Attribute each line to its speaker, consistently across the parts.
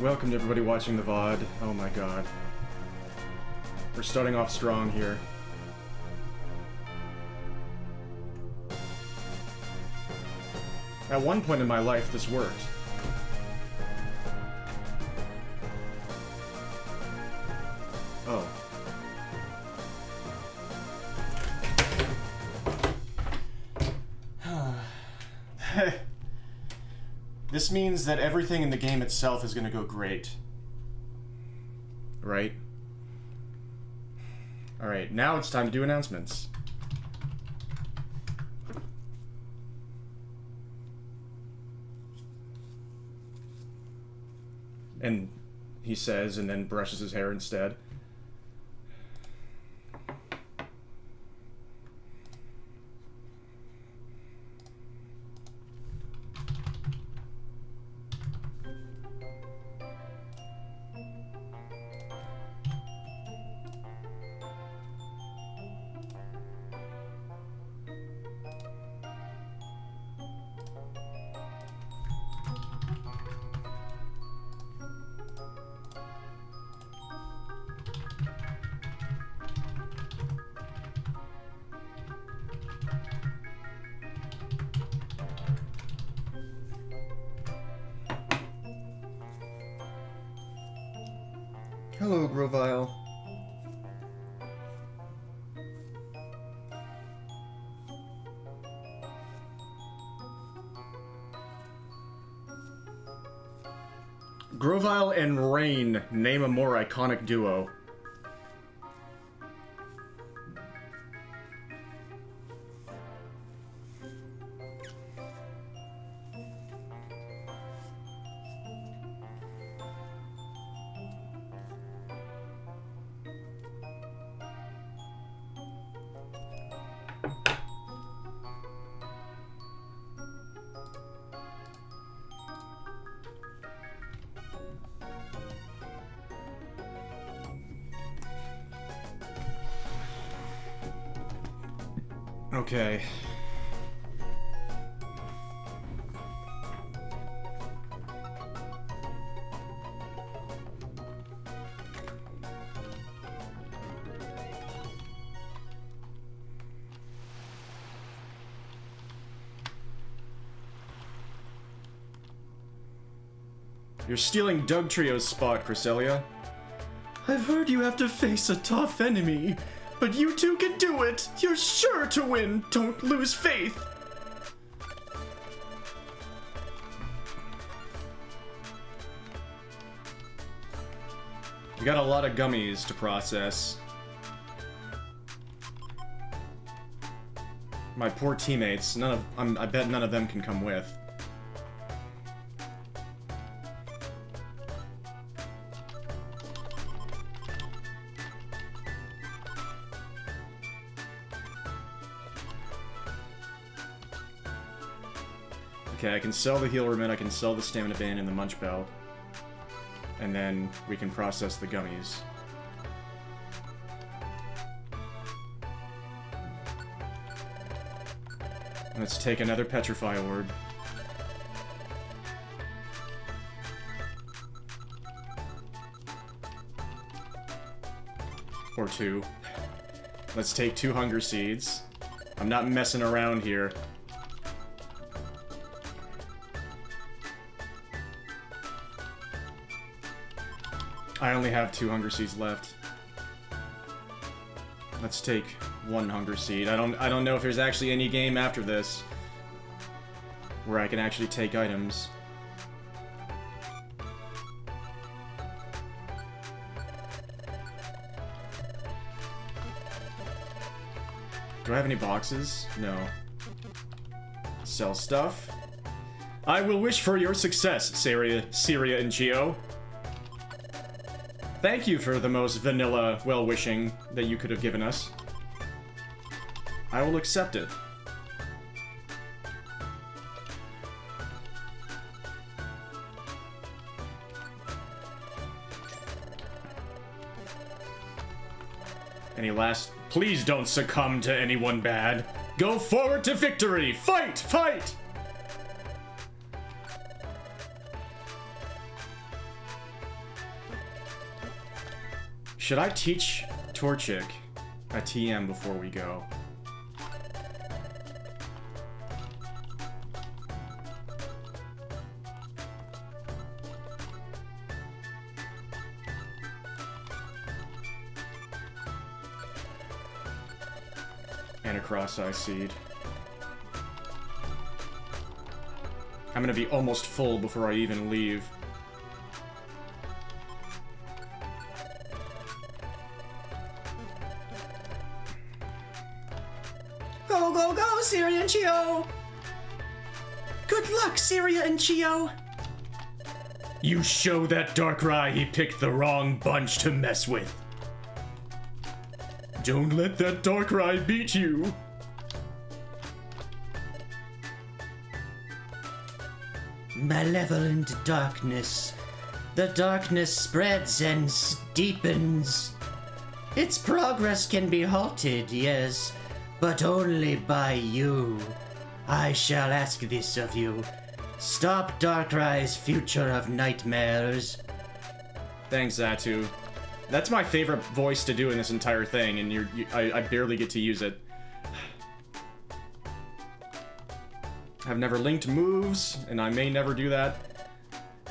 Speaker 1: Welcome to everybody watching the VOD. Oh my god. We're starting off strong here. At one point in my life, this worked. Oh. This means that everything in the game itself is gonna go great. Right? Alright, now it's time to do announcements. And he says, and then brushes his hair instead. Hello, Grovile. Grovile and Rain, name a more iconic duo. Okay. You're stealing Doug Trio's spot, Cresselia. I've heard you have to face a tough enemy. But you two can do it! You're sure to win! Don't lose faith! We got a lot of gummies to process. My poor teammates, I bet none of them can come with. Okay, I can sell the heal remit, I can sell the stamina band and the munch belt. And then we can process the gummies. Let's take another petrify orb. Or two. Let's take 2 hunger seeds. I'm not messing around here. I only have 2 hunger seeds left. Let's take 1 hunger seed. I don't know if there's actually any game after this where I can actually take items. Do I have any boxes? No. Sell stuff. I will wish for your success, Syria and Geo. Thank you for the most vanilla well-wishing that you could have given us. I will accept it. Any last... Please don't succumb to anyone bad. Go forward to victory! Fight! Fight! Should I teach Torchic a TM before we go? And a cross-eye seed. I'm gonna be almost full before I even leave.
Speaker 2: Go, go, go, Syria and Chio! Good luck, Syria and Chio!
Speaker 1: You show that Darkrai he picked the wrong bunch to mess with. Don't let that Darkrai beat you.
Speaker 2: Malevolent darkness. The darkness spreads and deepens. Its progress can be halted, yes, but only by you. I shall ask this of you. Stop Darkrai's future of nightmares.
Speaker 1: Thanks, Zatu. That's my favorite voice to do in this entire thing, and I barely get to use it. I've never linked moves, and I may never do that.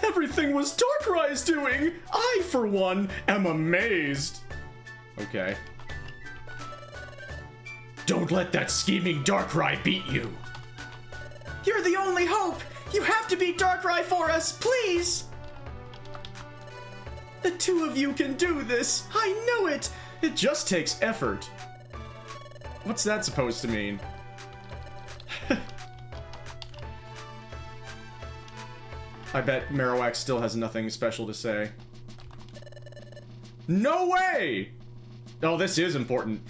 Speaker 1: Everything was Darkrai's doing! I, for one, am amazed! Okay. Don't let that scheming Darkrai beat you!
Speaker 2: You're the only hope! You have to beat Darkrai for us, please!
Speaker 1: The two of you can do this! I know it! It just takes effort. What's that supposed to mean? I bet Marowak still has nothing special to say. No way! Oh, this is important.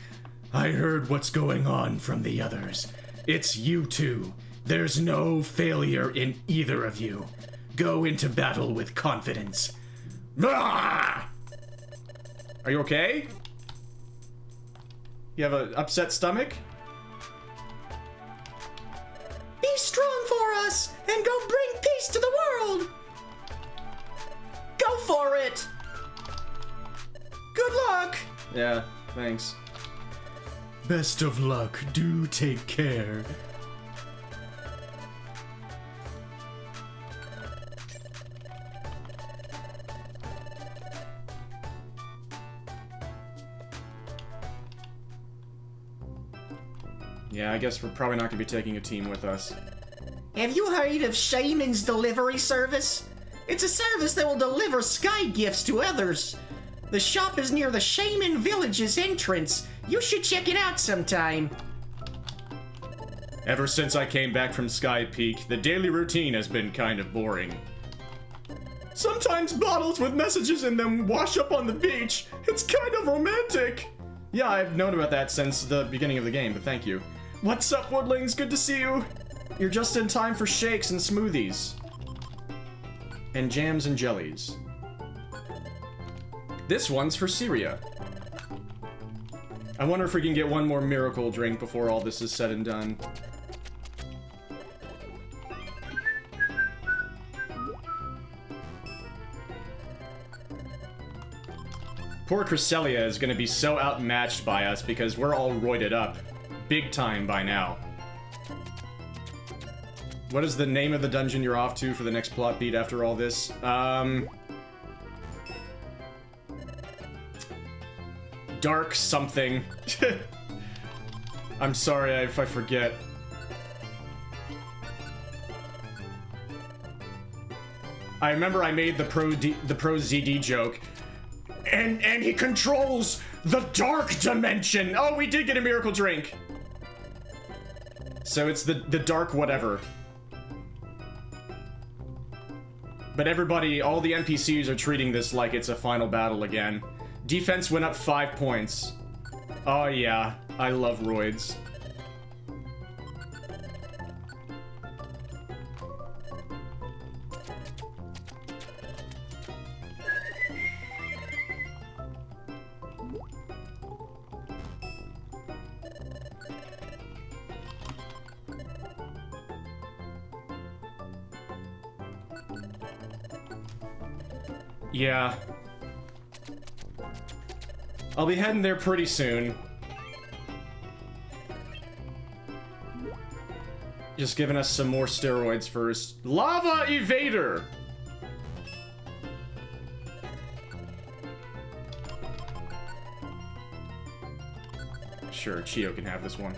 Speaker 1: I heard what's going on from the others. It's you two. There's no failure in either of you. Go into battle with confidence. Ah! Are you okay? You have an upset stomach?
Speaker 2: Be strong for us, and go bring peace to the world! Go for it! Good luck!
Speaker 1: Yeah, thanks. Best of luck. Do take care. Yeah, I guess we're probably not going to be taking a team with us.
Speaker 2: Have you heard of Shaman's Delivery Service? It's a service that will deliver sky gifts to others. The shop is near the Shaman Village's entrance. You should check it out sometime.
Speaker 1: Ever since I came back from Sky Peak, the daily routine has been kind of boring. Sometimes bottles with messages in them wash up on the beach. It's kind of romantic. Yeah, I've known about that since the beginning of the game, but thank you. What's up, Woodlings? Good to see you. You're just in time for shakes and smoothies. And jams and jellies. This one's for Syria. I wonder if we can get one more miracle drink before all this is said and done. Poor Cresselia is going to be so outmatched by us because we're all roided up. Big time by now. What is the name of the dungeon you're off to for the next plot beat after all this? Dark something. I'm sorry if I forget. I remember I made the Pro ZD joke. And he controls the dark dimension! Oh, we did get a miracle drink! So it's the dark whatever. But everybody, all the NPCs are treating this like it's a final battle again. Defense went up 5 points. Oh yeah, I love roids. Yeah. I'll be heading there pretty soon. Just giving us some more steroids first. Lava Evader! Sure, Chio can have this one.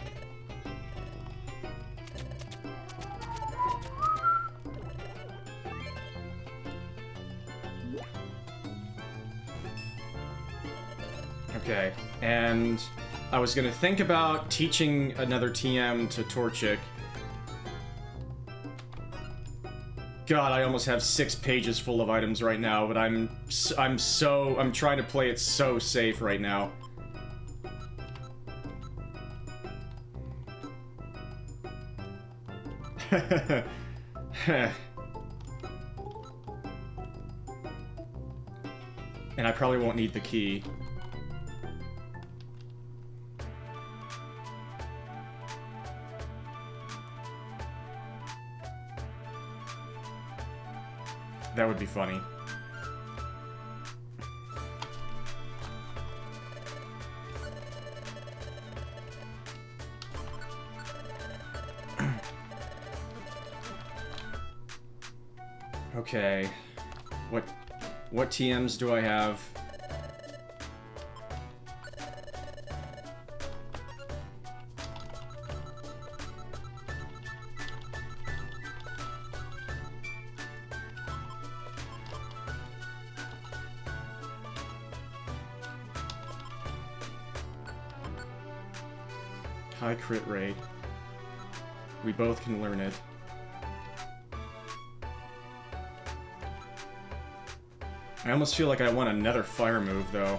Speaker 1: Okay, and I was gonna think about teaching another TM to Torchic. God, I almost have 6 pages full of items right now, but I'm trying to play it so safe right now. And I probably won't need the key. That would be funny. Okay. What TMs do I have? High crit rate. We both can learn it. I almost feel like I want another fire move, though.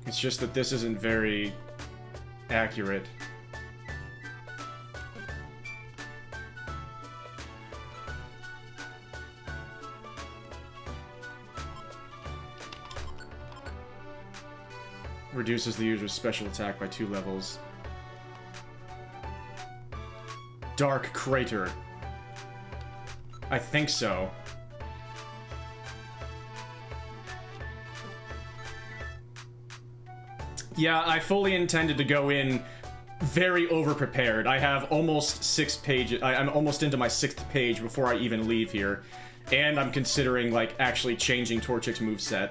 Speaker 1: It's just that this isn't very accurate. Reduces the user's special attack by 2 levels. Dark Crater. I think so. Yeah, I fully intended to go in very over-prepared. I have almost 6 pages. I'm almost into my 6th page before I even leave here. And I'm considering, like, actually changing Torchic's moveset.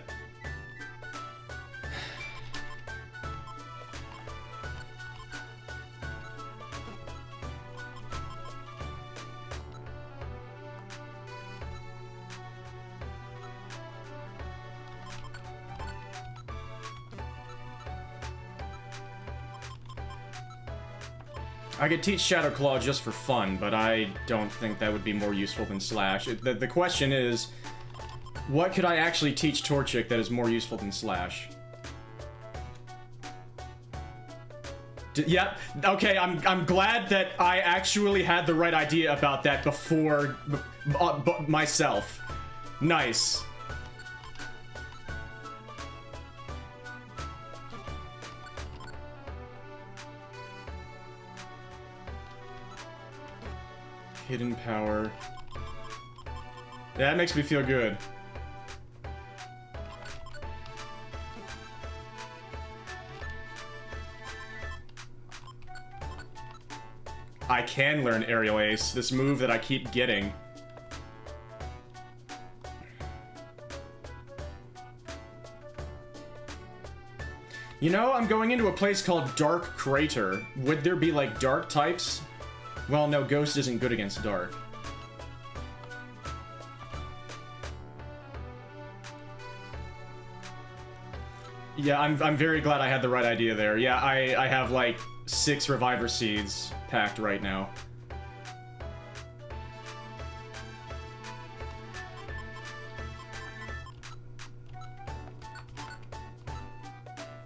Speaker 1: I could teach Shadow Claw just for fun, but I don't think that would be more useful than Slash. The question is, what could I actually teach Torchic that is more useful than Slash? Yep, okay, I'm glad that I actually had the right idea about that before myself. Nice. Hidden power. That makes me feel good. I can learn Aerial Ace, this move that I keep getting. You know, I'm going into a place called Dark Crater. Would there be, like, dark types? Well, no, Ghost isn't good against Dark. Yeah, I'm very glad I had the right idea there. Yeah, I have, like, 6 Reviver Seeds packed right now.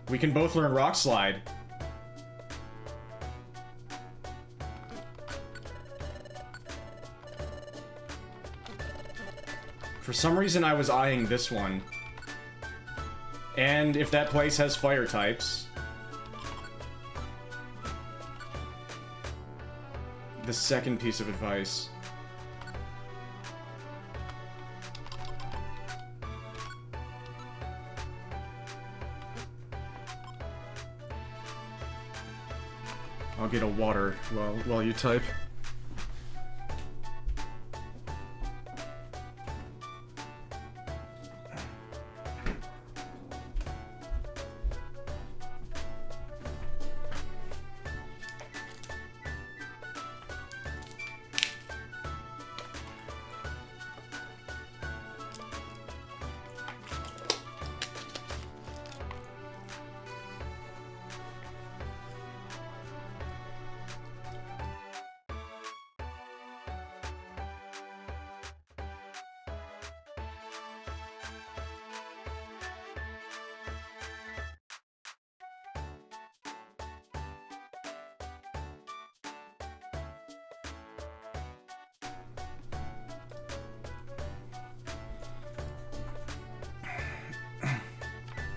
Speaker 1: We can both learn Rock Slide. For some reason, I was eyeing this one. And if that place has fire types... the second piece of advice. I'll get a water while you type.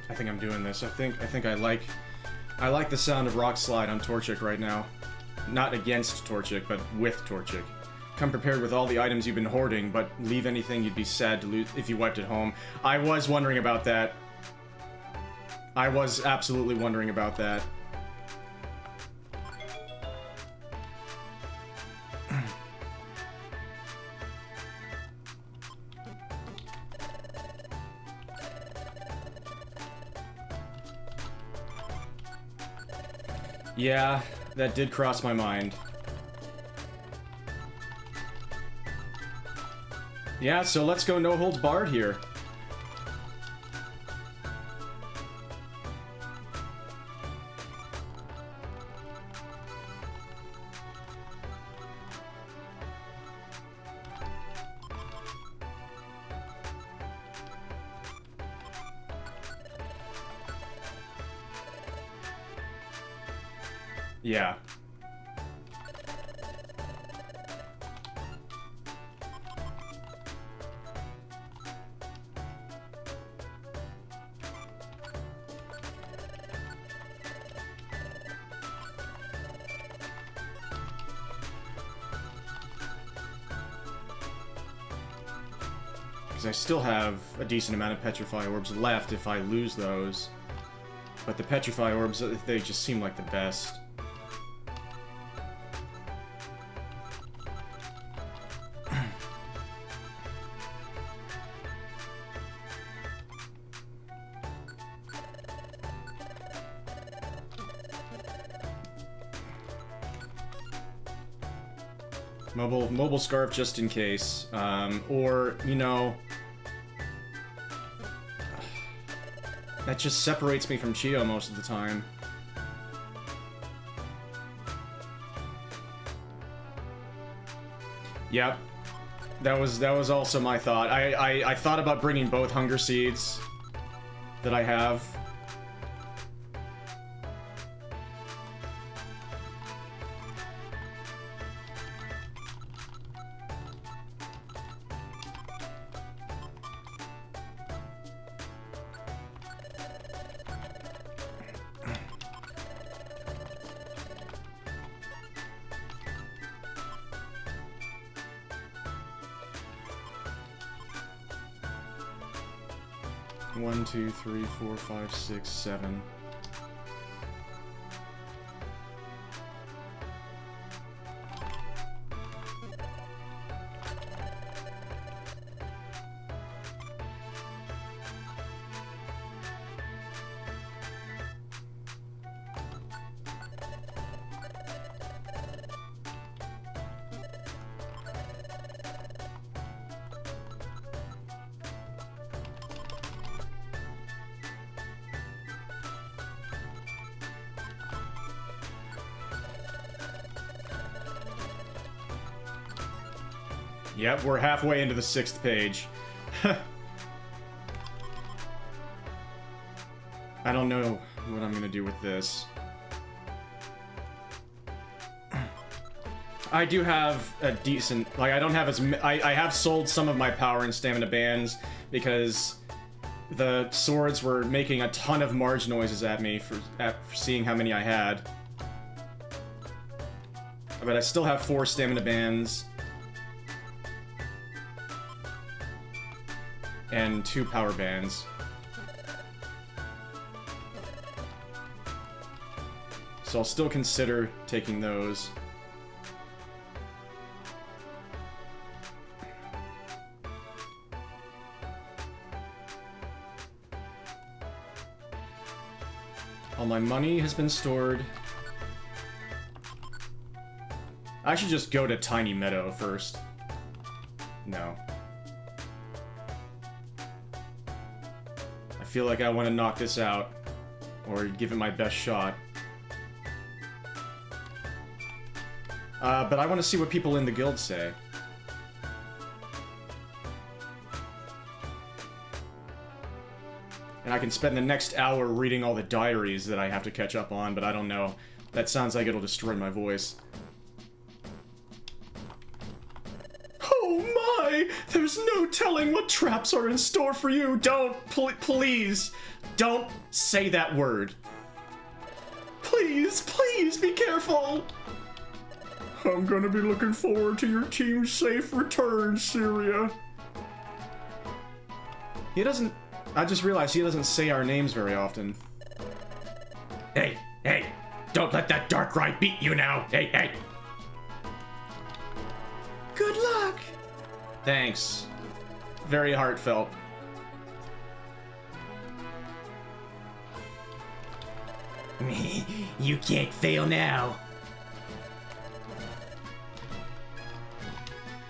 Speaker 1: I think I'm doing this. I think I like the sound of Rock Slide on Torchic right now. Not against Torchic, but with Torchic. Come prepared with all the items you've been hoarding, but leave anything you'd be sad to lose if you wiped it home. I was wondering about that. I was absolutely wondering about that. Yeah, that did cross my mind. Yeah, so let's go no holds barred here. Yeah. Because I still have a decent amount of Petrify Orbs left if I lose those. But the Petrify Orbs, they just seem like the best. Mobile Scarf just in case. Or, you know... That just separates me from Chio most of the time. Yep. That was also my thought. I thought about bringing both Hunger Seeds that I have. One, two, three, four, five, six, seven. Yep, we're halfway into the 6th page. I don't know what I'm gonna do with this. I do have a decent... Like, I don't have as... I have sold some of my power and stamina bands because the swords were making a ton of Marge noises at me for seeing how many I had. But I still have 4 stamina bands. And 2 power bands. So I'll still consider taking those. All my money has been stored. I should just go to Tiny Meadow first. No. I feel like I want to knock this out. Or give it my best shot. But I want to see what people in the guild say. And I can spend the next hour reading all the diaries that I have to catch up on, but I don't know. That sounds like it'll destroy my voice. Oh my! There's no telling what traps are in store for you! Don't, please! Don't say that word. Please, please be careful! I'm gonna be looking forward to your team's safe return, Syria. He doesn't... I just realized he doesn't say our names very often. Hey, hey! Don't let that Darkrai beat you now! Hey, hey! Good luck! Thanks. Very heartfelt.
Speaker 2: You can't fail now.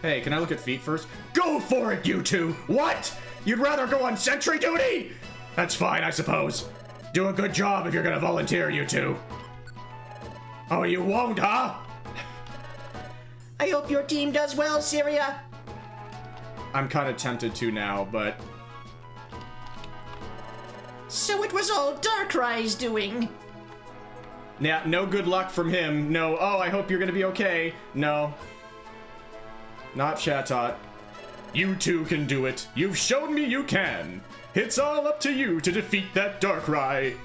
Speaker 1: Hey, can I look at feet first? Go for it, you two! What? You'd rather go on sentry duty? That's fine, I suppose. Do a good job if you're gonna volunteer, you two. Oh, you won't, huh?
Speaker 2: I hope your team does well, Syria.
Speaker 1: I'm kind of tempted to now, but...
Speaker 2: So it was all Darkrai's doing.
Speaker 1: Yeah, no good luck from him. No, oh, I hope you're gonna be okay. No. Not Chatot. You two can do it. You've shown me you can. It's all up to you to defeat that Darkrai.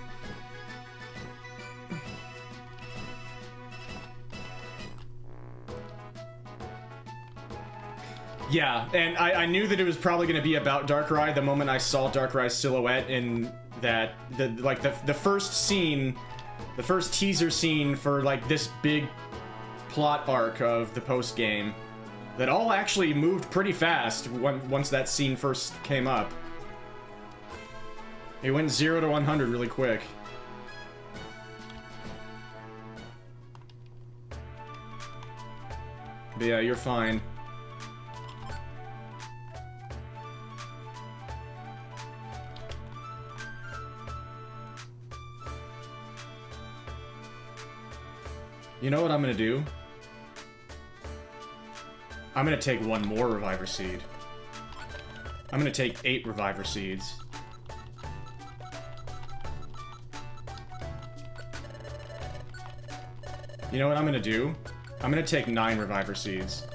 Speaker 1: Yeah, and I knew that it was probably going to be about Darkrai the moment I saw Darkrai's silhouette in that, the first scene, the first teaser scene for, like, this big plot arc of the post-game. That all actually moved pretty fast once that scene first came up. It went 0 to 100 really quick. But yeah, you're fine. You know what I'm gonna do? I'm gonna take 1 more Reviver Seed. I'm gonna take 8 Reviver Seeds. You know what I'm gonna do? I'm gonna take 9 Reviver Seeds.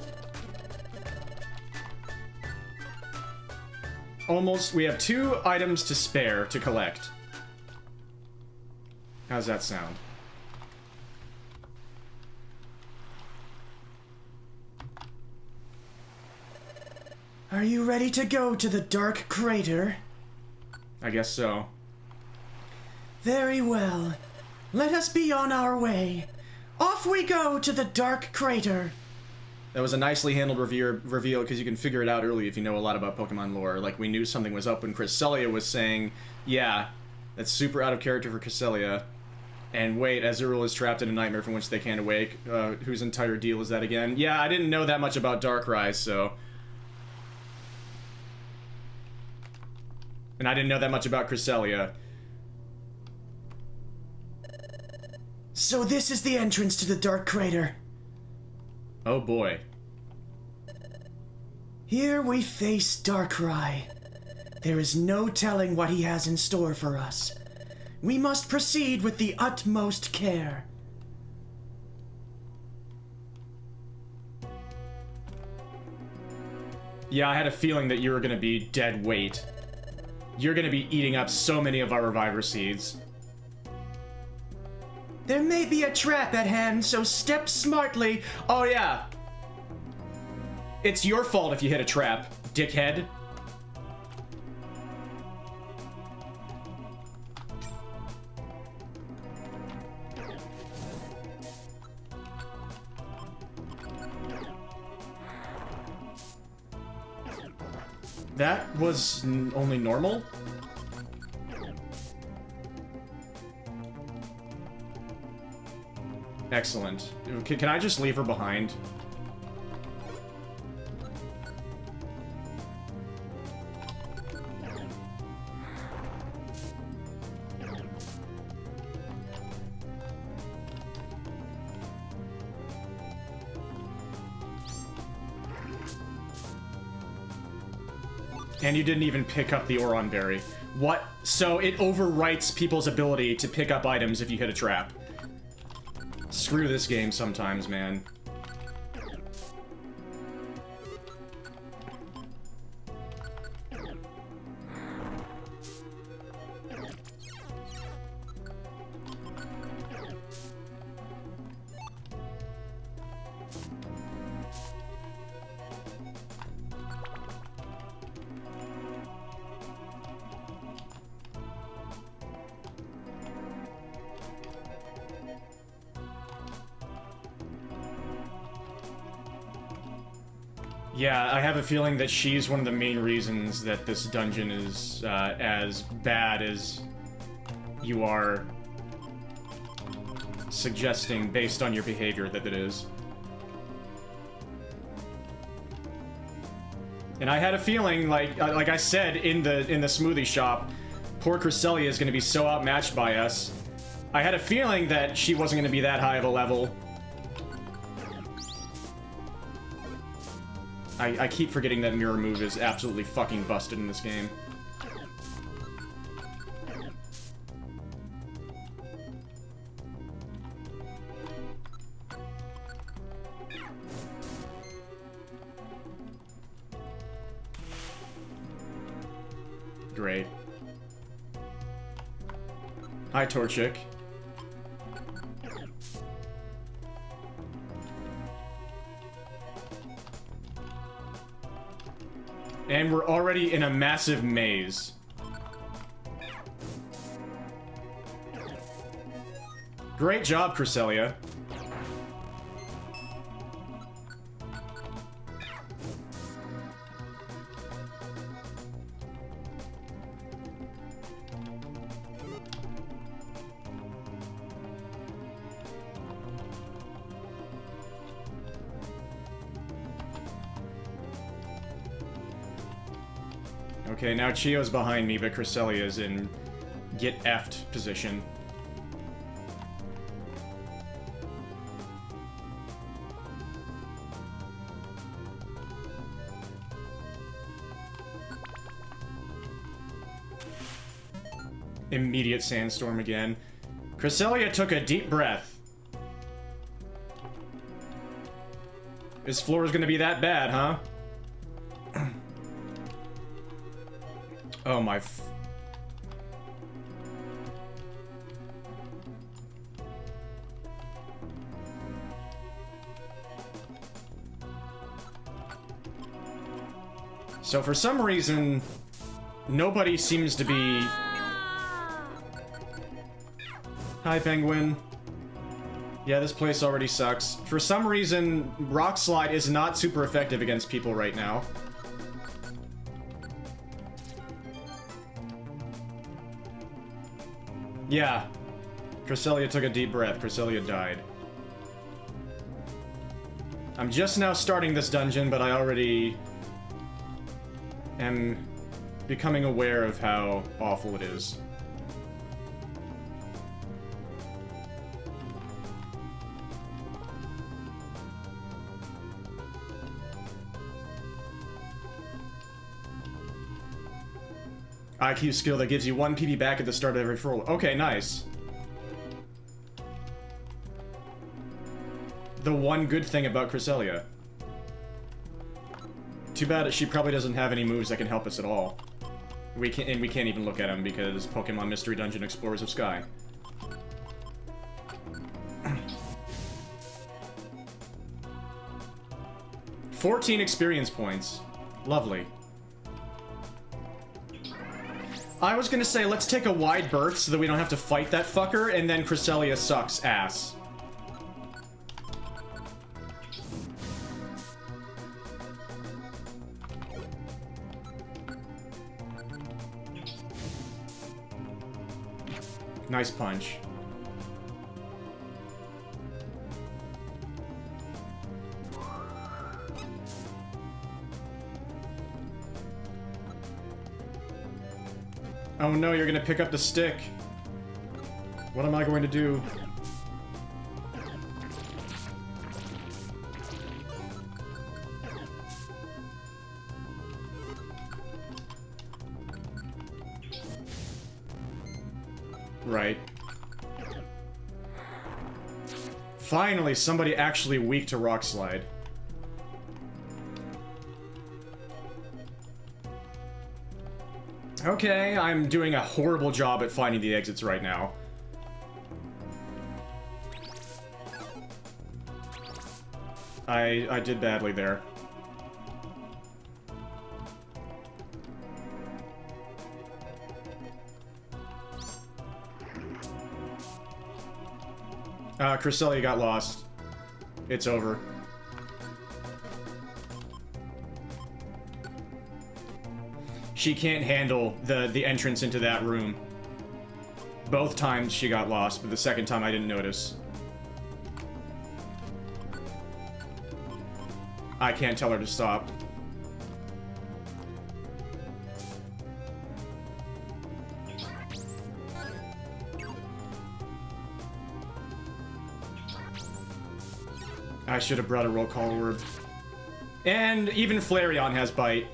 Speaker 1: Almost, we have 2 items to spare to collect. How's that sound?
Speaker 2: Are you ready to go to the Dark Crater?
Speaker 1: I guess so.
Speaker 2: Very well. Let us be on our way. Off we go to the Dark Crater.
Speaker 1: That was a nicely handled reveal because you can figure it out early if you know a lot about Pokemon lore. Like, we knew something was up when Cresselia was saying, yeah, that's super out of character for Cresselia. And wait, Azurill is trapped in a nightmare from which they can't awake. Whose entire deal is that again? Yeah, I didn't know that much about Darkrai, so... And I didn't know that much about Cresselia.
Speaker 2: So this is the entrance to the Dark Crater.
Speaker 1: Oh boy.
Speaker 2: Here we face Darkrai. There is no telling what he has in store for us. We must proceed with the utmost care.
Speaker 1: Yeah, I had a feeling that you were gonna be dead weight. You're gonna be eating up so many of our Reviver Seeds. There may be a trap at hand, so step smartly. Oh yeah. It's your fault if you hit a trap, dickhead. That was only normal? Excellent. Can I just leave her behind? And you didn't even pick up the Oron Berry. What? So it overwrites people's ability to pick up items if you hit a trap. Screw this game sometimes, man. Yeah, I have a feeling that she's one of the main reasons that this dungeon is as bad as you are suggesting based on your behavior that it is. And I had a feeling, like I said in the smoothie shop, poor Cresselia is going to be so outmatched by us. I had a feeling that she wasn't going to be that high of a level. I keep forgetting that mirror move is absolutely fucking busted in this game. Great. Hi, Torchic. And we're already in a massive maze. Great job, Cresselia. Okay, now Chio's behind me, but Cresselia is in get effed position. Immediate sandstorm again. Cresselia took a deep breath. This floor is gonna be that bad, huh? Oh my f... So for some reason, nobody seems to be... Hi, Penguin. Yeah, this place already sucks. For some reason, Rock Slide is not super effective against people right now. Yeah. Cresselia took a deep breath. Cresselia died. I'm just now starting this dungeon, but I already am becoming aware of how awful it is. IQ skill that gives you 1 PP back at the start of every roll. Okay, nice. The one good thing about Cresselia. Too bad that she probably doesn't have any moves that can help us at all. We can't even look at them because Pokemon Mystery Dungeon Explorers of Sky. 14 experience points. Lovely. I was gonna say, let's take a wide berth so that we don't have to fight that fucker, and then Cresselia sucks ass. Nice punch. Oh no, you're gonna pick up the stick. What am I going to do? Right. Finally, somebody actually weak to Rock Slide. Okay, I'm doing a horrible job at finding the exits right now. I did badly there. Cresselia got lost. It's over. She can't handle the entrance into that room. Both times she got lost, but the second time I didn't notice. I can't tell her to stop. I should have brought a roll call orb. And even Flareon has bite.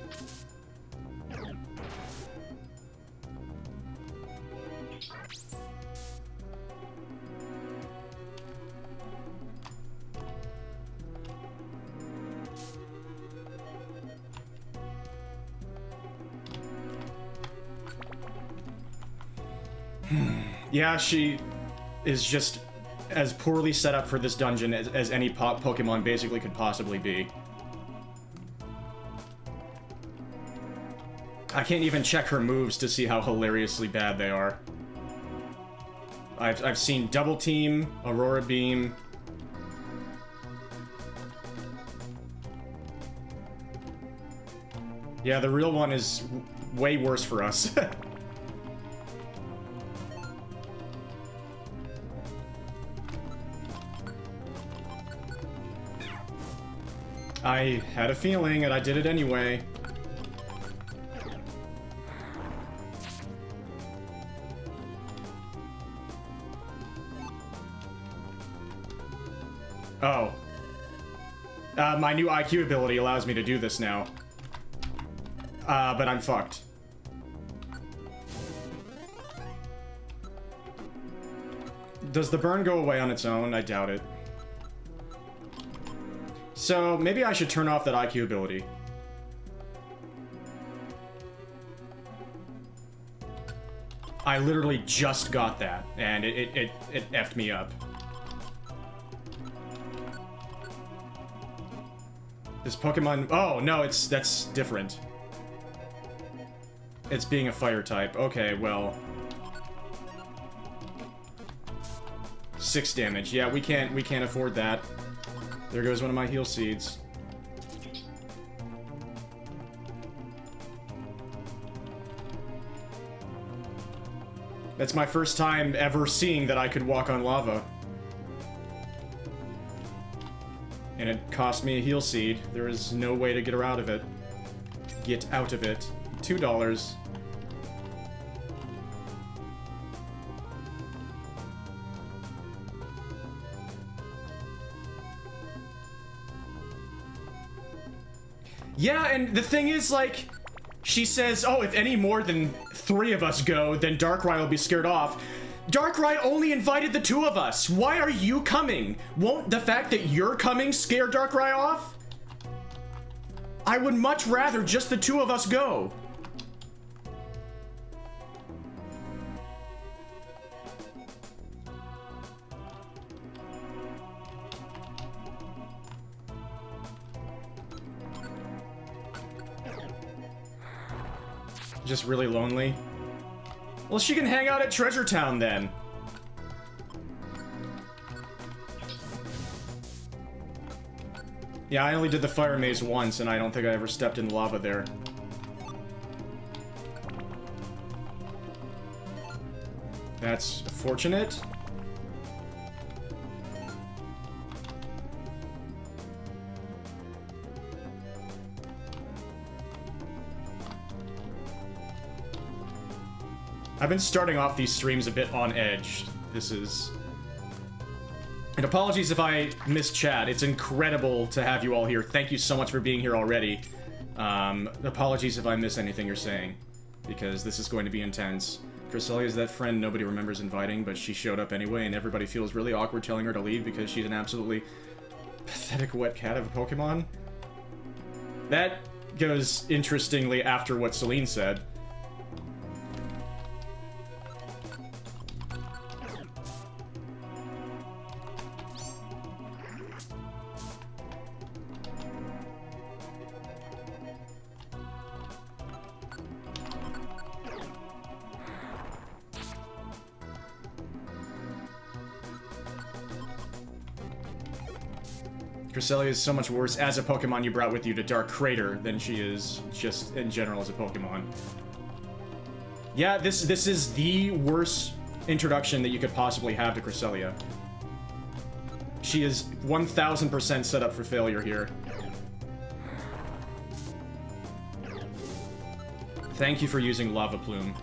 Speaker 1: Yeah, she is just as poorly set up for this dungeon as any Pokemon basically could possibly be. I can't even check her moves to see how hilariously bad they are. I've seen Double Team, Aurora Beam. Yeah, the real one is way worse for us. I had a feeling, and I did it anyway. Oh. My new IQ ability allows me to do this now. But I'm fucked. Does the burn go away on its own? I doubt it. So, maybe I should turn off that IQ ability. I literally just got that, and it effed me up. This Pokemon... Oh, no, that's different. It's being a fire type. Okay, well... 6 damage. Yeah, we can't afford that. There goes one of my heal seeds. That's my first time ever seeing that I could walk on lava. And it cost me a heal seed. There is no way to get her out of it. Get out of it. $2. Yeah, and the thing is, like, she says, oh, if any more than 3 of us go, then Darkrai will be scared off. Darkrai only invited the 2 of us. Why are you coming? Won't the fact that you're coming scare Darkrai off? I would much rather just the 2 of us go. Just really lonely. Well, she can hang out at Treasure Town then. Yeah, I only did the fire maze once, and I don't think I ever stepped in lava there. That's fortunate. I've been starting off these streams a bit on edge. This is... And apologies if I missed chat. It's incredible to have you all here. Thank you so much for being here already. Apologies if I miss anything you're saying, because this is going to be intense. Cresselia is that friend nobody remembers inviting, but she showed up anyway, and everybody feels really awkward telling her to leave because she's an absolutely pathetic wet cat of a Pokemon. That goes interestingly after what Celine said. Cresselia is so much worse as a Pokemon you brought with you to Dark Crater than she is just in general as a Pokemon. Yeah, this is the worst introduction that you could possibly have to Cresselia. She is 1000% set up for failure here. Thank you for using Lava Plume.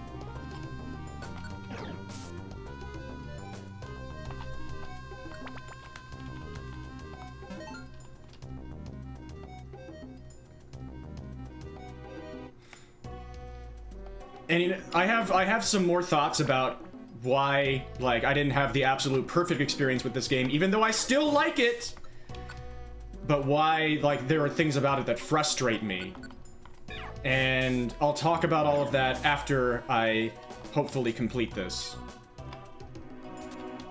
Speaker 1: And I have some more thoughts about why, like, I didn't have the absolute perfect experience with this game, even though I still like it. But why, like, there are things about it that frustrate me. And I'll talk about all of that after I hopefully complete this.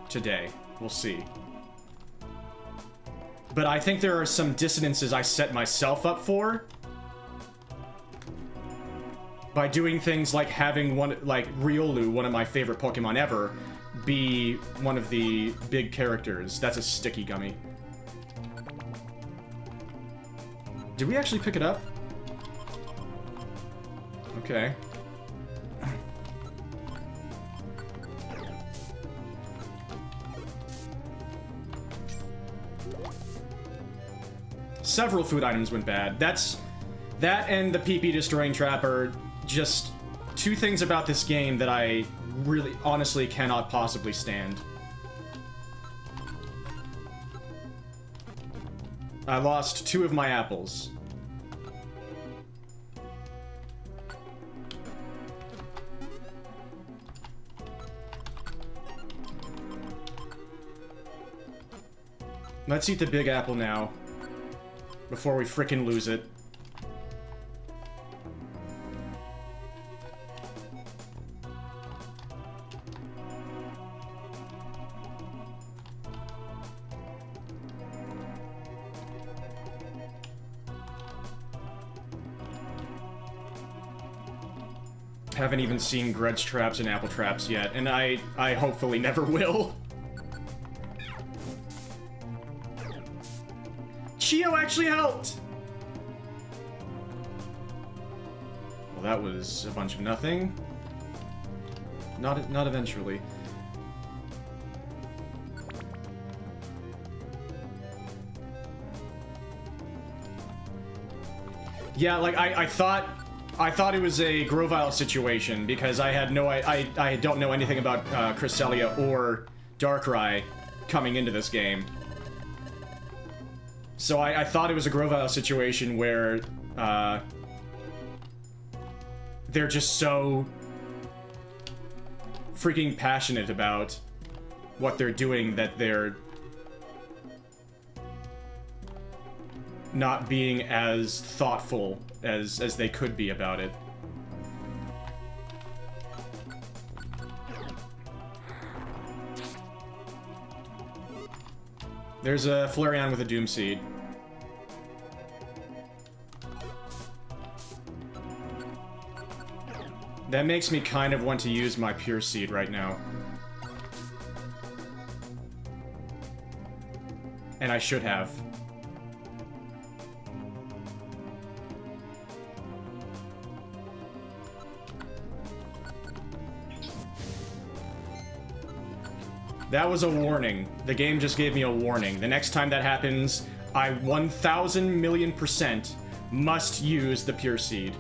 Speaker 1: Today. We'll see. But I think there are some dissonances I set myself up for by doing things like having Riolu, one of my favorite Pokemon ever, be one of the big characters. That's a sticky gummy. Did we actually pick it up? Okay. Several food items went bad. That and the PP destroying trap are just two things about this game that I really, honestly cannot possibly stand. I lost 2 of my apples. Let's eat the big apple now, before we frickin' lose it. Haven't even seen grudge traps and apple traps yet, and I hopefully never will. Chio actually helped! Well, that was a bunch of nothing. Not eventually. Yeah, like, I thought it was a Grovyle situation because I had no... I don't know anything about Cresselia or Darkrai coming into this game. So I thought it was a Grovyle situation where they're just so freaking passionate about what they're doing that they're not being as thoughtful as they could be about it. There's a Flareon with a Doom Seed. That makes me kind of want to use my pure seed right now. And I should have. That was a warning. The game just gave me a warning. The next time that happens, I 1,000,000,000% must use the pure seed.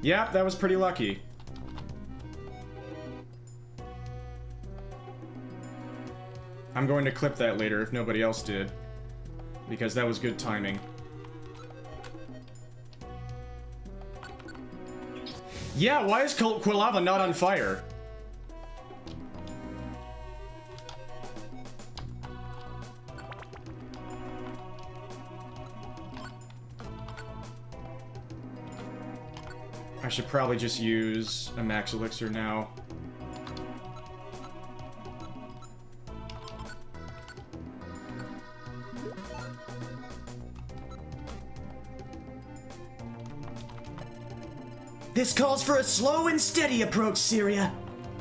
Speaker 1: Yeah, that was pretty lucky. I'm going to clip that later if nobody else did, because that was good timing. Yeah, why is Quilava not on fire? I should probably just use a max elixir now.
Speaker 2: This calls for a slow and steady approach, Syria.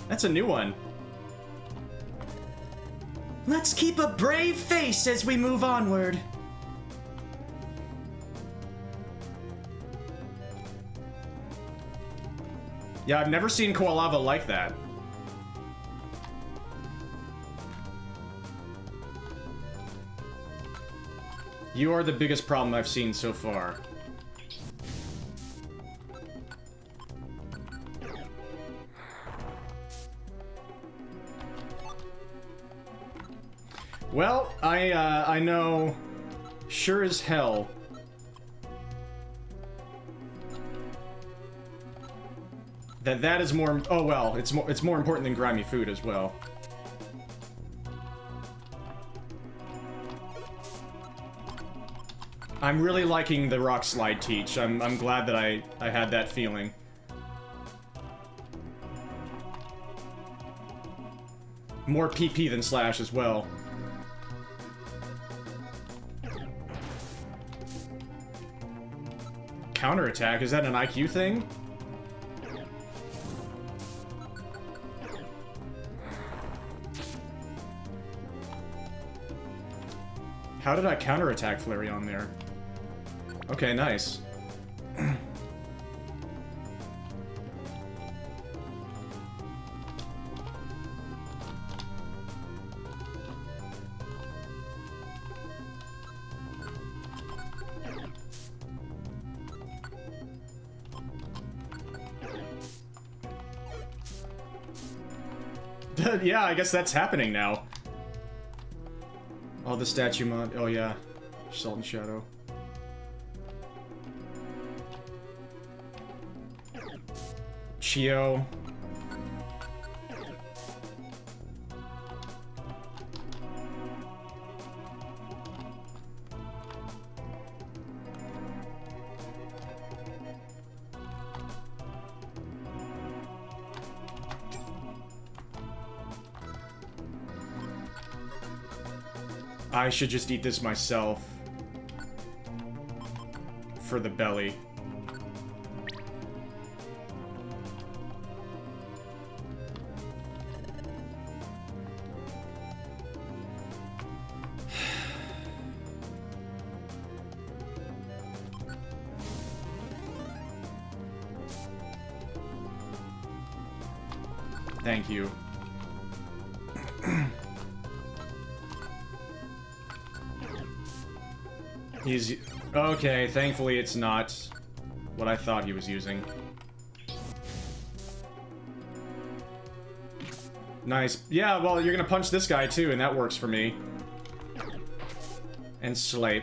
Speaker 1: That's a new one.
Speaker 2: Let's keep a brave face as we move onward.
Speaker 1: Yeah, I've never seen Quilava like that. You are the biggest problem I've seen so far. Well, I know sure as hell that is more. Oh well, it's more important than grimy food as well. I'm really liking the rock slide teach. I'm glad that I had that feeling. More PP than slash as well. Counterattack? Is that an IQ thing? How did I counterattack Flareon there? Okay, nice. Yeah, I guess that's happening now. Oh, the statue mod. Oh, yeah. Salt and Shadow. Chio. I should just eat this myself. For the belly. Thank you. He's... Okay, thankfully it's not what I thought he was using. Nice. Yeah, well, you're gonna punch this guy too, and that works for me. And Slape.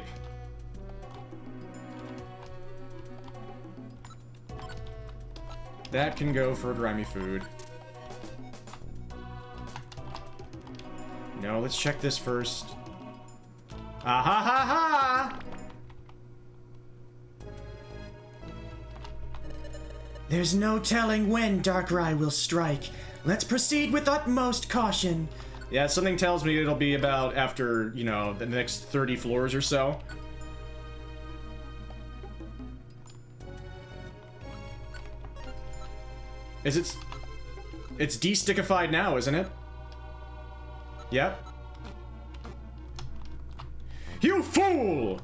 Speaker 1: That can go for grimy food. No, let's check this first. Ah ha ha ha!
Speaker 2: There's no telling when Darkrai will strike. Let's proceed with utmost caution.
Speaker 1: Yeah, something tells me it'll be about after, you know, the next 30 floors or so. Is it... It's de-stickified now, isn't it? Yep. You fool!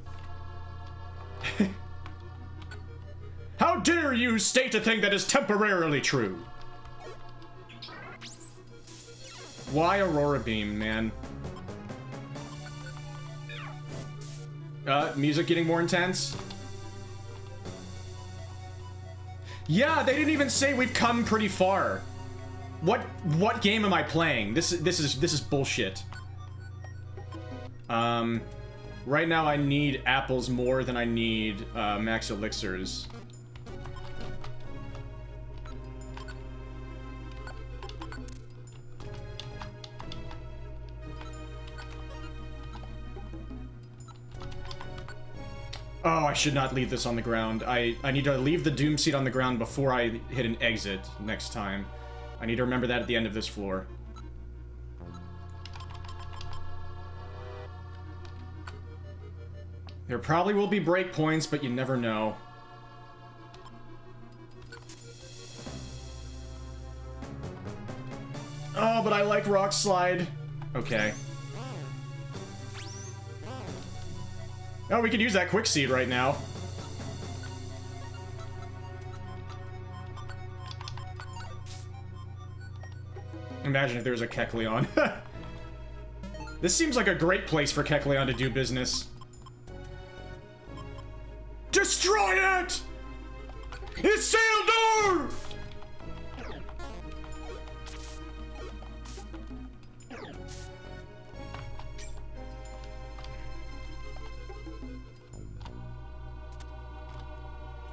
Speaker 1: How dare you state a thing that is temporarily true? Why Aurora Beam, man? Music getting more intense? Yeah, they didn't even say we've come pretty far. What game am I playing? This is bullshit. Right now I need apples more than I need max elixirs. Oh, I should not leave this on the ground. I need to leave the Doom Seed on the ground before I hit an exit next time. I need to remember that at the end of this floor. There probably will be breakpoints, but you never know. Oh, but I like Rock Slide. Okay. Oh, we could use that Quick Seed right now. Imagine if there was a Kecleon. This seems like a great place for Kecleon to do business. Destroy it! It's Sealdor!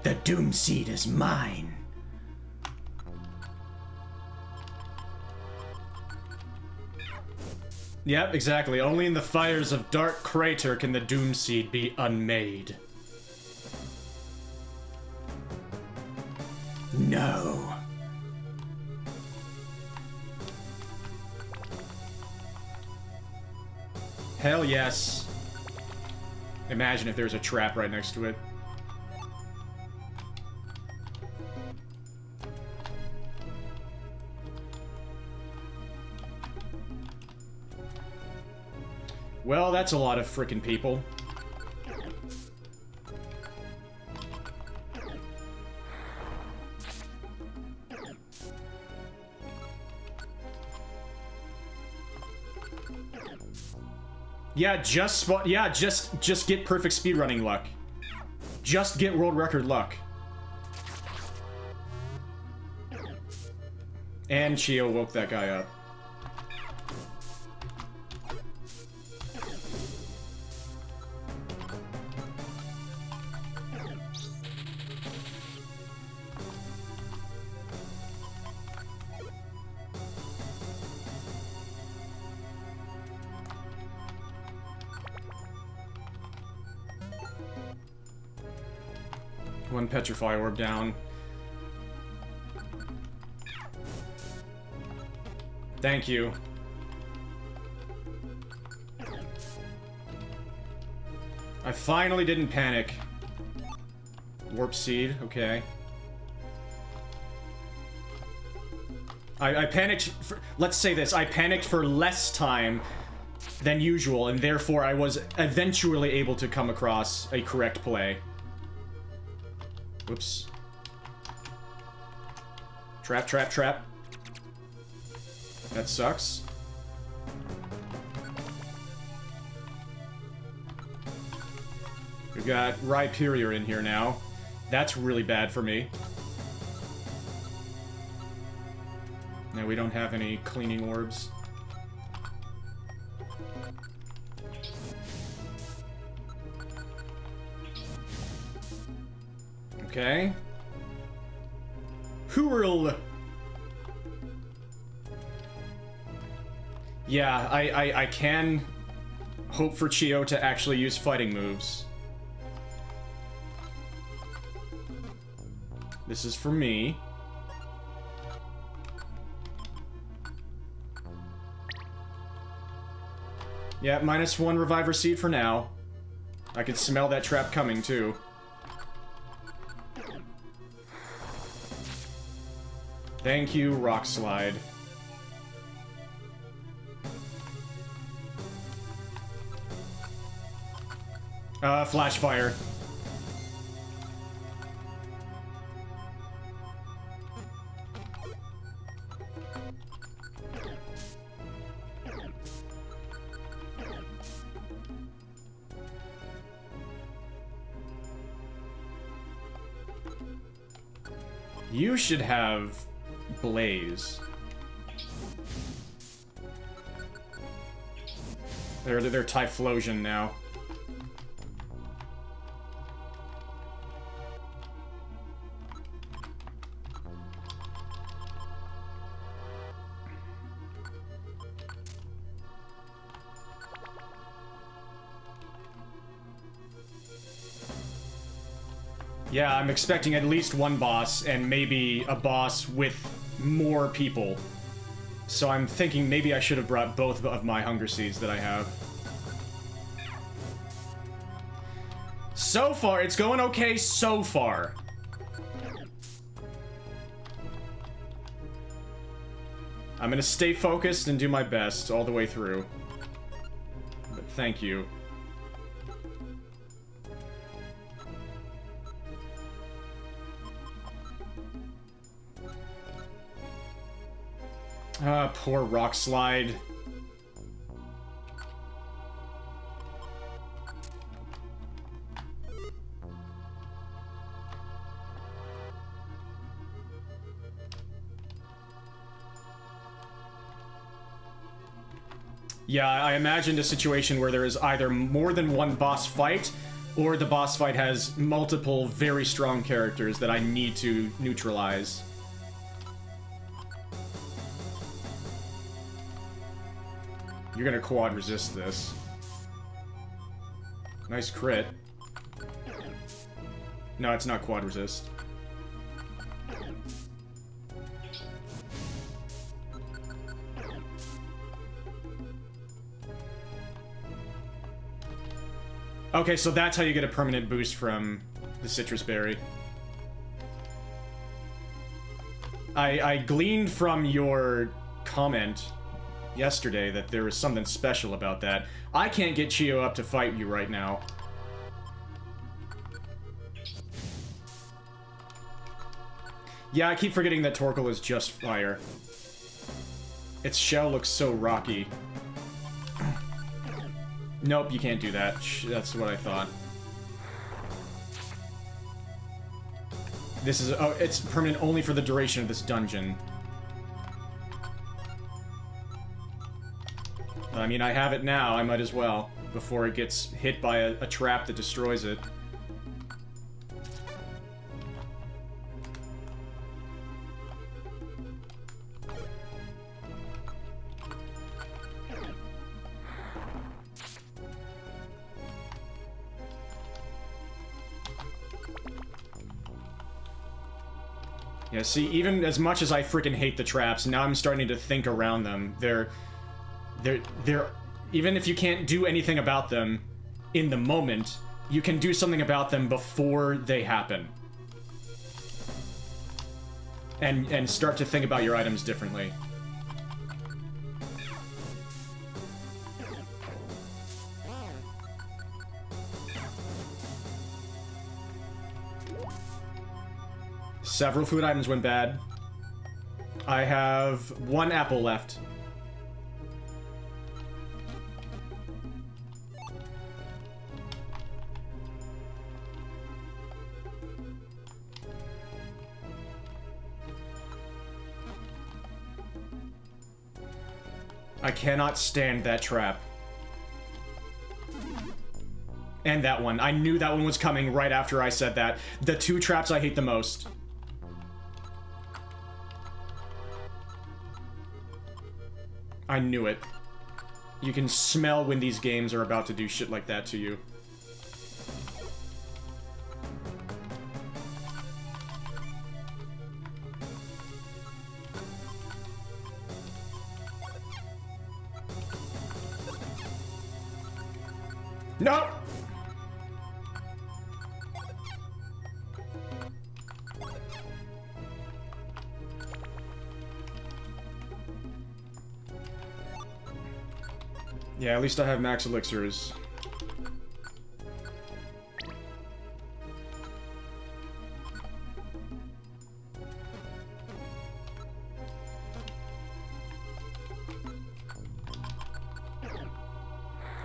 Speaker 2: The Doom Seed is mine.
Speaker 1: Yep, exactly. Only in the fires of Dark Crater can the Doom Seed be unmade.
Speaker 2: No.
Speaker 1: Hell yes. Imagine if there's a trap right next to it. Well, that's a lot of frickin' people. Yeah, just get perfect speedrunning luck. Just get world record luck. And Chio woke that guy up. One Petrify Orb down. Thank you. I finally didn't panic. Warp Seed, okay. I panicked for, let's say this, I panicked for less time than usual, and therefore I was eventually able to come across a correct play. Whoops. Trap, trap, trap. That sucks. We've got Rhyperior in here now. That's really bad for me. Now we don't have any cleaning orbs. Okay. Hurl. Yeah, I can hope for Chio to actually use fighting moves. This is for me. Yeah, -1 Reviver Seed for now. I could smell that trap coming, too. Thank you, Rock Slide. Flash Fire. You should have Blaze. They're Typhlosion now. Yeah, I'm expecting at least one boss, and maybe a boss with more people. So I'm thinking maybe I should have brought both of my Hunger Seeds that I have. So far, it's going okay so far. I'm gonna stay focused and do my best all the way through. But thank you. Poor Rock Slide. Yeah, I imagined a situation where there is either more than one boss fight, or the boss fight has multiple very strong characters that I need to neutralize. You're gonna quad resist this. Nice crit. No, it's not quad resist. Okay, so that's how you get a permanent boost from the citrus berry. I gleaned from your comment yesterday that there was something special about that. I can't get Chio up to fight you right now. Yeah, I keep forgetting that Torkoal is just fire. Its shell looks so rocky. Nope, you can't do that. That's what I thought. This is... oh, it's permanent only for the duration of this dungeon. I mean, I have it now, I might as well, before it gets hit by a trap that destroys it. Yeah, see, even as much as I freaking hate the traps, now I'm starting to think around them. They're even if you can't do anything about them in the moment, you can do something about them before they happen. And start to think about your items differently. Several food items went bad. I have 1 apple left. I cannot stand that trap. And that one. I knew that one was coming right after I said that. The 2 traps I hate the most. I knew it. You can smell when these games are about to do shit like that to you. No! Yeah, at least I have max elixirs.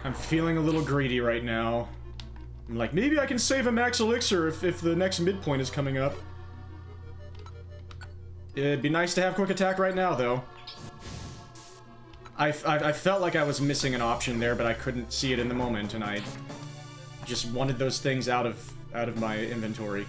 Speaker 1: I'm feeling a little greedy right now. I'm like, maybe I can save a max elixir if the next midpoint is coming up. It'd be nice to have quick attack right now, though. I felt like I was missing an option there, but I couldn't see it in the moment, and I just wanted those things out of my inventory.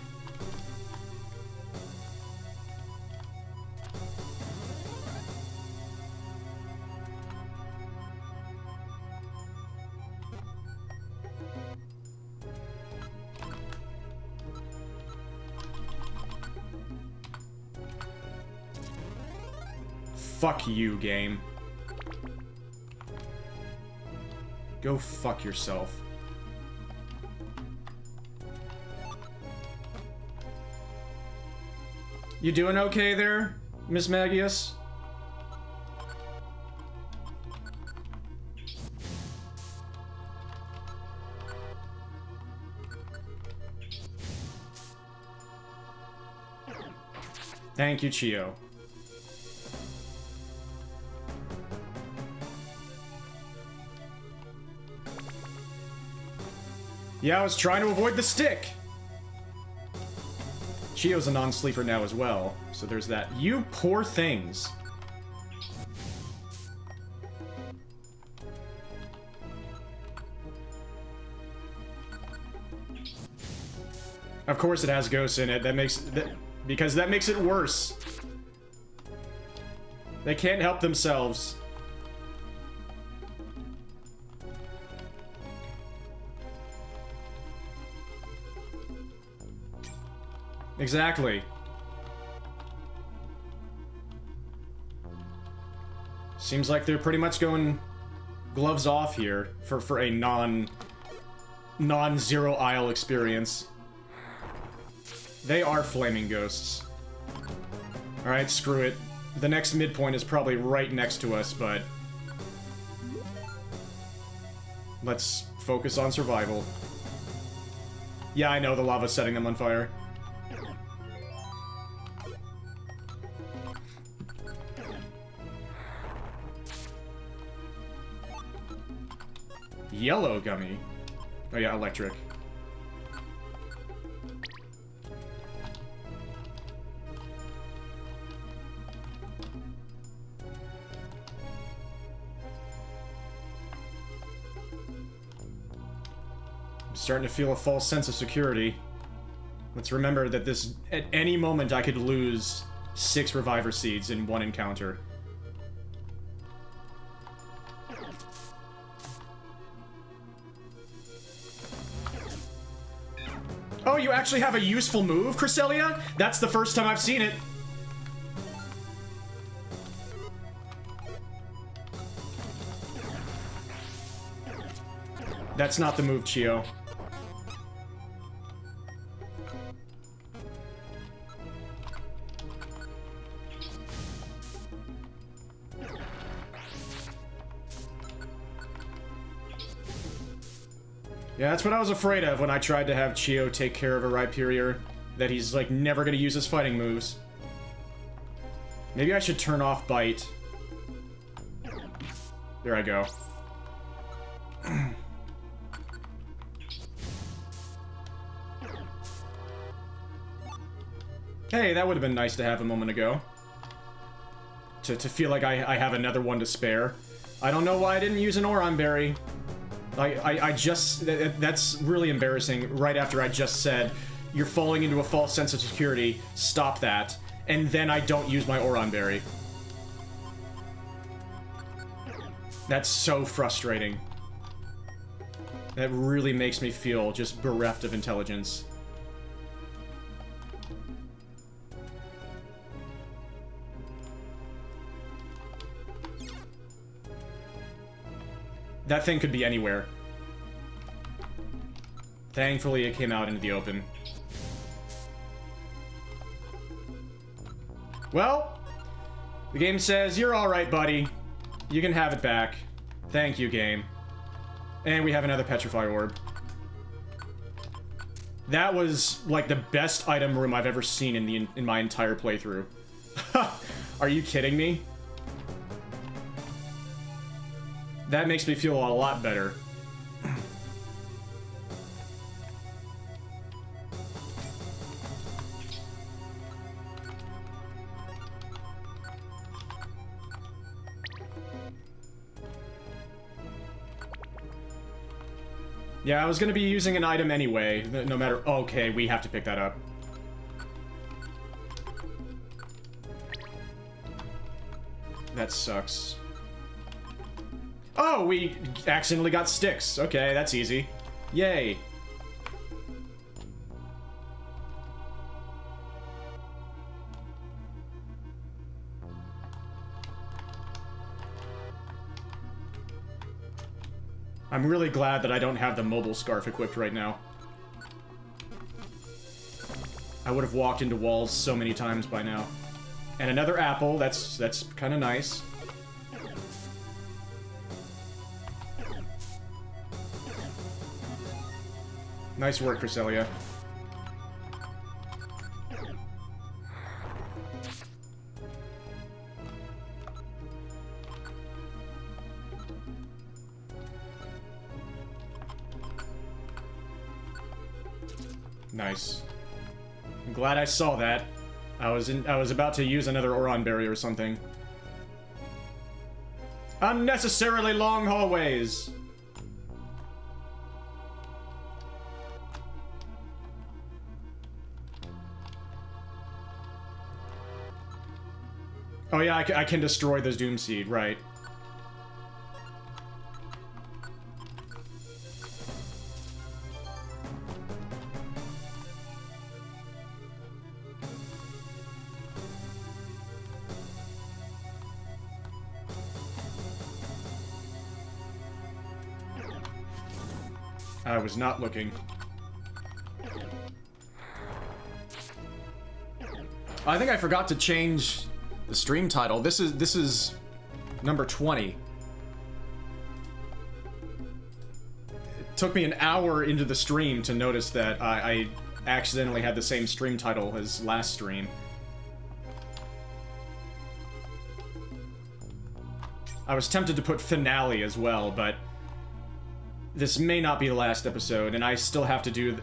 Speaker 1: Fuck you, game. Go fuck yourself. You doing okay there, Miss Magius? Thank you, Chio. Yeah, I was trying to avoid the stick! Chio's a non-sleeper now as well, so there's that. You poor things. Of course it has ghosts in it. Because that makes it worse. They can't help themselves. Exactly. Seems like they're pretty much going gloves off here for a non-zero aisle experience. They are flaming ghosts. Alright, screw it. The next midpoint is probably right next to us, but let's focus on survival. Yeah, I know the lava's setting them on fire. Yellow gummy. Oh yeah, electric. I'm starting to feel a false sense of security. Let's remember that this, at any moment, I could lose 6 reviver seeds in one encounter. Oh, you actually have a useful move, Cresselia? That's the first time I've seen it. That's not the move, Chio. Yeah, that's what I was afraid of when I tried to have Chio take care of a Rhyperior. That he's, like, never gonna use his fighting moves. Maybe I should turn off Bite. There I go. Hey, that would have been nice to have a moment ago. To feel like I have another one to spare. I don't know why I didn't use an Oron Berry. I just... That's really embarrassing right after I just said, you're falling into a false sense of security, stop that, and then I don't use my Oron Berry. That's so frustrating. That really makes me feel just bereft of intelligence. That thing could be anywhere. Thankfully, it came out into the open. Well, the game says, you're alright, buddy. You can have it back. Thank you, game. And we have another Petrify Orb. That was, like, the best item room I've ever seen in my entire playthrough. Are you kidding me? That makes me feel a lot better. Yeah, I was gonna be using an item anyway, no matter... Okay, we have to pick that up. That sucks. Oh, we accidentally got sticks. Okay, that's easy. Yay. I'm really glad that I don't have the mobile scarf equipped right now. I would have walked into walls so many times by now. And another apple, that's kind of nice. Nice work, Cresselia. Nice. I'm glad I saw that. I was about to use another Oron Berry or something. Unnecessarily long hallways. Oh yeah, I can destroy this Doom Seed, right. I was not looking. I think I forgot to change the stream title. This is number 20. It took me an hour into the stream to notice that I accidentally had the same stream title as last stream. I was tempted to put finale as well, but this may not be the last episode, and I still have to do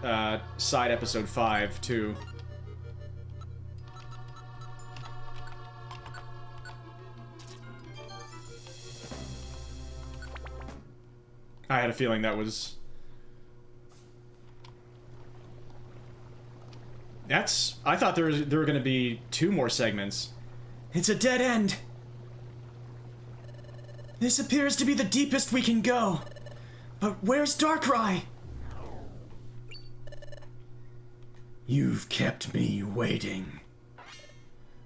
Speaker 1: side episode 5 too. I had a feeling that was... I thought there were gonna be 2 more segments. It's a dead end! This appears to be the deepest we can go. But where's Darkrai? You've kept me waiting.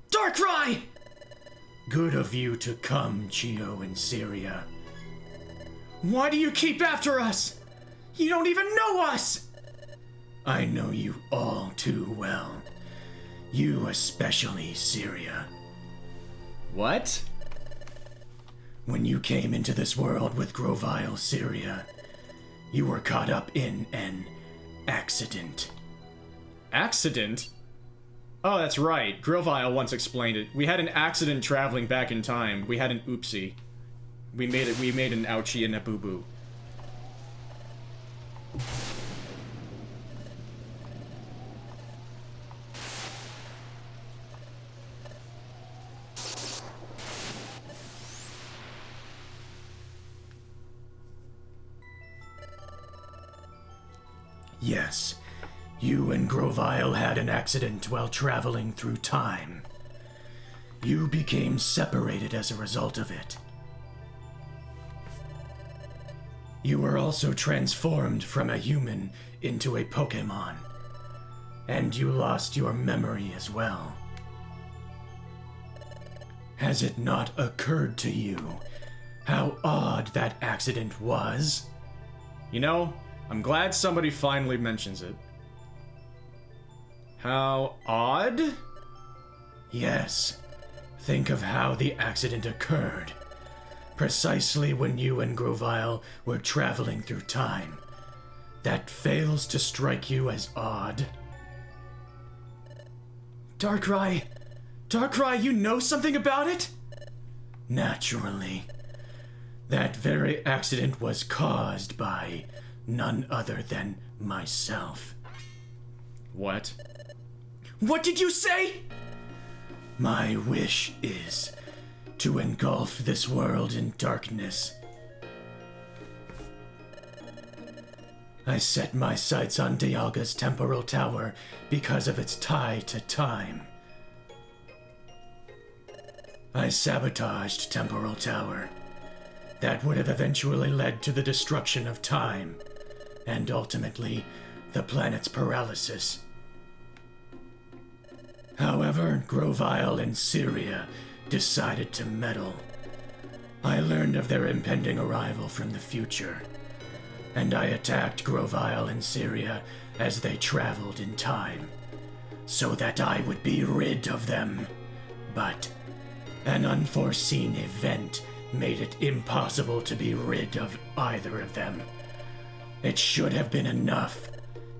Speaker 1: Darkrai! Good of you to come, Chio and Syria. Why do you keep after us? You don't even know us! I know you all too well. You especially, Syria. What? When you came into this world with Grovile, Syria, you were caught up in an accident. Accident? Oh, that's right. Grovile once explained it. We had an accident traveling back in time. We had an oopsie. We made an ouchie and a boo-boo. Yes, you and Grovile had an accident while traveling through time. You became separated as a result of it. You were also transformed from a human into a Pokémon. And you lost your memory as well. Has it not occurred to you how odd that accident was? You know, I'm glad somebody finally mentions it. How odd?
Speaker 3: Yes. Think of how the accident occurred. Precisely when you and Grovile were traveling through time. That fails to strike you as odd?
Speaker 1: Darkrai, you know something about it?
Speaker 3: Naturally. That very accident was caused by none other than myself.
Speaker 1: What? What did you say?
Speaker 3: My wish is to engulf this world in darkness. I set my sights on Dialga's temporal tower because of its tie to time. I sabotaged Temporal Tower. That would have eventually led to the destruction of time, and ultimately, the planet's paralysis. However, Grovile and Syria decided to meddle. I learned of their impending arrival from the future, and I attacked Grovile and Syria as they traveled in time, so that I would be rid of them. But an unforeseen event made it impossible to be rid of either of them. It should have been enough,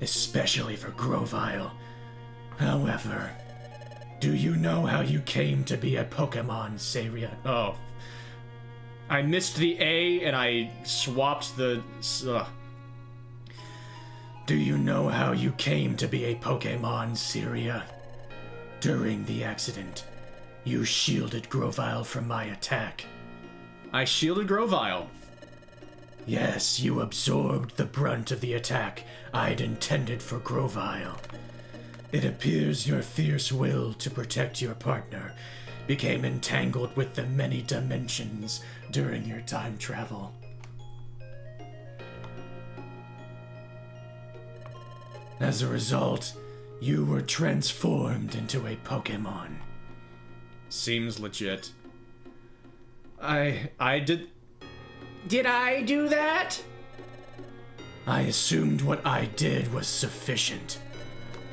Speaker 3: especially for Grovile. However, do you know how you came to be a Pokemon, Syria?
Speaker 1: Oh. I missed the A and I swapped the...
Speaker 3: Do you know how you came to be a Pokemon, Syria? During the accident, you shielded Grovile from my attack.
Speaker 1: I shielded Grovile.
Speaker 3: Yes, you absorbed the brunt of the attack I'd intended for Grovile. It appears your fierce will to protect your partner became entangled with the many dimensions during your time travel. As a result, you were transformed into a Pokemon.
Speaker 1: Seems legit. I did... Did I do that?
Speaker 3: I assumed what I did was sufficient.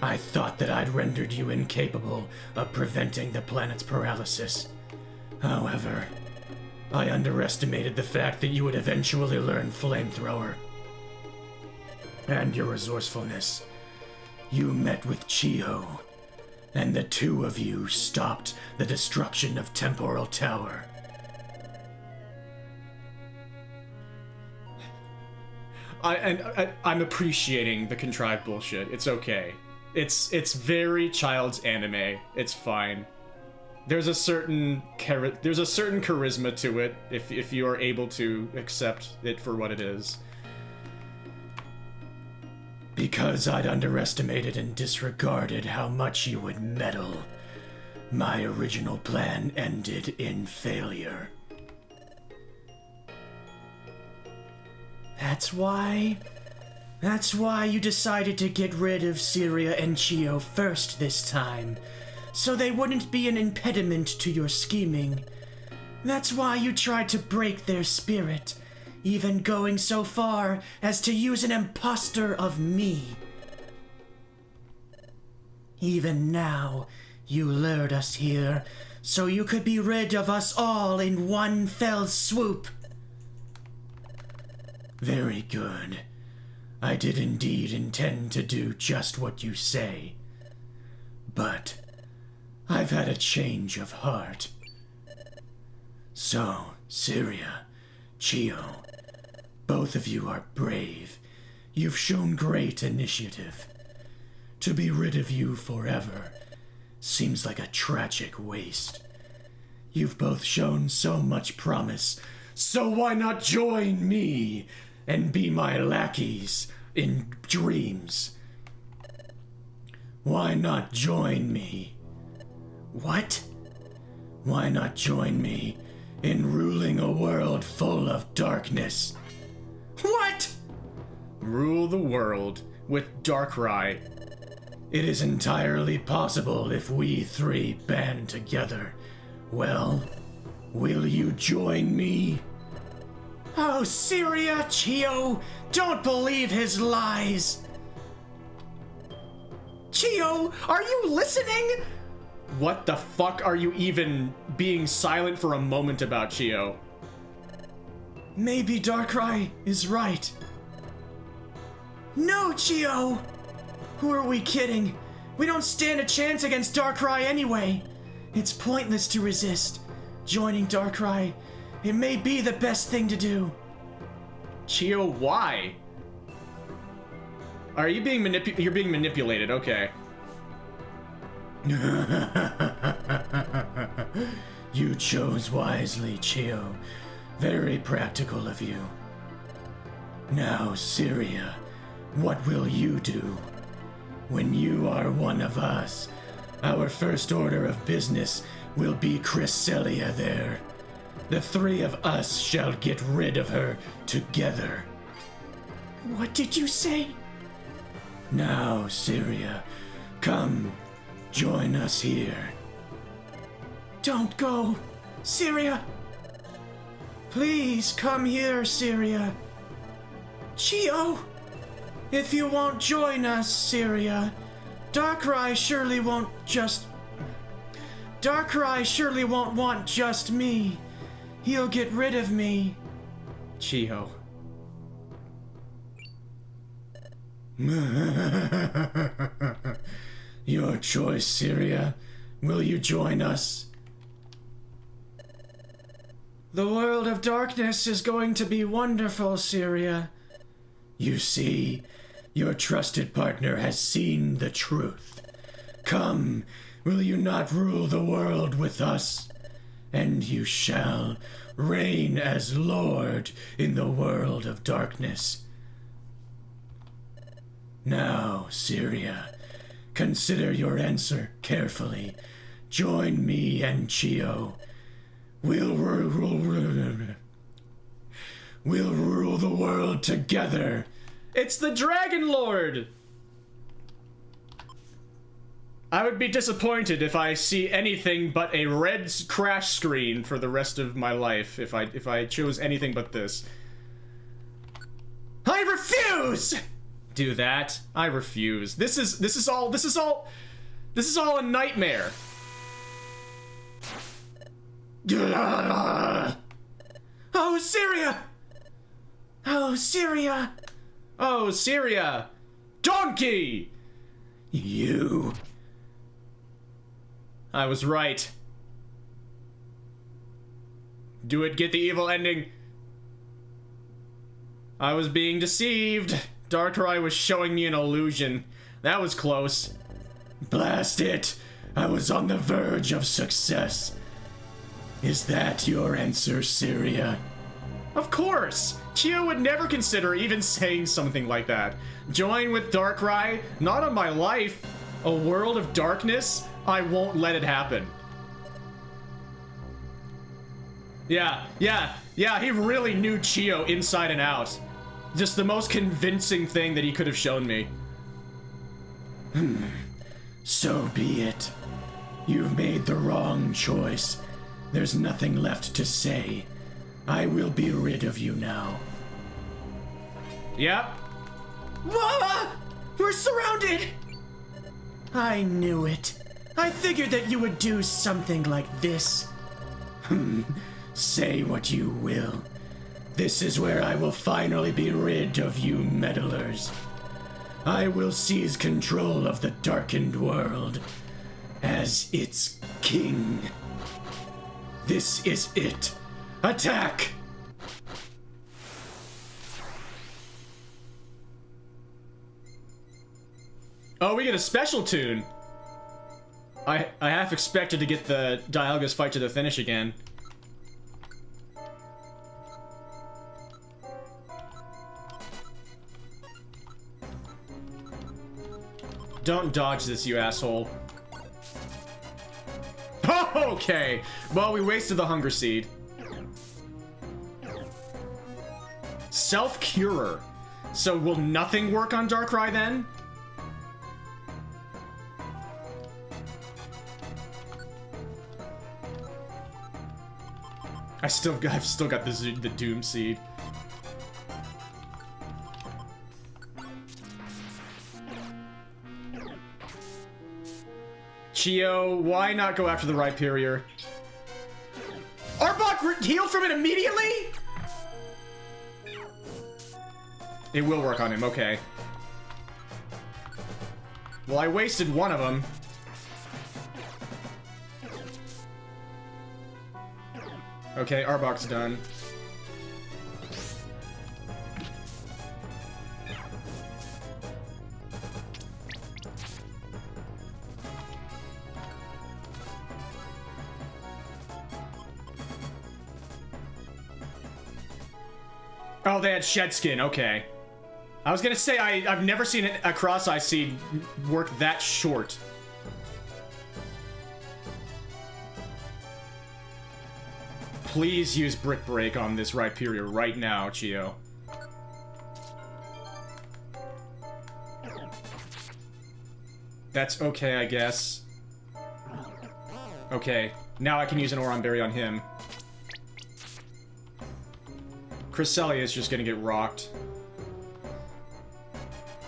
Speaker 3: I thought that I'd rendered you incapable of preventing the planet's paralysis. However, I underestimated the fact that you would eventually learn Flamethrower. And your resourcefulness. You met with Chio, and the two of you stopped the destruction of Temporal Tower.
Speaker 1: I'm appreciating the contrived bullshit. It's okay. It's very child's anime. It's fine. There's a certain charisma to it if you are able to accept it for what it is.
Speaker 3: Because I'd underestimated and disregarded how much you would meddle, my original plan ended in failure. That's why you decided to get rid of Syria and Chio first this time, so they wouldn't be an impediment to your scheming. That's why you tried to break their spirit, even going so far as to use an imposter of me. Even now, you lured us here, so you could be rid of us all in one fell swoop. Very good. I did indeed intend to do just what you say. But I've had a change of heart. So, Syria, Chio, both of you are brave. You've shown great initiative. To be rid of you forever seems like a tragic waste. You've both shown so much promise, so why not join me and be my lackeys in dreams? Why not join me? What? Why not join me in ruling a world full of darkness? What?
Speaker 1: Rule the world with Darkrai.
Speaker 3: It is entirely possible if we three band together. Well, will you join me? Oh, Syria, Chio, don't believe his lies.
Speaker 4: Chio, are you listening?
Speaker 1: What the fuck are you even being silent for a moment about, Chio?
Speaker 3: Maybe Darkrai is right. No, Chio! Who are we kidding? We don't stand a chance against Darkrai anyway. It's pointless to resist. Joining Darkrai, it may be the best thing to do.
Speaker 1: Chio, why? Are you being you're being manipulated, okay.
Speaker 3: You chose wisely, Chio. Very practical of you. Now, Syria, what will you do? When you are one of us, our first order of business will be Cresselia there. The three of us shall get rid of her together.
Speaker 4: What did you say?
Speaker 3: Now, Syria, come, join us here.
Speaker 4: Don't go, Syria.
Speaker 3: Please come here, Syria.
Speaker 4: Chio!
Speaker 3: If you won't join us, Syria, Darkrai surely won't want just me. He'll get rid of me.
Speaker 1: Chio.
Speaker 3: Your choice, Syria. Will you join us? The world of darkness is going to be wonderful, Syria. You see, your trusted partner has seen the truth. Come, will you not rule the world with us? And you shall reign as Lord in the world of darkness. Now, Syria, consider your answer carefully. Join me and Chio. We'll rule the world together.
Speaker 1: It's the Dragon Lord! I would be disappointed if I see anything but a red crash screen for the rest of my life if I chose anything but this. I refuse! Do that. I refuse. This is all a nightmare.
Speaker 3: Oh, Syria! Oh, Syria!
Speaker 1: Oh, Syria! Donkey!
Speaker 3: You.
Speaker 1: I was right. Do it get the evil ending? I was being deceived. Darkrai was showing me an illusion. That was close.
Speaker 3: Blast it! I was on the verge of success. Is that your answer, Syria?
Speaker 1: Of course! Chio would never consider even saying something like that. Join with Darkrai? Not on my life. A world of darkness? I won't let it happen. Yeah, he really knew Chio inside and out. Just the most convincing thing that he could have shown me.
Speaker 3: So be it. You've made the wrong choice. There's nothing left to say. I will be rid of you now.
Speaker 1: Yep.
Speaker 4: Mama! We're surrounded!
Speaker 3: I knew it. I figured that you would do something like this. Say what you will. This is where I will finally be rid of you meddlers. I will seize control of the darkened world as its king. This is it. Attack!
Speaker 1: Oh, we get a special tune. I half expected to get the Dialga's fight to the finish again. Don't dodge this, you asshole. Okay, well, we wasted the Hunger Seed. Self-Curer. So will nothing work on Darkrai then? I've still got the Doom Seed. Chio, why not go after the Rhyperior?
Speaker 4: Arbok healed from it immediately?
Speaker 1: It will work on him, okay. Well, I wasted one of them. Okay, Arbok's done. Oh, they had Shed Skin, okay. I was gonna say, I've never seen a Cross-Eye Seed work that short. Please use Brick Break on this Rhyperior right now, Chio. That's okay, I guess. Okay, now I can use an Oron Berry on him. Cresselia is just gonna get rocked.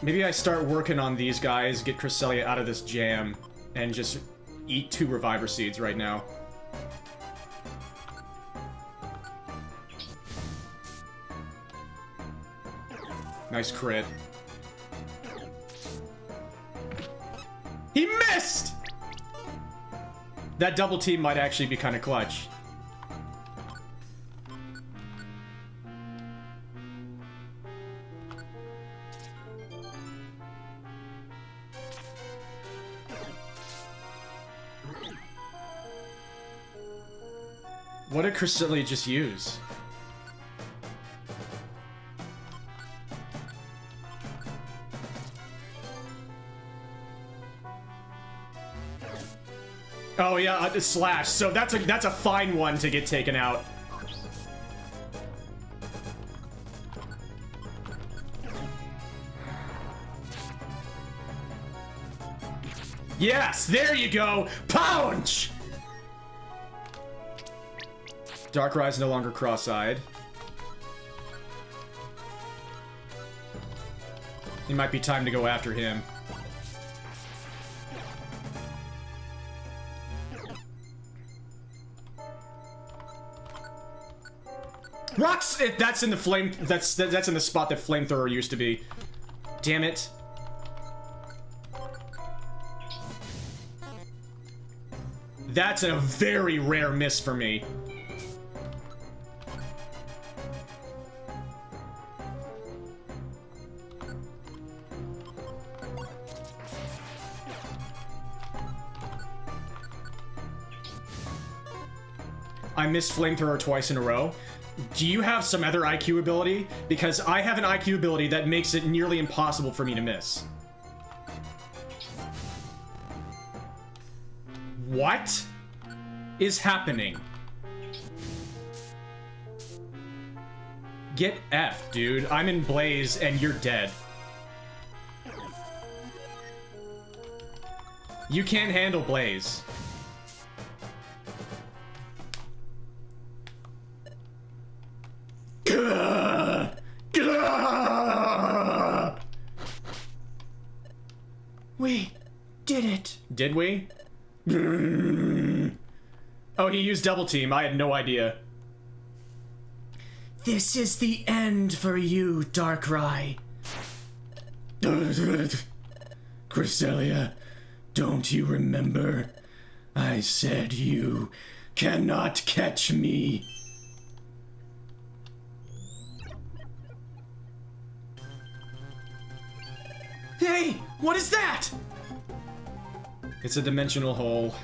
Speaker 1: Maybe I start working on these guys, get Cresselia out of this jam, and just eat 2 Reviver Seeds right now. Nice crit. He missed! That double team might actually be kind of clutch. What did Cresselia just use? Oh yeah, slash. So that's a fine one to get taken out. Yes, there you go. Pounce. Darkrai is no longer cross-eyed. It might be time to go after him. Rocks! That's in the flame. That's in the spot that Flamethrower used to be. Damn it! That's a very rare miss for me. I missed Flamethrower twice in a row. Do you have some other IQ ability? Because I have an IQ ability that makes it nearly impossible for me to miss. What is happening? Get F, dude. I'm in Blaze and you're dead. You can't handle Blaze.
Speaker 4: We did it.
Speaker 1: Did we? Oh, he used double team. I had no idea.
Speaker 4: This is the end for you, Darkrai.
Speaker 3: Cresselia, don't you remember? I said you cannot catch me.
Speaker 4: Hey, what is that?
Speaker 1: It's a dimensional hole.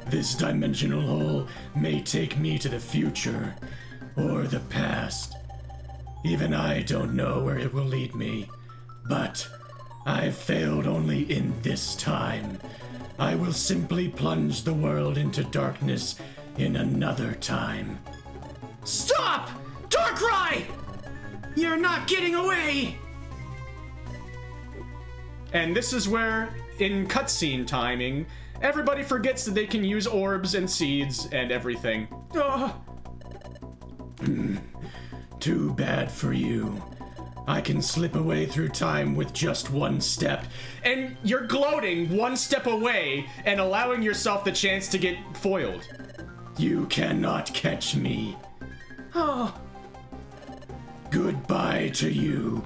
Speaker 3: This dimensional hole may take me to the future or the past. Even I don't know where it will lead me, but I've failed only in this time. I will simply plunge the world into darkness in another time.
Speaker 4: Stop! Darkrai! You're not getting away!
Speaker 1: And this is where, in cutscene timing, Everybody forgets that they can use orbs and seeds and everything.
Speaker 3: Too bad for you. I can slip away through time with just one step.
Speaker 1: And you're gloating one step away and allowing yourself the chance to get foiled.
Speaker 3: You cannot catch me.
Speaker 4: Oh.
Speaker 3: Goodbye to you.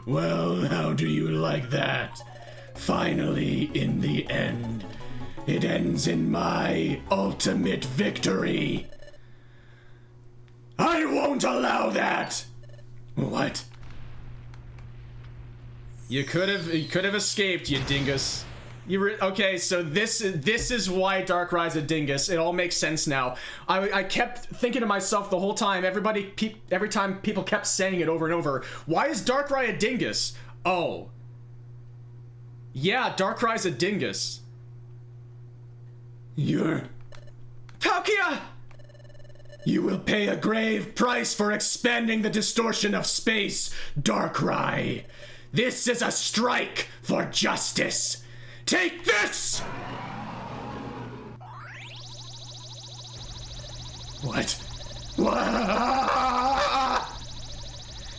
Speaker 3: Well, how do you like that? Finally, in the end, it ends in my ultimate victory. I won't allow that. What?
Speaker 1: You could have escaped, you dingus. Okay, so this is why Darkrai's a dingus. It all makes sense now. I kept thinking to myself the whole time. Every time people kept saying it over and over. Why is Darkrai a dingus? Oh, yeah, Darkrai's a dingus.
Speaker 3: You're...
Speaker 4: Palkia!
Speaker 3: You will pay a grave price for expanding the distortion of space, Darkrai. This is a strike for justice. Take this! What?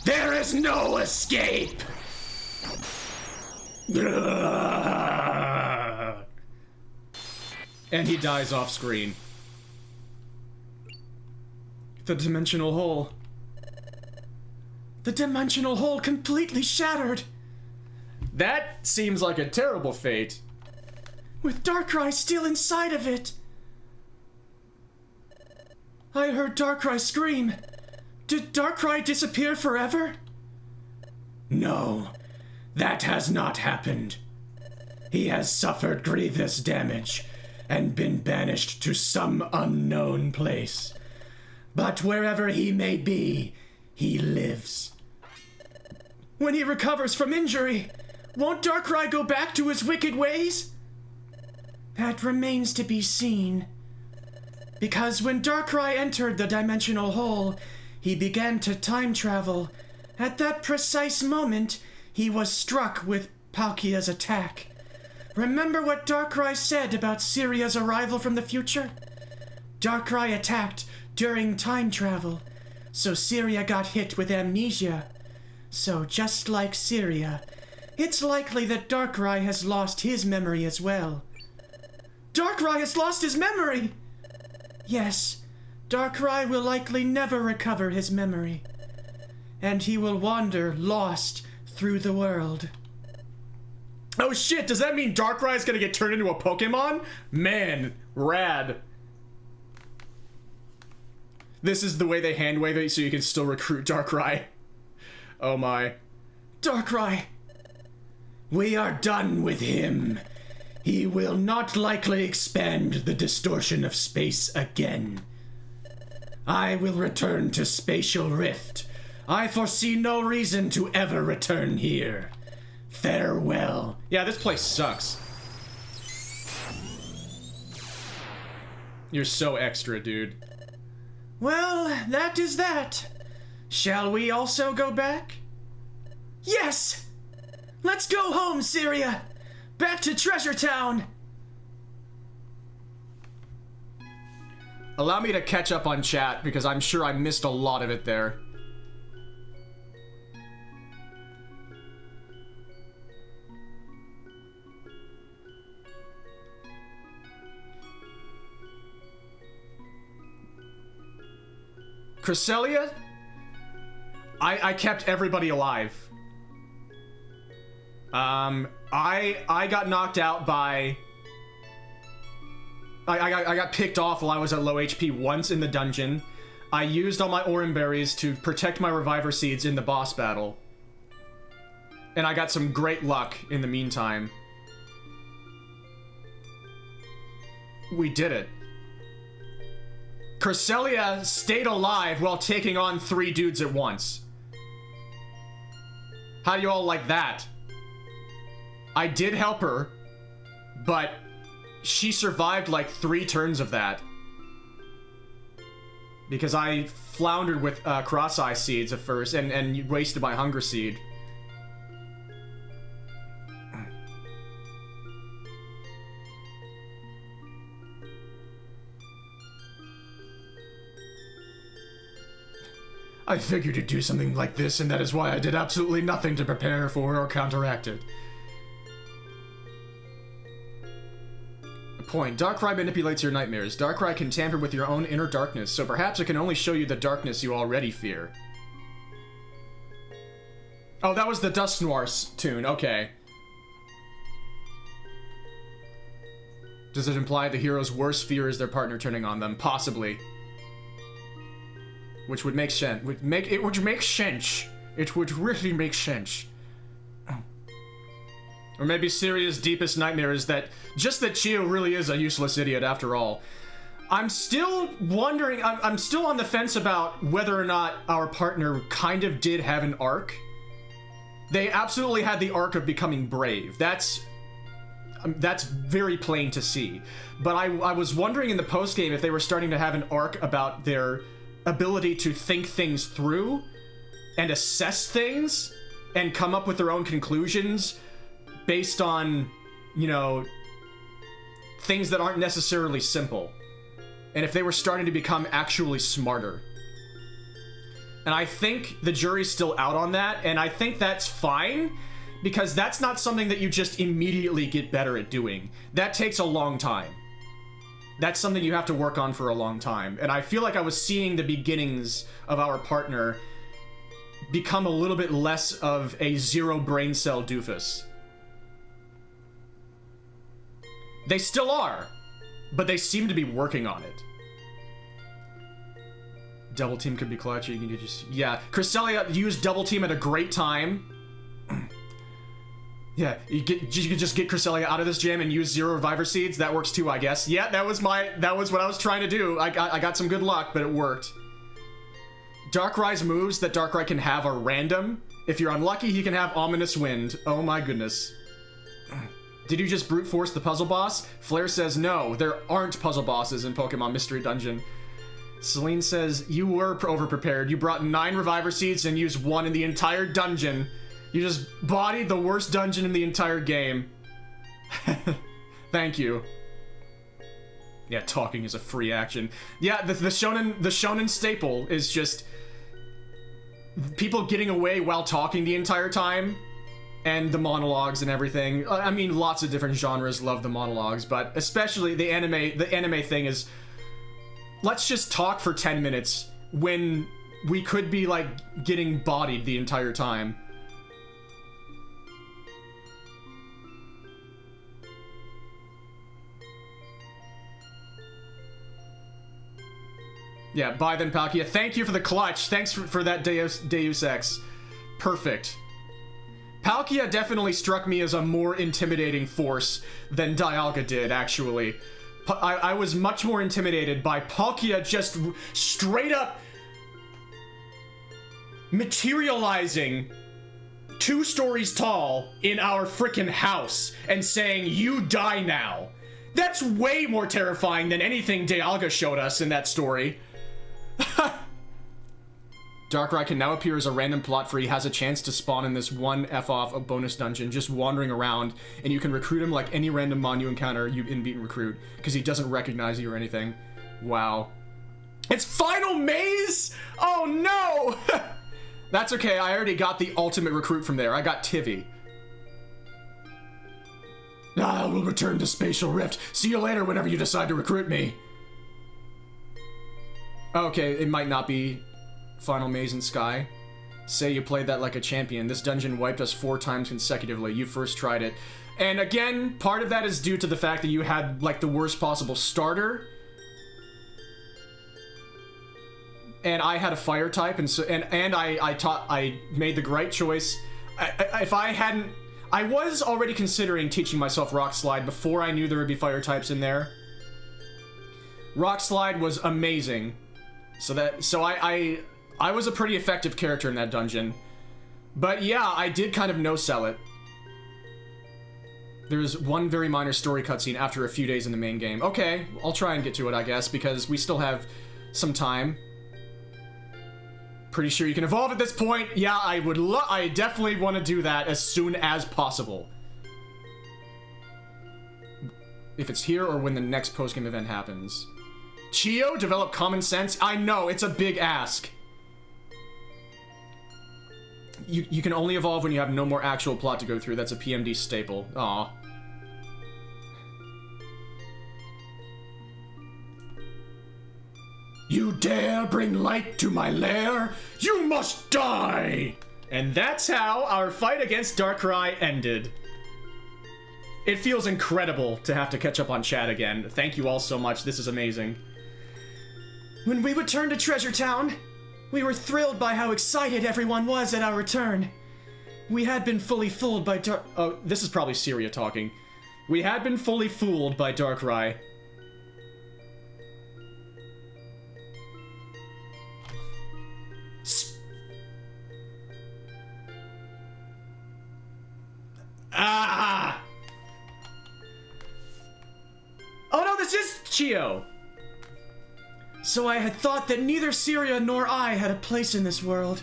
Speaker 3: There is no escape!
Speaker 1: And he dies off screen. The dimensional hole.
Speaker 4: The dimensional hole completely shattered.
Speaker 1: That seems like a terrible fate.
Speaker 4: With Darkrai still inside of it. I heard Darkrai scream. Did Darkrai disappear forever?
Speaker 3: No, that has not happened. He has suffered grievous damage and been banished to some unknown place. But wherever he may be, he lives.
Speaker 4: When he recovers from injury, won't Darkrai go back to his wicked ways? That remains to be seen. Because when Darkrai entered the dimensional hole, he began to time travel. At that precise moment, he was struck with Palkia's attack. Remember what Darkrai said about Syria's arrival from the future? Darkrai attacked during time travel, so Syria got hit with amnesia. So just like Syria, it's likely that Darkrai has lost his memory as well. Darkrai has lost his memory! Yes, Darkrai will likely never recover his memory. And he will wander lost through the world.
Speaker 1: Oh shit, does that mean Darkrai's gonna get turned into a Pokemon? Man, rad. This is the way they hand wave it so you can still recruit Darkrai. Oh my.
Speaker 4: Darkrai!
Speaker 3: We are done with him. He will not likely expand the distortion of space again. I will return to Spatial Rift. I foresee no reason to ever return here. Farewell.
Speaker 1: Yeah, this place sucks. You're so extra, dude.
Speaker 4: Well, that is that. Shall we also go back? Yes! Let's go home, Syria! Back to Treasure Town!
Speaker 1: Allow me to catch up on chat, because I'm sure I missed a lot of it there. Cresselia? I kept everybody alive. I got knocked out by... I got picked off while I was at low HP once in the dungeon. I used all my Oran berries to protect my Reviver Seeds in the boss battle. And I got some great luck in the meantime. We did it. Cresselia stayed alive while taking on 3 dudes at once. How do you all like that? I did help her, but she survived like 3 turns of that. Because I floundered with Cross-Eye Seeds at first and wasted my Hunger Seed.
Speaker 3: I figured you'd do something like this, and that is why I did absolutely nothing to prepare for or counteract it.
Speaker 1: Point. Darkrai manipulates your nightmares. Darkrai can tamper with your own inner darkness, so perhaps it can only show you the darkness you already fear. Oh, that was the Dust Noir's tune. Okay. Does it imply the hero's worst fear is their partner turning on them? Possibly. Which would make sense. It would make sense. It would really make sense. Or maybe Siria's deepest nightmare is that just that Chio really is a useless idiot after all. I'm still wondering, I'm still on the fence about whether or not our partner kind of did have an arc. They absolutely had the arc of becoming brave. That's very plain to see. But I was wondering in the postgame if they were starting to have an arc about their ability to think things through and assess things and come up with their own conclusions based on, you know, things that aren't necessarily simple. And if they were starting to become actually smarter. And I think the jury's still out on that, and I think that's fine, because that's not something that you just immediately get better at doing. That takes a long time. That's something you have to work on for a long time. And I feel like I was seeing the beginnings of our partner become a little bit less of a zero brain cell doofus. They still are, but they seem to be working on it. Double team could be clutch. You can just, yeah. Cresselia used double team at a great time. Yeah, you could just get Cresselia out of this jam and use 0 Reviver Seeds. That works too, I guess. Yeah, that was what I was trying to do. I got some good luck, but it worked. Darkrai's moves that Darkrai can have are random. If you're unlucky, he can have Ominous Wind. Oh my goodness. Did you just brute force the puzzle boss? Flare says no, there aren't puzzle bosses in Pokemon Mystery Dungeon. Celine says, you were overprepared. You brought 9 Reviver Seeds and used 1 in the entire dungeon. You just bodied the worst dungeon in the entire game. Thank you. Yeah, talking is a free action. Yeah, the shonen staple is just people getting away while talking the entire time, and the monologues and everything. I mean, lots of different genres love the monologues, but especially the anime thing is, let's just talk for 10 minutes when we could be like getting bodied the entire time. Yeah, bye then, Palkia. Thank you for the clutch. Thanks for that Deus Ex. Perfect. Palkia definitely struck me as a more intimidating force than Dialga did, actually. I was much more intimidated by Palkia just straight up materializing 2 stories tall in our frickin' house and saying, you die now. That's way more terrifying than anything Dialga showed us in that story. Darkrai can now appear as a random plot free, has a chance to spawn in this one F-off a bonus dungeon, just wandering around, and you can recruit him like any random mon you encounter you in-beat and recruit, because he doesn't recognize you or anything. Wow. It's Final Maze? Oh no! That's okay, I already got the ultimate recruit from there. I got Tivy.
Speaker 3: I will return to Spatial Rift. See you later whenever you decide to recruit me.
Speaker 1: Okay, it might not be Final Maze in Sky. Say you played that like a champion. This dungeon wiped us 4 times consecutively. You first tried it. And again, part of that is due to the fact that you had like the worst possible starter. And I had a fire type, and so I made the right choice. If I hadn't, I was already considering teaching myself Rock Slide before I knew there would be fire types in there. Rock Slide was amazing. So I was a pretty effective character in that dungeon. But yeah, I did kind of no-sell it. There's one very minor story cutscene after a few days in the main game. Okay, I'll try and get to it, I guess, because we still have some time. Pretty sure you can evolve at this point. Yeah, I definitely want to do that as soon as possible. If it's here or when the next post-game event happens. Chio, develop common sense? I know, it's a big ask. you can only evolve when you have no more actual plot to go through. That's a PMD staple. Aw.
Speaker 3: You dare bring light to my lair? You must die!
Speaker 1: And that's how our fight against Darkrai ended. It feels incredible to have to catch up on chat again. Thank you all so much. This is amazing.
Speaker 4: When we returned to Treasure Town, we were thrilled by how excited everyone was at our return. We had been fully fooled by
Speaker 1: Oh, this is probably Syria talking. We had been fully fooled by Darkrai. Ah!
Speaker 4: Oh no, this is
Speaker 1: Chio.
Speaker 4: So I had thought that neither Syria nor I had a place in this world.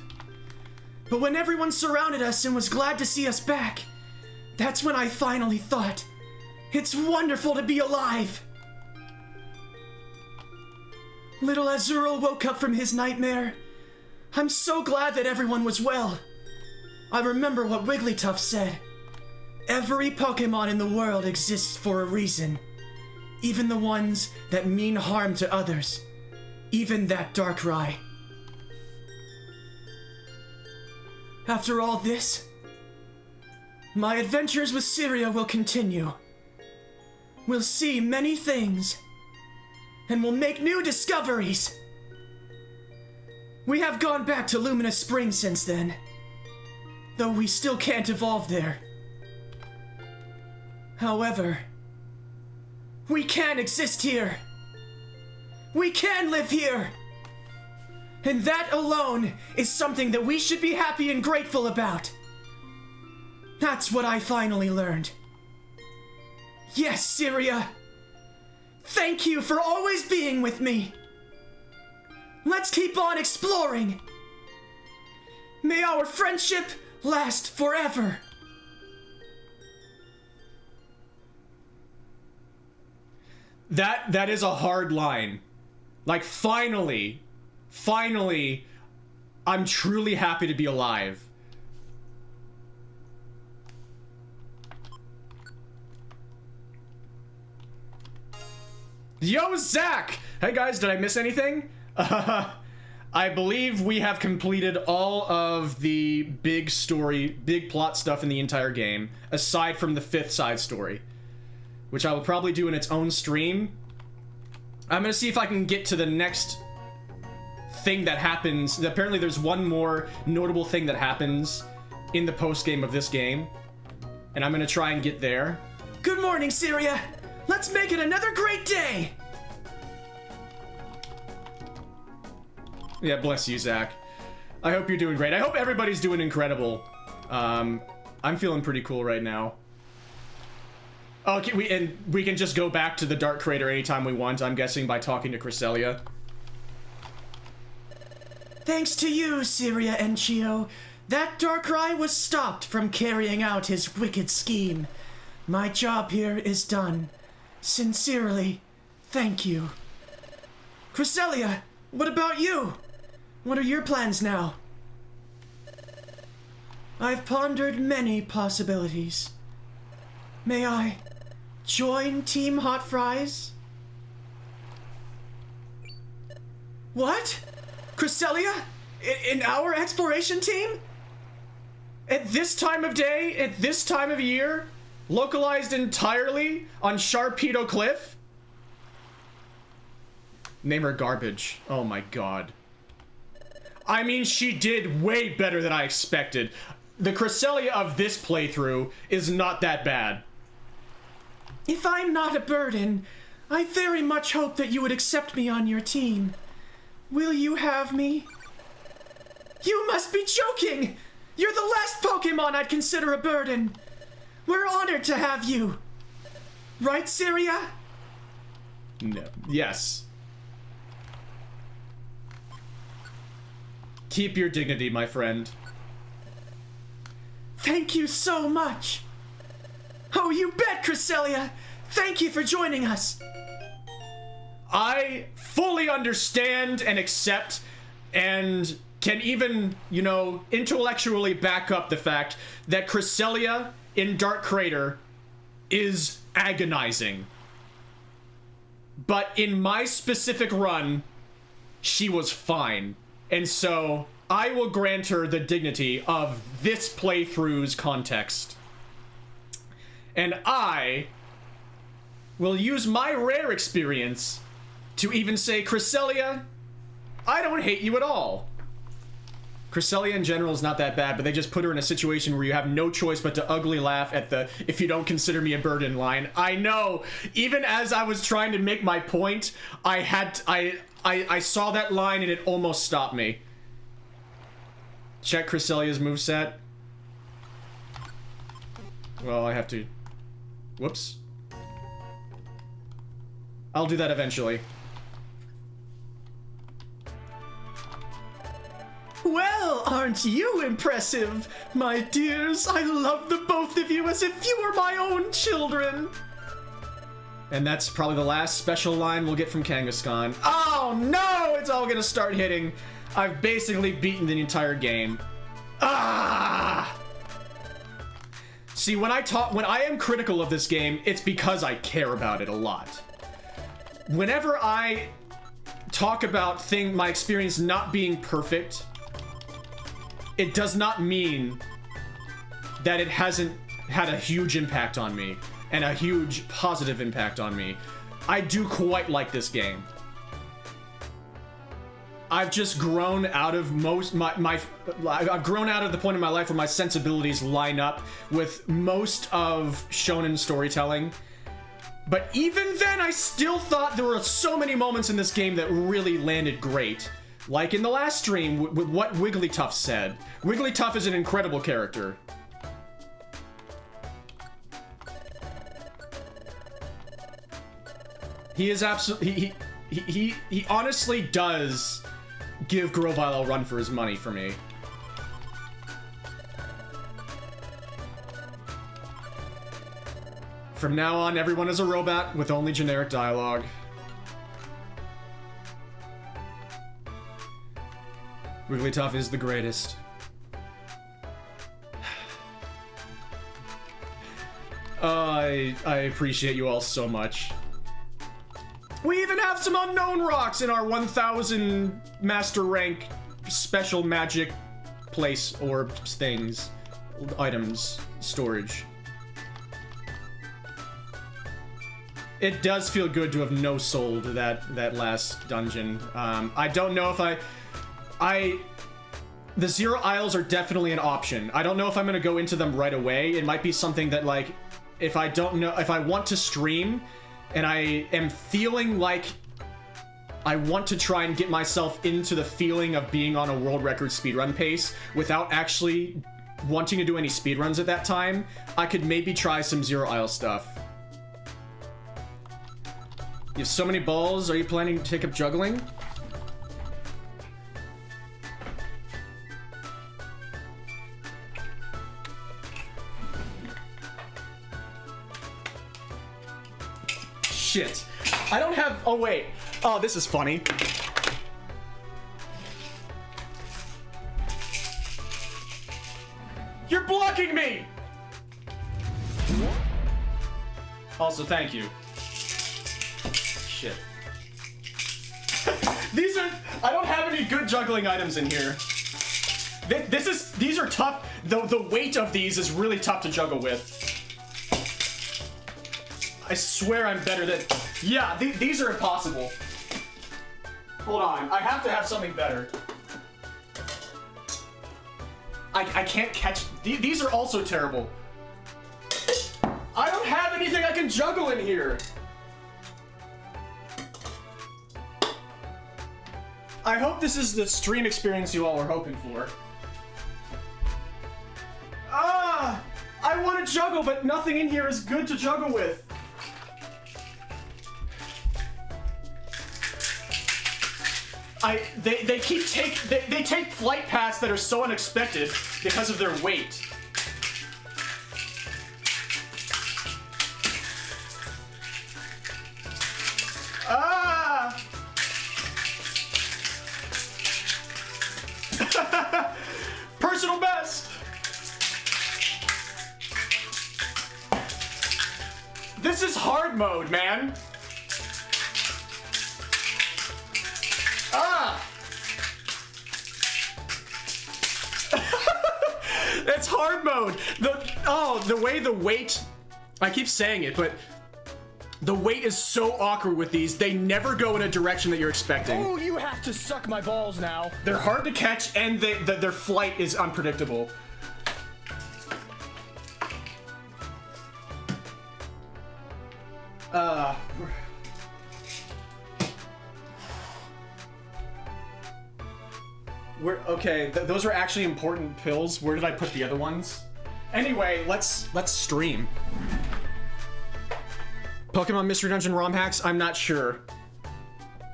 Speaker 4: But when everyone surrounded us and was glad to see us back, that's when I finally thought, it's wonderful to be alive. Little Azurill woke up from his nightmare. I'm so glad that everyone was well. I remember what Wigglytuff said. Every Pokemon in the world exists for a reason. Even the ones that mean harm to others. Even that Darkrai. After all this, my adventures with Syria will continue. We'll see many things, and we'll make new discoveries. We have gone back to Luminous Spring since then, though we still can't evolve there. However, we can exist here. We can live here. And that alone is something that we should be happy and grateful about. That's what I finally learned. Yes, Syria. Thank you for always being with me. Let's keep on exploring. May our friendship last forever.
Speaker 1: That is a hard line. Like, finally, I'm truly happy to be alive. Yo, Zach! Hey guys, did I miss anything? I believe we have completed all of the big plot stuff in the entire game, aside from the 5th side story, which I will probably do in its own stream. I'm gonna see if I can get to the next thing that happens. Apparently there's one more notable thing that happens in the post-game of this game, and I'm gonna try and get there.
Speaker 4: Good morning, Syria. Let's make it another great day.
Speaker 1: Yeah, bless you, Zach. I hope you're doing great. I hope everybody's doing incredible. I'm feeling pretty cool right now. Okay, we can just go back to the Dark Crater anytime we want, I'm guessing, by talking to Cresselia.
Speaker 4: Thanks to you, Syria and Chio, that Darkrai was stopped from carrying out his wicked scheme. My job here is done. Sincerely, thank you. Cresselia, what about you? What are your plans now? I've pondered many possibilities. May I join Team Hot Fries? What? Cresselia? In our exploration team? At this time of day, at this time of year? Localized entirely on Sharpedo Cliff?
Speaker 1: Name her garbage. Oh my god. I mean, she did way better than I expected. The Cresselia of this playthrough is not that bad.
Speaker 4: If I'm not a burden, I very much hope that you would accept me on your team. Will you have me? You must be joking! You're the last Pokemon I'd consider a burden. We're honored to have you. Right, Syria?
Speaker 1: No. Yes. Keep your dignity, my friend.
Speaker 4: Thank you so much. Oh, you bet, Cresselia. Thank you for joining us.
Speaker 1: I fully understand and accept and can even, you know, intellectually back up the fact that Cresselia in Dark Crater is agonizing. But in my specific run, she was fine. And so I will grant her the dignity of this playthrough's context. And I will use my rare experience to even say, Cresselia, I don't hate you at all. Cresselia in general is not that bad, but they just put her in a situation where you have no choice but to ugly laugh at the "if you don't consider me a burden" line. I know, even as I was trying to make my point, I saw that line and it almost stopped me. Check Cresselia's moveset. Well, I have to... Whoops. I'll do that eventually.
Speaker 4: Well, aren't you impressive, my dears? I love the both of you as if you were my own children.
Speaker 1: And that's probably the last special line we'll get from Kangaskhan. Oh no! It's all gonna start hitting. I've basically beaten the entire game. Ah! See, when I am critical of this game, it's because I care about it a lot. Whenever I talk about my experience not being perfect, it does not mean that it hasn't had a huge impact on me and a huge positive impact on me. I do quite like this game. I've just grown out of I've grown out of the point in my life where my sensibilities line up with most of shonen storytelling. But even then, I still thought there were so many moments in this game that really landed great. Like in the last stream, with what Wigglytuff said. Wigglytuff is an incredible character. He is absolutely... He honestly does give Grovyle a run for his money for me. From now on, everyone is a robot with only generic dialogue. Wigglytuff is the greatest. I appreciate you all so much. We even have some unknown rocks in our 1000 master rank special magic place orbs things, items, storage. It does feel good to have no-souled that last dungeon. I don't know if the Zero Isles are definitely an option. I don't know if I'm gonna go into them right away. It might be something that, like, if I want to stream and I am feeling like I want to try and get myself into the feeling of being on a world record speedrun pace without actually wanting to do any speedruns at that time, I could maybe try some Zero Isle stuff. You have so many balls, are you planning to take up juggling? Shit. I don't have... Oh, wait. Oh, this is funny. You're blocking me! Also, thank you. Shit. These are... I don't have any good juggling items in here. These are tough. The weight of these is really tough to juggle with. I swear I'm better than... Yeah, these are impossible. Hold on, I have to have something better. I can't catch... These are also terrible. I don't have anything I can juggle in here. I hope this is the stream experience you all were hoping for. Ah! I want to juggle, but nothing in here is good to juggle with. They take flight paths that are so unexpected because of their weight. Ah!
Speaker 4: This is hard mode, man. Ah! It's hard mode. The way the weight, I keep saying it, but the weight is so awkward with these. They never go in a direction that you're expecting.
Speaker 5: Oh, you have to suck my balls now.
Speaker 4: They're hard to catch, and their flight is unpredictable. Okay, those are actually important pills. Where did I put the other ones? Anyway, let's stream. Pokemon Mystery Dungeon ROM hacks? I'm not sure.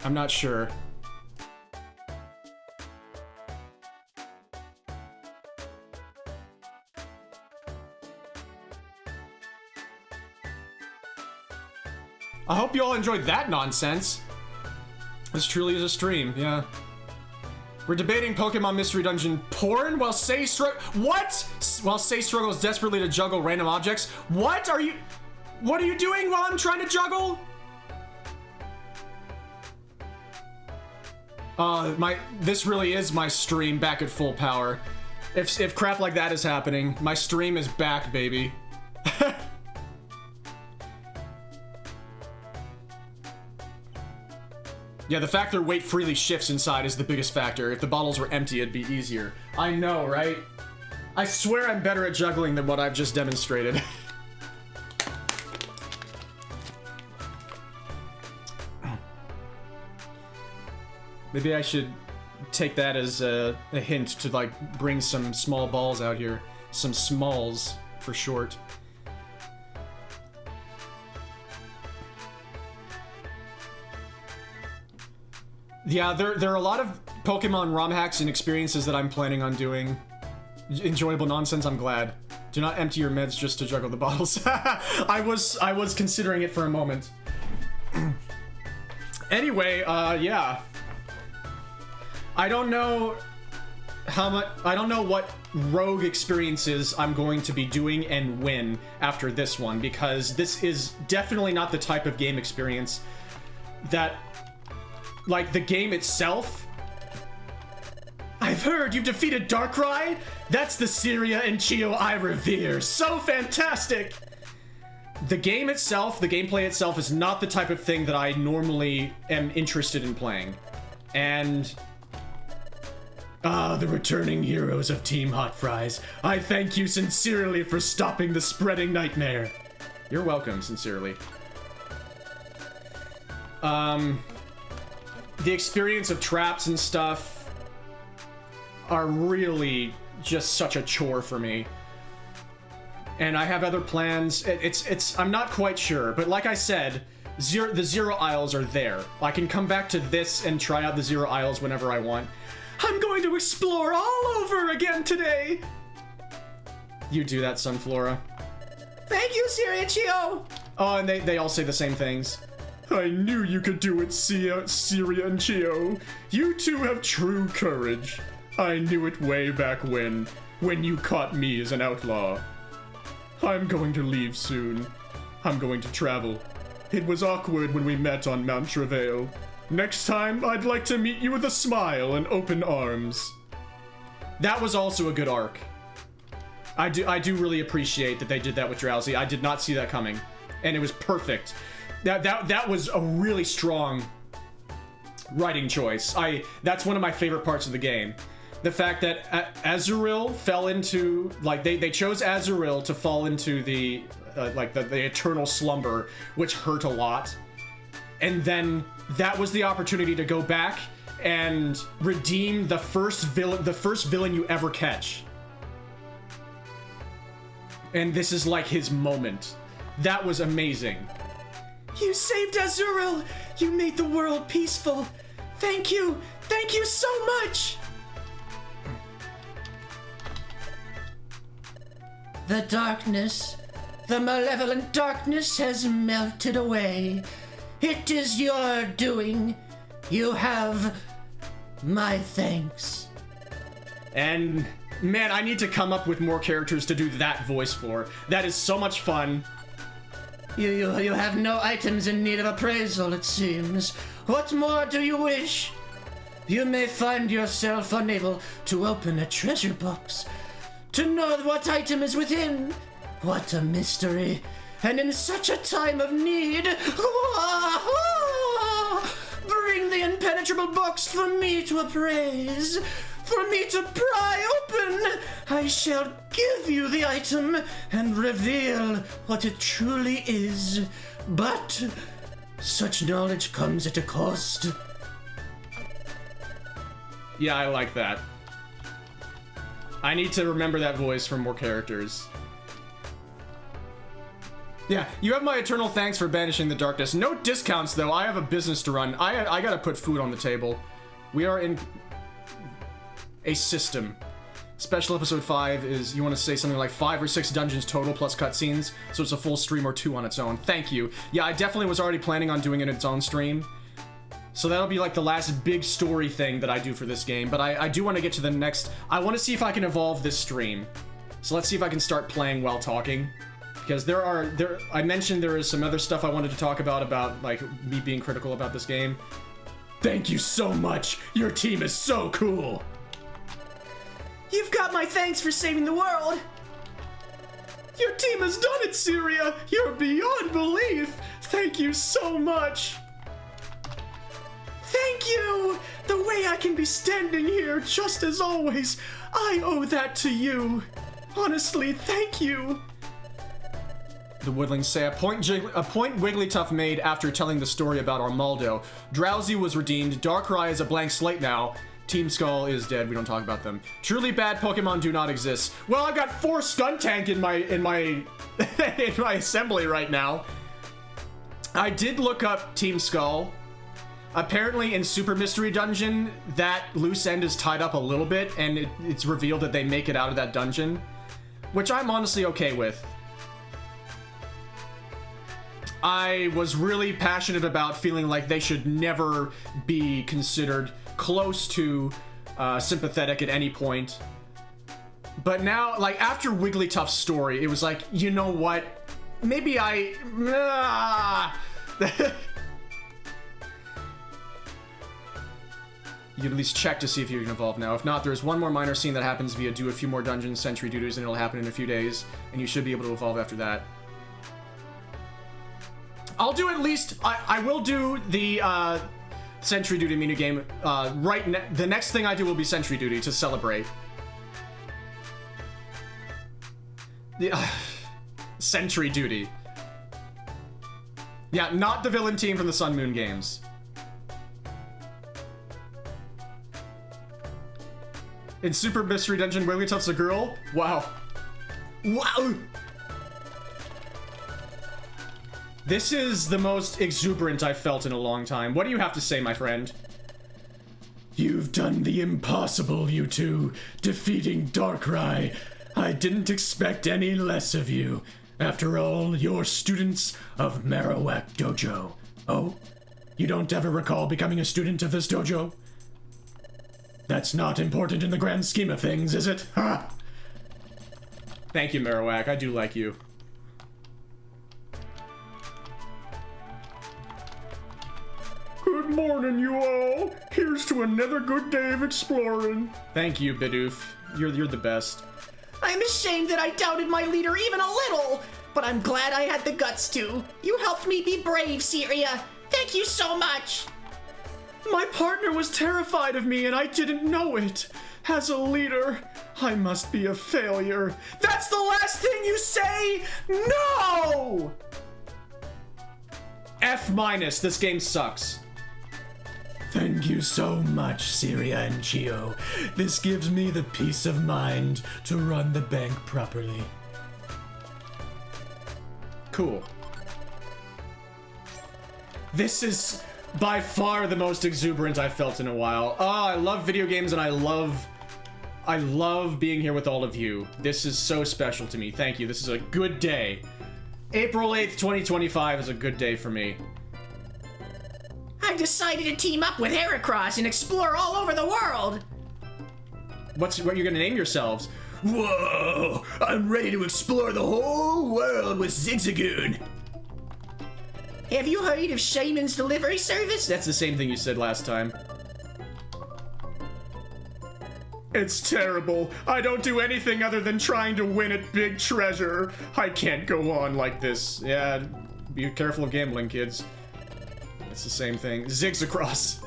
Speaker 4: I'm not sure. I hope you all enjoyed that nonsense. This truly is a stream, yeah. We're debating Pokemon Mystery Dungeon porn while Say While Say struggles desperately to juggle random objects. What are you doing while I'm trying to juggle? This really is my stream back at full power. If crap like that is happening, my stream is back, baby. Yeah, the fact their weight freely shifts inside is the biggest factor. If the bottles were empty, it'd be easier. I know, right? I swear I'm better at juggling than what I've just demonstrated. Maybe I should take that as a hint to, like, bring some small balls out here. Some smalls, for short. Yeah, there are a lot of Pokemon ROM hacks and experiences that I'm planning on doing. Enjoyable nonsense, I'm glad. Do not empty your meds just to juggle the bottles. I was considering it for a moment. Anyway, yeah. I don't know what rogue experiences I'm going to be doing and when after this one, because this is definitely not the type of game experience that, like, the game itself. I've heard you've defeated Darkrai? That's the Syria and Chio I revere. So fantastic! The game itself, the gameplay itself, is not the type of thing that I normally am interested in playing. And the returning heroes of Team Hot Fries. I thank you sincerely for stopping the spreading nightmare. You're welcome, sincerely. The experience of traps and stuff are really just such a chore for me. And I have other plans. I'm not quite sure, but like I said, the Zero Isles are there. I can come back to this and try out the Zero Isles whenever I want. I'm going to explore all over again today! You do that, Sunflora. Thank you, Syria Chio! Oh, and they all say the same things. I knew you could do it, Syria and Chio. You two have true courage. I knew it way back when you caught me as an outlaw. I'm going to leave soon. I'm going to travel. It was awkward when we met on Mount Travail. Next time, I'd like to meet you with a smile and open arms. That was also a good arc. I do really appreciate that they did that with Drowsy. I did not see that coming. And it was perfect. That was a really strong writing choice. That's one of my favorite parts of the game. The fact that Azurill fell into, like, they chose Azurill to fall into the eternal slumber, which hurt a lot. And then that was the opportunity to go back and redeem the first villain you ever catch. And this is like his moment. That was amazing. You saved Azurill! You made the world peaceful! Thank you! Thank you so much!
Speaker 2: The darkness, the malevolent darkness has melted away. It is your doing. You have my thanks.
Speaker 4: And man, I need to come up with more characters to do that voice for. That is so much fun.
Speaker 2: You have no items in need of appraisal, it seems. What more do you wish? You may find yourself unable to open a treasure box, to know what item is within. What a mystery. And in such a time of need, bring the impenetrable box for me to appraise, for me to pry open. I shall give you the item and reveal what it truly is. But such knowledge comes at a cost.
Speaker 1: Yeah, I like that. I need to remember that voice for more characters. Yeah, you have my eternal thanks for banishing the darkness. No discounts, though. I have a business to run. I gotta put food on the table. We are in a system. Special episode 5 is, you want to say something like 5 or 6 dungeons total plus cutscenes, so it's a full stream or 2 on its own. Thank you. Yeah, I definitely was already planning on doing it in its own stream. So that'll be like the last big story thing that I do for this game, but I do want to get to the next. I want to see if I can evolve this stream. So let's see if I can start playing while talking. Because I mentioned there is some other stuff I wanted to talk about like me being critical about this game.
Speaker 3: Thank you so much. Your team is so cool.
Speaker 4: You've got my thanks for saving the world.
Speaker 1: Your team has done it, Syria! You're beyond belief! Thank you so much!
Speaker 4: Thank you! The way I can be standing here just as always, I owe that to you. Honestly, thank you.
Speaker 1: The Woodlings say, a point Wigglytuff made after telling the story about Armaldo. Drowsy was redeemed, Darkrai is a blank slate now, Team Skull is dead, we don't talk about them. Truly bad Pokemon do not exist. Well, I've got 4 Skuntank in my in my assembly right now. I did look up Team Skull. Apparently in Super Mystery Dungeon, that loose end is tied up a little bit, and it's revealed that they make it out of that dungeon, which I'm honestly okay with. I was really passionate about feeling like they should never be considered close to sympathetic at any point. But now, like, after Wigglytuff's story, it was like, you know what? Maybe I... You can at least check to see if you can evolve now. If not, there's one more minor scene that happens via do a few more dungeons, sentry duties, and it'll happen in a few days, and you should be able to evolve after that. I'll do at least... I will do the sentry duty minigame. The next thing I do will be sentry duty to celebrate. Sentry duty. Yeah, not the villain team from the Sun Moon games. In Super Mystery Dungeon, Wigglytuff's a girl? Wow. Wow! This is the most exuberant I've felt in a long time. What do you have to say, my friend?
Speaker 3: You've done the impossible, you two, defeating Darkrai. I didn't expect any less of you. After all, you're students of Marowak Dojo. Oh? You don't ever recall becoming a student of this dojo? That's not important in the grand scheme of things, is it? Ha!
Speaker 1: Thank you, Marowak. I do like you. Good morning, you all. Here's to another good day of exploring. Thank you, Bidoof. You're the best.
Speaker 4: I'm ashamed that I doubted my leader even a little, but I'm glad I had the guts to. You helped me be brave, Syria. Thank you so much.
Speaker 1: My partner was terrified of me and I didn't know it. As a leader, I must be a failure. That's the last thing you say? No! F-, this game sucks.
Speaker 3: Thank you so much, Syria and Chio. This gives me the peace of mind to run the bank properly.
Speaker 1: Cool. This is by far the most exuberant I've felt in a while. Oh, I love video games and I love being here with all of you. This is so special to me. Thank you. This is a good day. April 8th, 2025 is a good day for me.
Speaker 4: I decided to team up with Heracross and explore all over the world.
Speaker 1: What you're gonna name yourselves?
Speaker 3: Whoa! I'm ready to explore the whole world with Zigzagoon.
Speaker 2: Have you heard of Shaman's delivery service?
Speaker 1: That's the same thing you said last time. It's terrible. I don't do anything other than trying to win at Big Treasure. I can't go on like this. Yeah, be careful of gambling, kids. It's the same thing. Zigs across.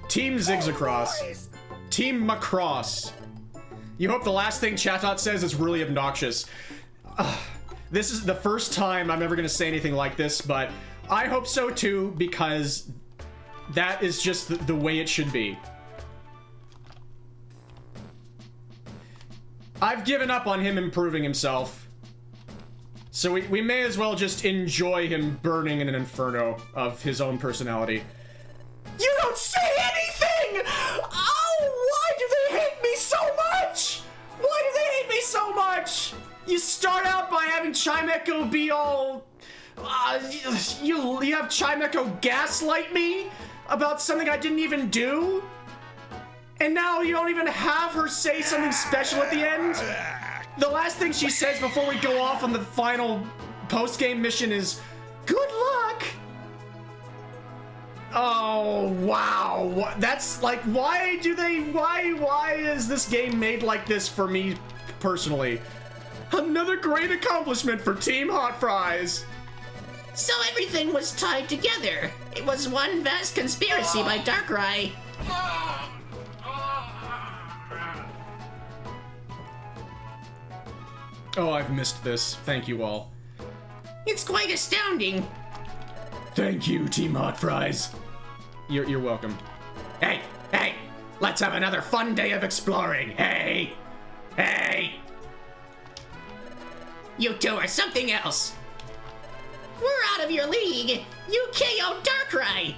Speaker 1: Team Zigs across. Team Macross. You hope the last thing Chatot says is really obnoxious. This is the first time I'm ever gonna say anything like this, but I hope so too, because that is just the way it should be. I've given up on him improving himself. So we may as well just enjoy him burning in an inferno of his own personality. You don't say anything! Oh, why do they hate me so much? Why do they hate me so much? You start out by having Chimecho be all... you have Chimecho gaslight me about something I didn't even do? And now you don't even have her say something special at the end? The last thing she says before we go off on the final post-game mission is, good luck! Oh, wow. That's like, why is this game made like this for me personally? Another great accomplishment for Team Hot Fries.
Speaker 2: So everything was tied together. It was one vast conspiracy by Darkrai.
Speaker 1: Oh, I've missed this. Thank you all.
Speaker 2: It's quite astounding.
Speaker 3: Thank you, Team Hot Fries.
Speaker 1: You're welcome.
Speaker 3: Hey, let's have another fun day of exploring. Hey.
Speaker 2: You two are something else. We're out of your league. You KO Darkrai.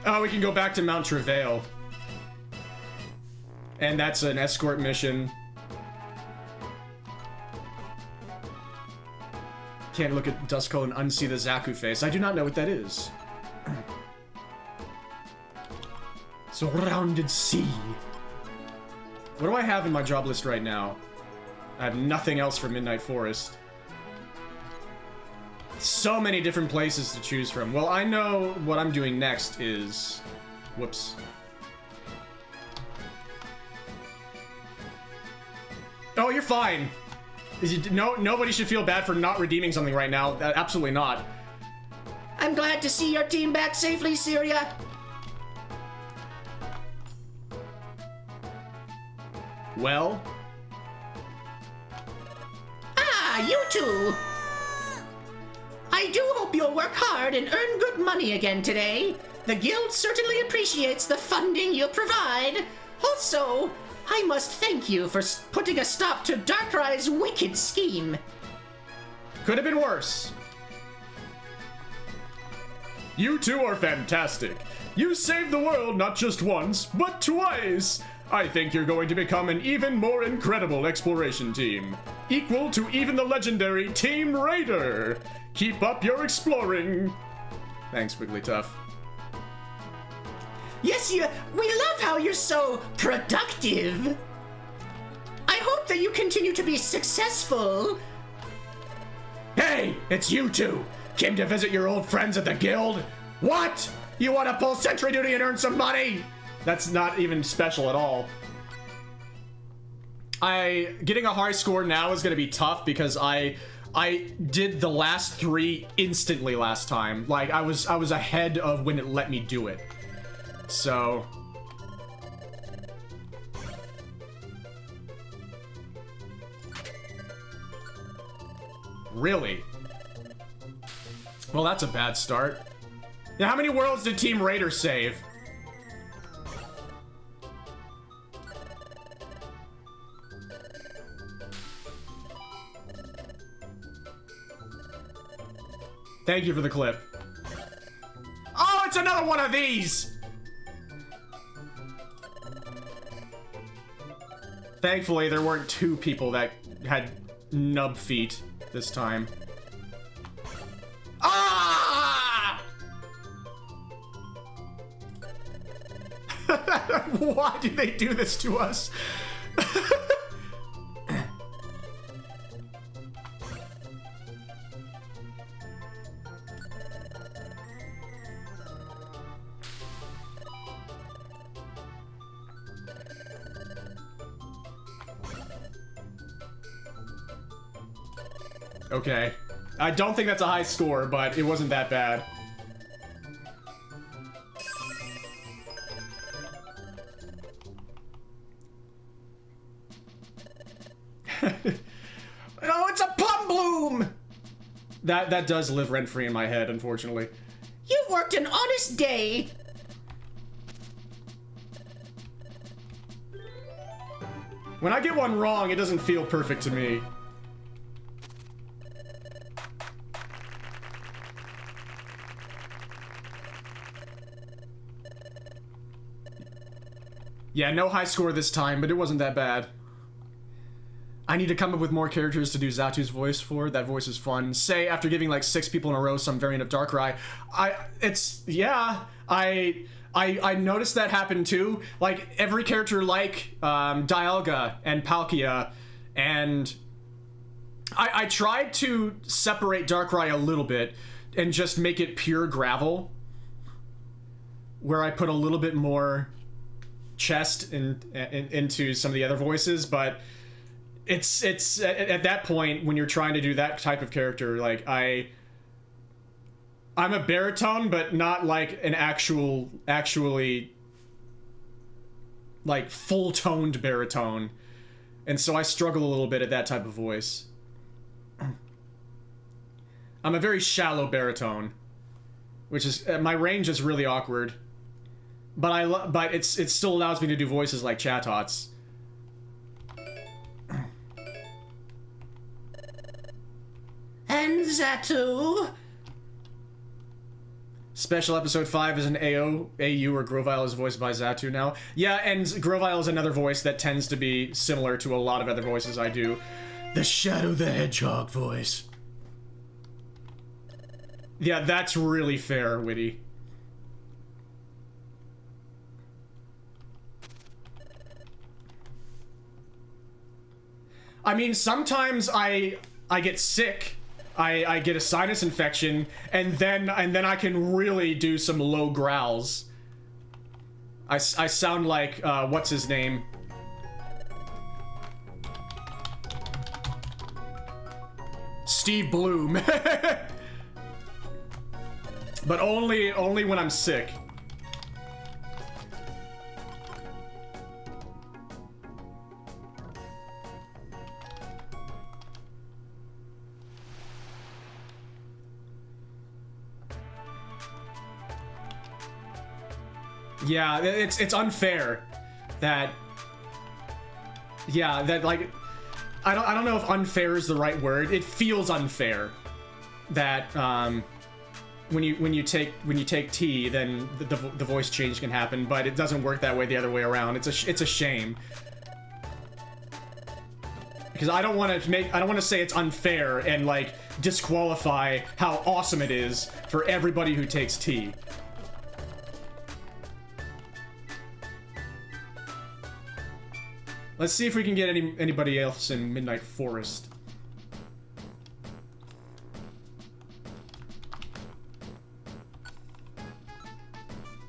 Speaker 1: Oh, we can go back to Mount Travail. And that's an escort mission. Can't look at Duskull and unsee the Zaku face. I do not know what that is. Surrounded sea. What do I have in my job list right now? I have nothing else for Midnight Forest. So many different places to choose from. Well, I know what I'm doing next is... Whoops. Oh, you're fine. Nobody should feel bad for not redeeming something right now. Absolutely not.
Speaker 2: I'm glad to see your team back safely, Syria.
Speaker 1: Well?
Speaker 2: Ah, you two. I do hope you'll work hard and earn good money again today. The guild certainly appreciates the funding you provide. Also, I must thank you for putting a stop to Darkrai's wicked scheme.
Speaker 1: Could have been worse. You two are fantastic. You saved the world not just once, but twice. I think you're going to become an even more incredible exploration team. Equal to even the legendary Team Raider. Keep up your exploring. Thanks, Wigglytuff.
Speaker 2: Yes, we love how you're so productive. I hope that you continue to be successful.
Speaker 3: Hey, it's you two. Came to visit your old friends at the guild? What? You want to pull sentry duty and earn some money?
Speaker 1: That's not even special at all. Getting a high score now is gonna be tough because I did the last 3 instantly last time. Like I was ahead of when it let me do it. So really? Well, that's a bad start. Now, how many worlds did Team Raider save? Thank you for the clip. Oh, it's another one of these! Thankfully, there weren't 2 people that had nub feet this time. Ah! Why do they do this to us? Okay. I don't think that's a high score, but it wasn't that bad. Oh, it's a plum bloom! That does live rent-free in my head, unfortunately.
Speaker 2: You've worked an honest day.
Speaker 1: When I get one wrong, it doesn't feel perfect to me. Yeah, no high score this time, but it wasn't that bad. I need to come up with more characters to do Zatu's voice for. That voice is fun. Say, after giving like 6 people in a row some variant of Darkrai, I noticed that happen too. Like, every character like Dialga and Palkia, and I tried to separate Darkrai a little bit and just make it pure gravel, where I put a little bit more chest into some of the other voices, but it's at that point when you're trying to do that type of character, like I'm a baritone, but not like an actually like full toned baritone, and so I struggle a little bit at that type of voice. I'm a very shallow baritone, which is my range is really awkward, but it still allows me to do voices like Chatot's.
Speaker 2: And Zatu?
Speaker 1: Special Episode 5 is an AU where Grovyle is voiced by Zatu now. Yeah, and Grovyle is another voice that tends to be similar to a lot of other voices I do.
Speaker 3: The Shadow the Hedgehog voice.
Speaker 1: Yeah, that's really fair, Witty. I mean, sometimes I get sick. I get a sinus infection, and then I can really do some low growls. I sound like what's his name? Steve Bloom. But only when I'm sick. Yeah, it's unfair that, yeah, that, like, I don't know if unfair is the right word. It feels unfair that when you take tea, then the voice change can happen, but it doesn't work that way the other way around. It's a shame, because I don't want to say it's unfair and like disqualify how awesome it is for everybody who takes tea. Let's see if we can get anybody else in Midnight Forest.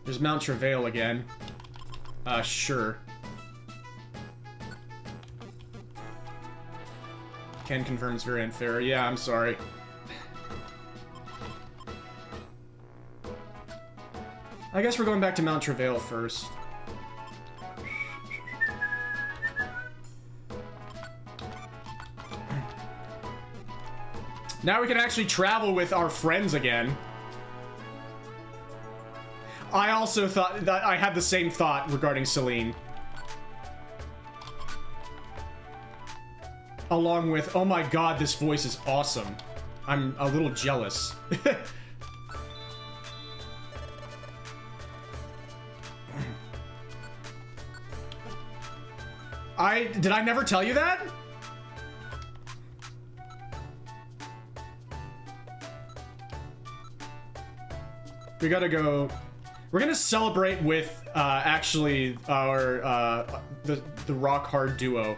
Speaker 1: There's Mount Travail again. Sure. Ken confirms very unfair. Yeah, I'm sorry. I guess we're going back to Mount Travail first. Now we can actually travel with our friends again. I also thought that I had the same thought regarding Celine. Along with, oh my god, this voice is awesome. I'm a little jealous. Did I never tell you that? We gotta go. We're gonna celebrate with actually our the rock hard duo,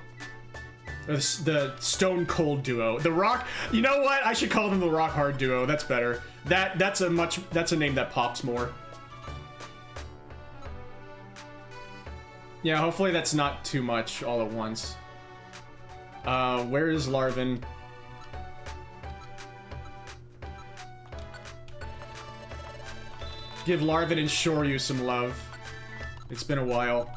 Speaker 1: the stone cold duo. The rock. You know what? I should call them the rock hard duo. That's better. That's a name that pops more. Yeah. Hopefully that's not too much all at once. Where is Larvin? give Larvin and Shoryu some love. It's been a while.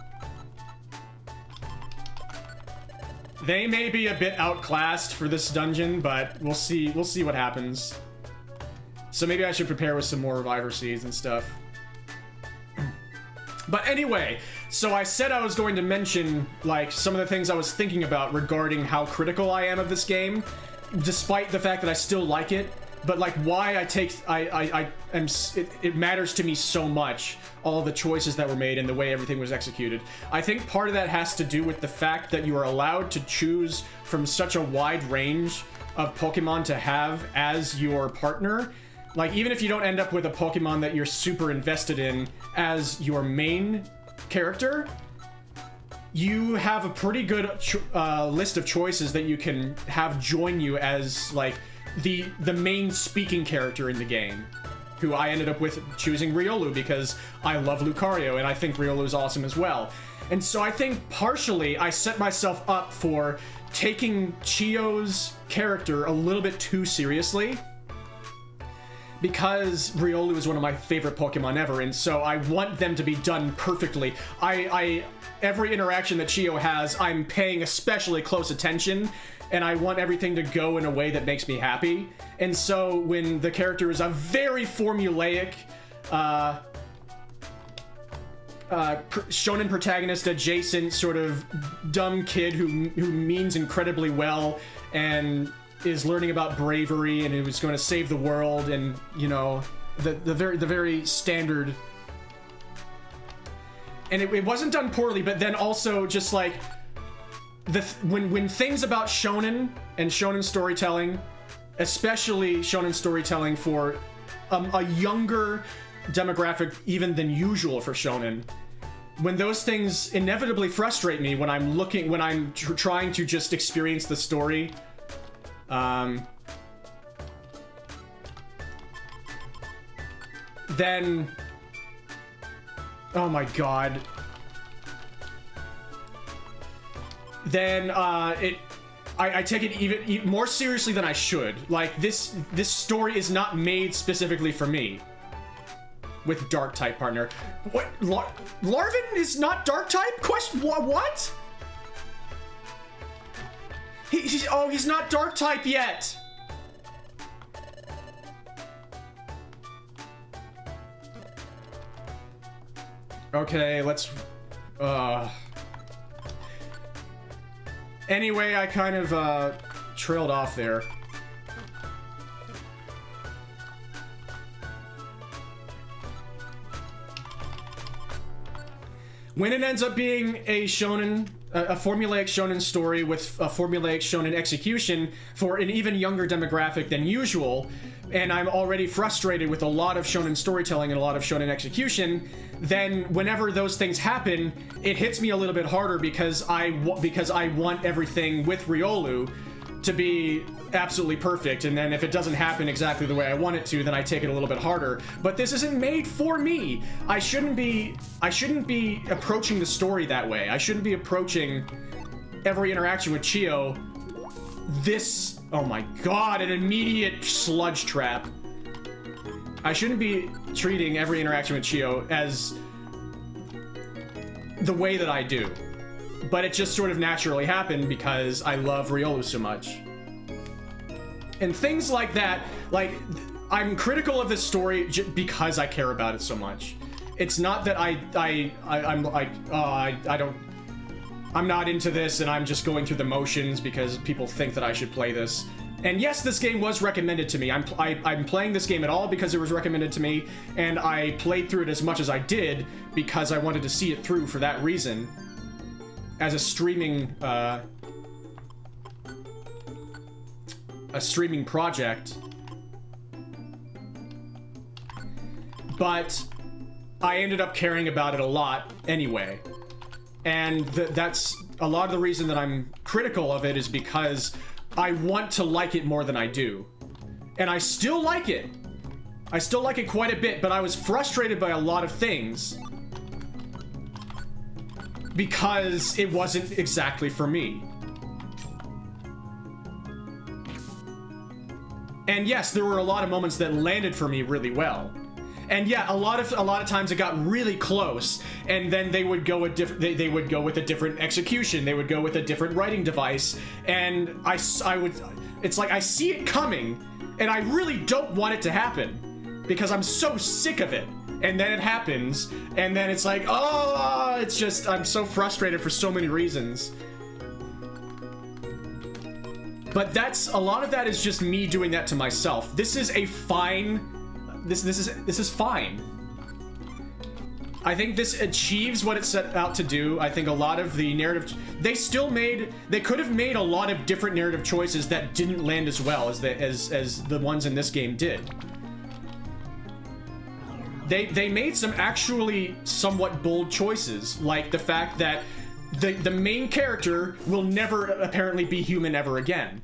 Speaker 1: They may be a bit outclassed for this dungeon, but we'll see what happens. So maybe I should prepare with some more Reviver Seeds and stuff. But anyway, so I said I was going to mention, like, some of the things I was thinking about regarding how critical I am of this game, despite the fact that I still like it. But like why it matters to me so much, all the choices that were made and the way everything was executed. I think part of that has to do with the fact that you are allowed to choose from such a wide range of Pokemon to have as your partner. Like, even if you don't end up with a Pokemon that you're super invested in as your main character, you have a pretty good list of choices that you can have join you as, like, the main speaking character in the game, who I ended up with choosing Riolu because I love Lucario and I think Riolu is awesome as well. And so I think partially I set myself up for taking Chio's character a little bit too seriously, because Riolu is one of my favorite Pokemon ever, and so I want them to be done perfectly. Every interaction that Chio has, I'm paying especially close attention, and I want everything to go in a way that makes me happy. And so when the character is a very formulaic, shonen protagonist adjacent sort of dumb kid who means incredibly well and is learning about bravery and who's going to save the world, and you know, the very standard. And it wasn't done poorly, but then also just like when things about shonen and shonen storytelling, especially shonen storytelling for a younger demographic even than usual for shonen, when those things inevitably frustrate me when I'm trying to just experience the story, then, oh my god, then I take it even more seriously than I should. Like, this story is not made specifically for me with dark type partner. What? Larvin is not dark type? What? He's not dark type yet. Okay, let's anyway, I kind of trailed off there. When it ends up being a shonen, a formulaic shonen story with a formulaic shonen execution for an even younger demographic than usual, and I'm already frustrated with a lot of shonen storytelling and a lot of shonen execution, then whenever those things happen, it hits me a little bit harder because I want everything with Riolu to be absolutely perfect, and then if it doesn't happen exactly the way I want it to, then I take it a little bit harder. But this isn't made for me. I shouldn't be approaching the story that way. I shouldn't be approaching every interaction with Chio this, oh my god, an immediate sludge trap. I shouldn't be treating every interaction with Chio as the way that I do. But it just sort of naturally happened because I love Riolu so much. And things like that, like, I'm critical of this story because I care about it so much. It's not that I'm like, I'm not into this and I'm just going through the motions because people think that I should play this. And yes, this game was recommended to me. I'm playing this game at all because it was recommended to me, and I played through it as much as I did because I wanted to see it through for that reason. As a streaming project. But I ended up caring about it a lot anyway. And that's a lot of the reason that I'm critical of it, is because I want to like it more than I do. And I still like it. I still like it quite a bit, but I was frustrated by a lot of things because it wasn't exactly for me. And yes, there were a lot of moments that landed for me really well. And yeah, a lot of times it got really close, and then they would go they would go with a different execution. They would go with a different writing device, and I would. It's like I see it coming, and I really don't want it to happen because I'm so sick of it. And then it happens, and then it's like, oh, it's just I'm so frustrated for so many reasons. But a lot of that is just me doing that to myself. This is a fine. This is fine. I think this achieves what it set out to do. I think a lot of the narrative they could have made a lot of different narrative choices that didn't land as well as the ones in this game did. They made some actually somewhat bold choices, like the fact that the main character will never apparently be human ever again.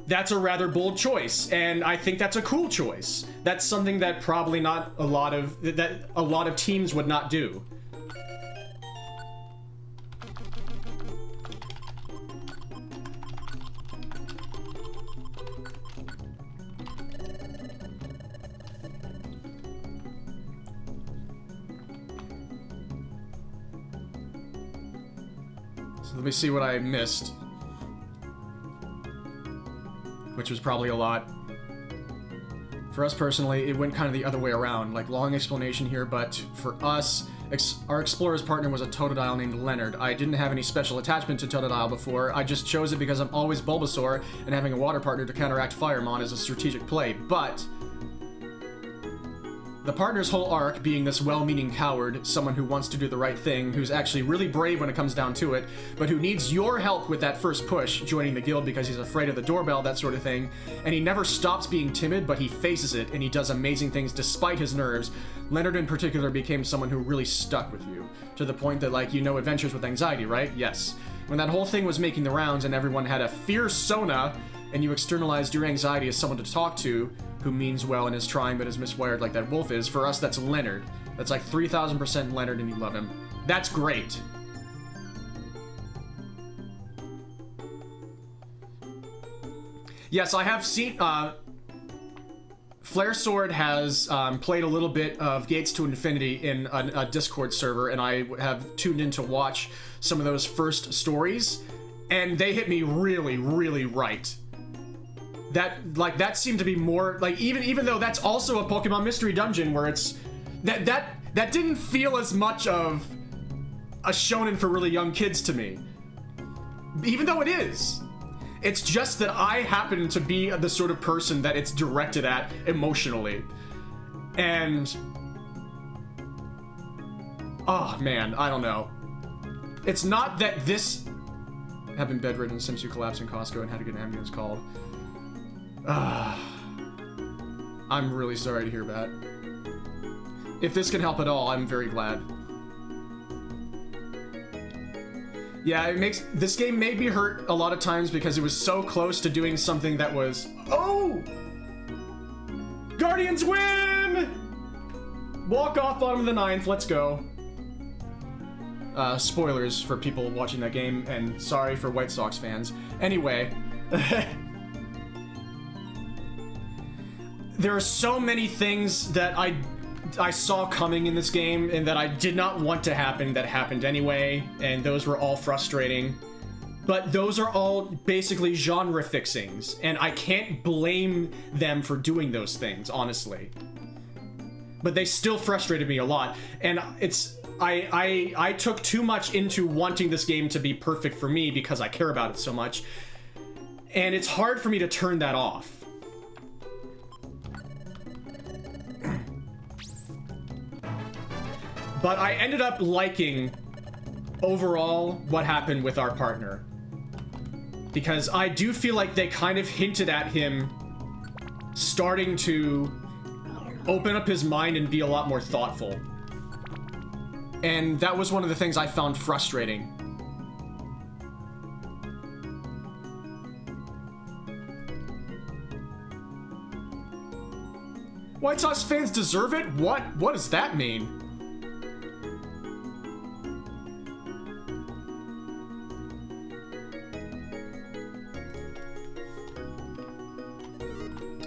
Speaker 1: That's a rather bold choice, and I think that's a cool choice. That's something that probably not a lot of teams would not do. So let me see what I missed. Which was probably a lot. For us personally, it went kind of the other way around. Like, long explanation here, but for us, our explorer's partner was a Totodile named Leonard. I didn't have any special attachment to Totodile before. I just chose it because I'm always Bulbasaur, and having a water partner to counteract Firemon is a strategic play. But the partner's whole arc being this well-meaning coward, someone who wants to do the right thing, who's actually really brave when it comes down to it, but who needs your help with that first push, joining the guild because he's afraid of the doorbell, that sort of thing, and he never stops being timid, but he faces it, and he does amazing things despite his nerves. Leonard in particular became someone who really stuck with you, to the point that, like, you know Adventures with Anxiety, right? Yes. When that whole thing was making the rounds and everyone had a fear Sona, and you externalized your anxiety as someone to talk to, who means well and is trying but is miswired like that wolf is, for us that's Leonard. That's like 3000% Leonard and you love him. That's great. Yes, I have seen, Flare Sword has played a little bit of Gates to Infinity in a Discord server, and I have tuned in to watch some of those first stories, and they hit me really, really right. That seemed to be more like, even though that's also a Pokemon Mystery Dungeon where it's that didn't feel as much of a shonen for really young kids to me, even though it is. It's just that I happen to be the sort of person that it's directed at emotionally, and oh man, I don't know. It's not that this have been bedridden since you collapsed in Costco and had to get an ambulance called. I'm really sorry to hear that. If this can help at all, I'm very glad. Yeah, this game made me hurt a lot of times because it was so close to doing something that was... Oh! Guardians win! Walk off bottom of the 9th, let's go. Spoilers for people watching that game, and sorry for White Sox fans. Anyway... There are so many things that I saw coming in this game and that I did not want to happen that happened anyway, and those were all frustrating. But those are all basically genre fixings, and I can't blame them for doing those things, honestly. But they still frustrated me a lot, and I took too much into wanting this game to be perfect for me because I care about it so much, and it's hard for me to turn that off. But I ended up liking, overall, what happened with our partner. Because I do feel like they kind of hinted at him starting to open up his mind and be a lot more thoughtful. And that was one of the things I found frustrating. White Sox fans deserve it? What? What does that mean?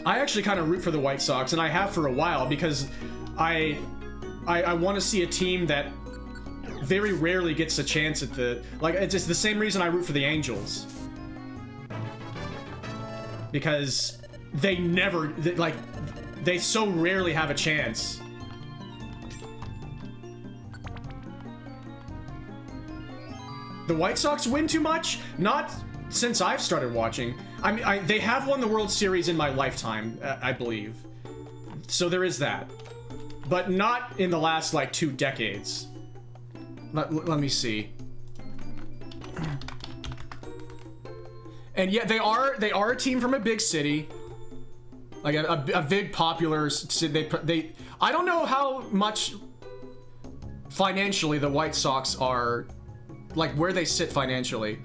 Speaker 1: I actually kind of root for the White Sox, and I have for a while, because I want to see a team that very rarely gets a chance at the... Like, it's the same reason I root for the Angels. Because they never... They so rarely have a chance. The White Sox win too much? Not since I've started watching. I mean, they have won the World Series in my lifetime, I believe. So there is that. But not in the last, like, 2 decades. Let me see. And yeah, they are a team from a big city. Like a big popular city. I don't know how much financially the White Sox are, like, where they sit financially.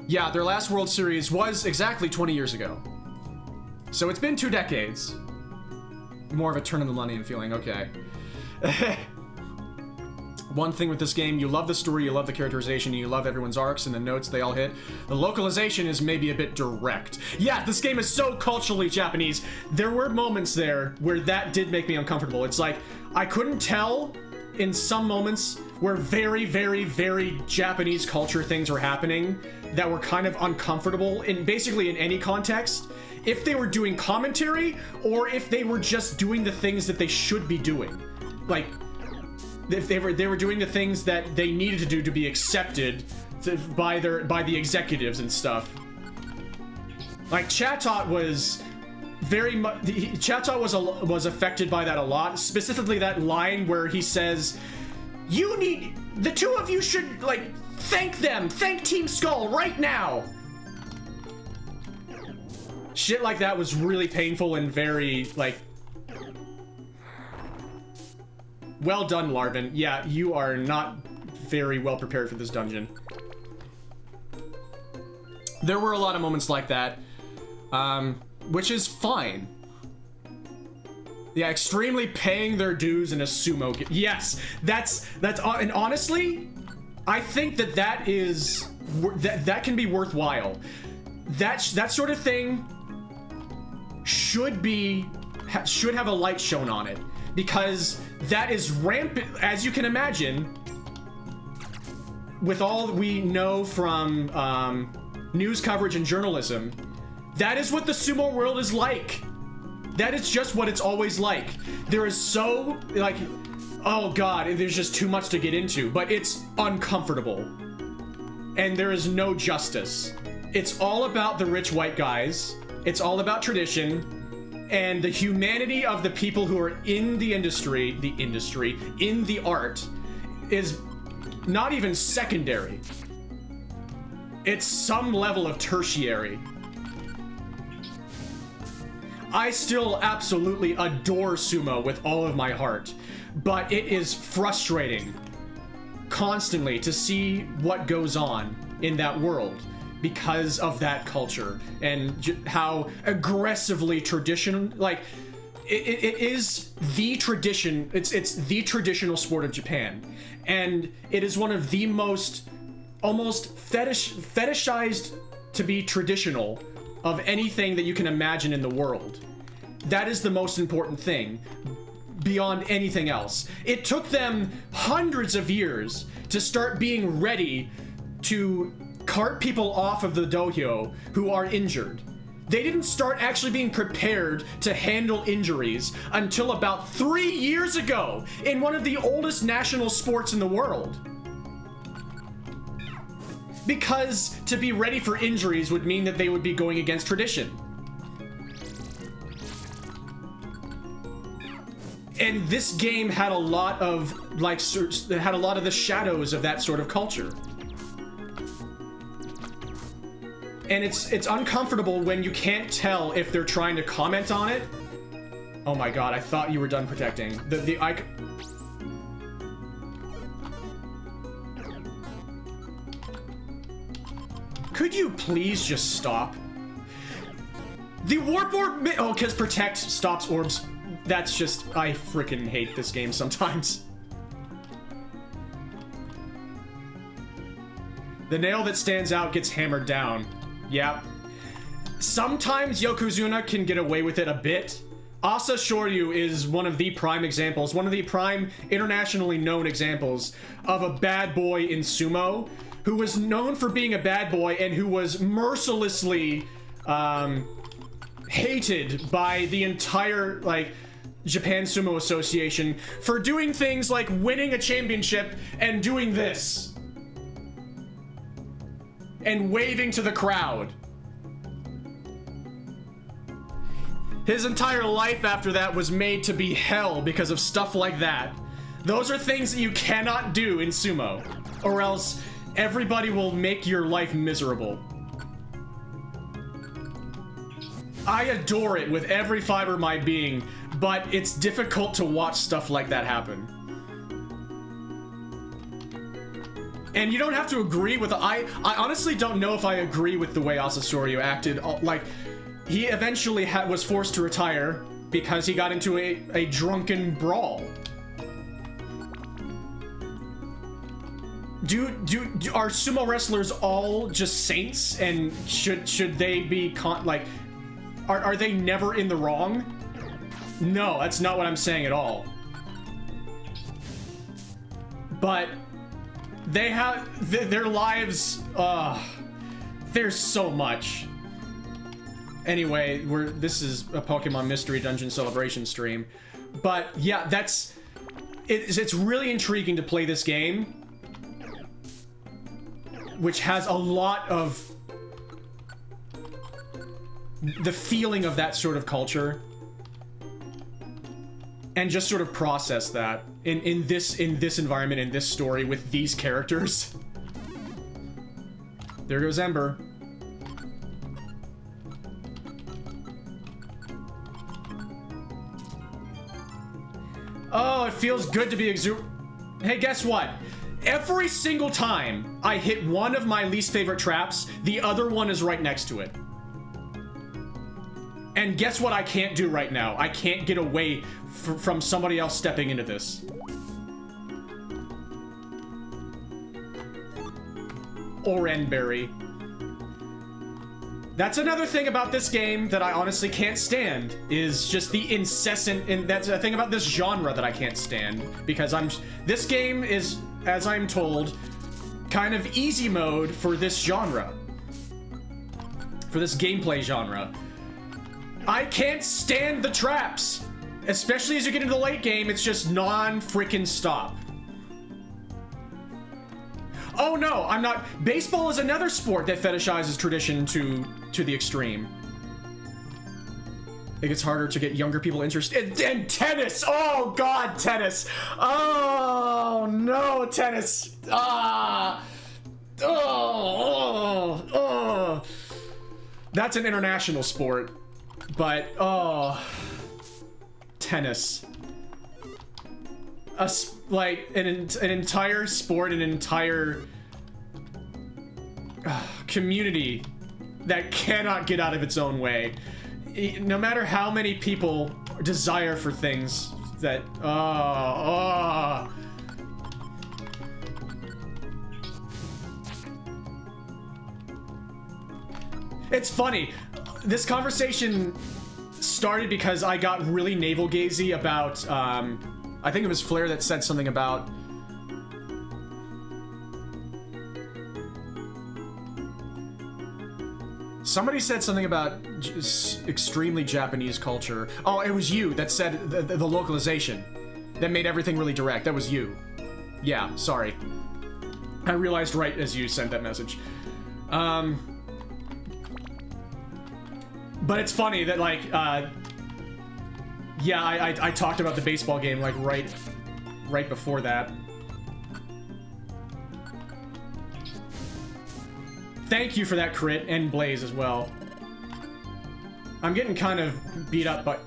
Speaker 1: Yeah, their last World Series was exactly 20 years ago. So it's been 2 decades. More of a turn of the millennium feeling, okay. One thing with this game, you love the story, you love the characterization, you love everyone's arcs and the notes they all hit. The localization is maybe a bit direct. Yeah, this game is so culturally Japanese. There were moments there where that did make me uncomfortable. It's like, I couldn't tell in some moments where very, very, very Japanese culture things were happening that were kind of uncomfortable in basically in any context. If they were doing commentary or if they were just doing the things that they should be doing. Like, if they were doing the things that they needed to do to be accepted by the executives and stuff. Like, Chatot was very much... Chatot was affected by that a lot. Specifically that line where he says, the 2 of you should, like, thank them! Thank Team Skull right now! Shit like that was really painful and very, like... Well done, Larvin. Yeah, you are not very well prepared for this dungeon. There were a lot of moments like that, which is fine. Yeah, extremely paying their dues in a sumo game. Yes, and honestly, I think that can be worthwhile. That sort of thing should have a light shown on it, because that is rampant, as you can imagine, with all we know from news coverage and journalism. That is what the sumo world is like. That is just what it's always like. There is so, like, oh god, there's just too much to get into, but it's uncomfortable. And there is no justice. It's all about the rich white guys. It's all about tradition. And the humanity of the people who are in the industry, in the art, is not even secondary. It's some level of tertiary. I still absolutely adore sumo with all of my heart, but it is frustrating constantly to see what goes on in that world because of that culture and how aggressively traditional, like, it is the tradition. It's the traditional sport of Japan, and it is one of the most almost fetishized to be traditional of anything that you can imagine in the world. That is the most important thing beyond anything else. It took them hundreds of years to start being ready to cart people off of the dohyo who are injured. They didn't start actually being prepared to handle injuries until about 3 years ago in one of the oldest national sports in the world. Because to be ready for injuries would mean that they would be going against tradition. And this game had a lot of, like, the shadows of that sort of culture. And it's uncomfortable when you can't tell if they're trying to comment on it. Oh my god, I thought you were done protecting. Could you please just stop? The warp orb, oh, because protect stops orbs. That's just, I freaking hate this game sometimes. The nail that stands out gets hammered down. Yep. sometimes Yokozuna can get away with it a bit. Asa Shoryu is one of the prime examples, one of the prime internationally known examples of a bad boy in sumo who was known for being a bad boy and who was mercilessly hated by the entire, like, Japan Sumo Association for doing things like winning a championship and doing this. And waving to the crowd. His entire life after that was made to be hell because of stuff like that. Those are things that you cannot do in sumo, or else everybody will make your life miserable. I adore it with every fiber of my being, but it's difficult to watch stuff like that happen. And you don't have to agree with I honestly don't know if I agree with the way Asa Shoryu acted. Like, he eventually was forced to retire because he got into a drunken brawl. Are sumo wrestlers all just saints, and should they be are they never in the wrong? No, that's not what I'm saying at all. But they have their lives. There's so much. Anyway, this is a Pokemon Mystery Dungeon Celebration stream, but yeah, it's really intriguing to play this game, which has a lot of the feeling of that sort of culture, and just sort of process that in this environment, in this story, with these characters. There goes Ember. Oh, it feels good to be Hey, guess what? Every single time I hit one of my least favorite traps, the other one is right next to it. And guess what I can't do right now? I can't get away from somebody else stepping into this. Orenberry. That's another thing about this game that I honestly can't stand, is just the incessant, and that's a thing about this genre that I can't stand, because this game is, as I'm told, kind of easy mode for this genre. For this gameplay genre. I can't stand the traps! Especially as you get into the late game, it's just non-frickin' stop. Oh no, I'm not. Baseball is another sport that fetishizes tradition to the extreme. It gets harder to get younger people interested in tennis. Oh god, tennis. Oh no, tennis. Oh. That's an international sport, but tennis. Like an entire sport, an entire community that cannot get out of its own way. No matter how many people desire for things that It's funny. This conversation started because I got really navel-gazy about I think it was Flair that said something about somebody said something about extremely Japanese culture. Oh, it was you that said the localization that made everything really direct. That was you. Yeah, sorry. I realized right as you sent that message. But it's funny that, like, yeah, I talked about the baseball game, like, right before that. Thank you for that crit, and Blaze as well. I'm getting kind of beat up, but...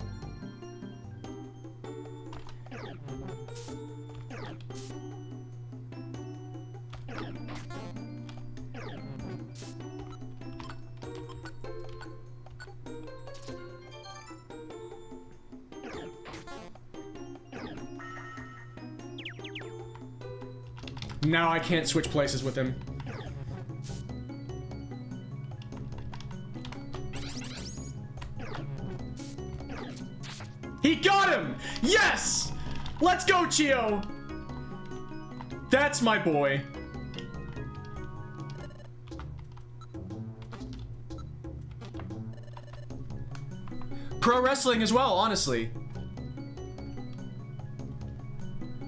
Speaker 1: Now I can't switch places with him.
Speaker 4: He got him! Yes! Let's go, Chio! That's my boy. Pro wrestling as well, honestly.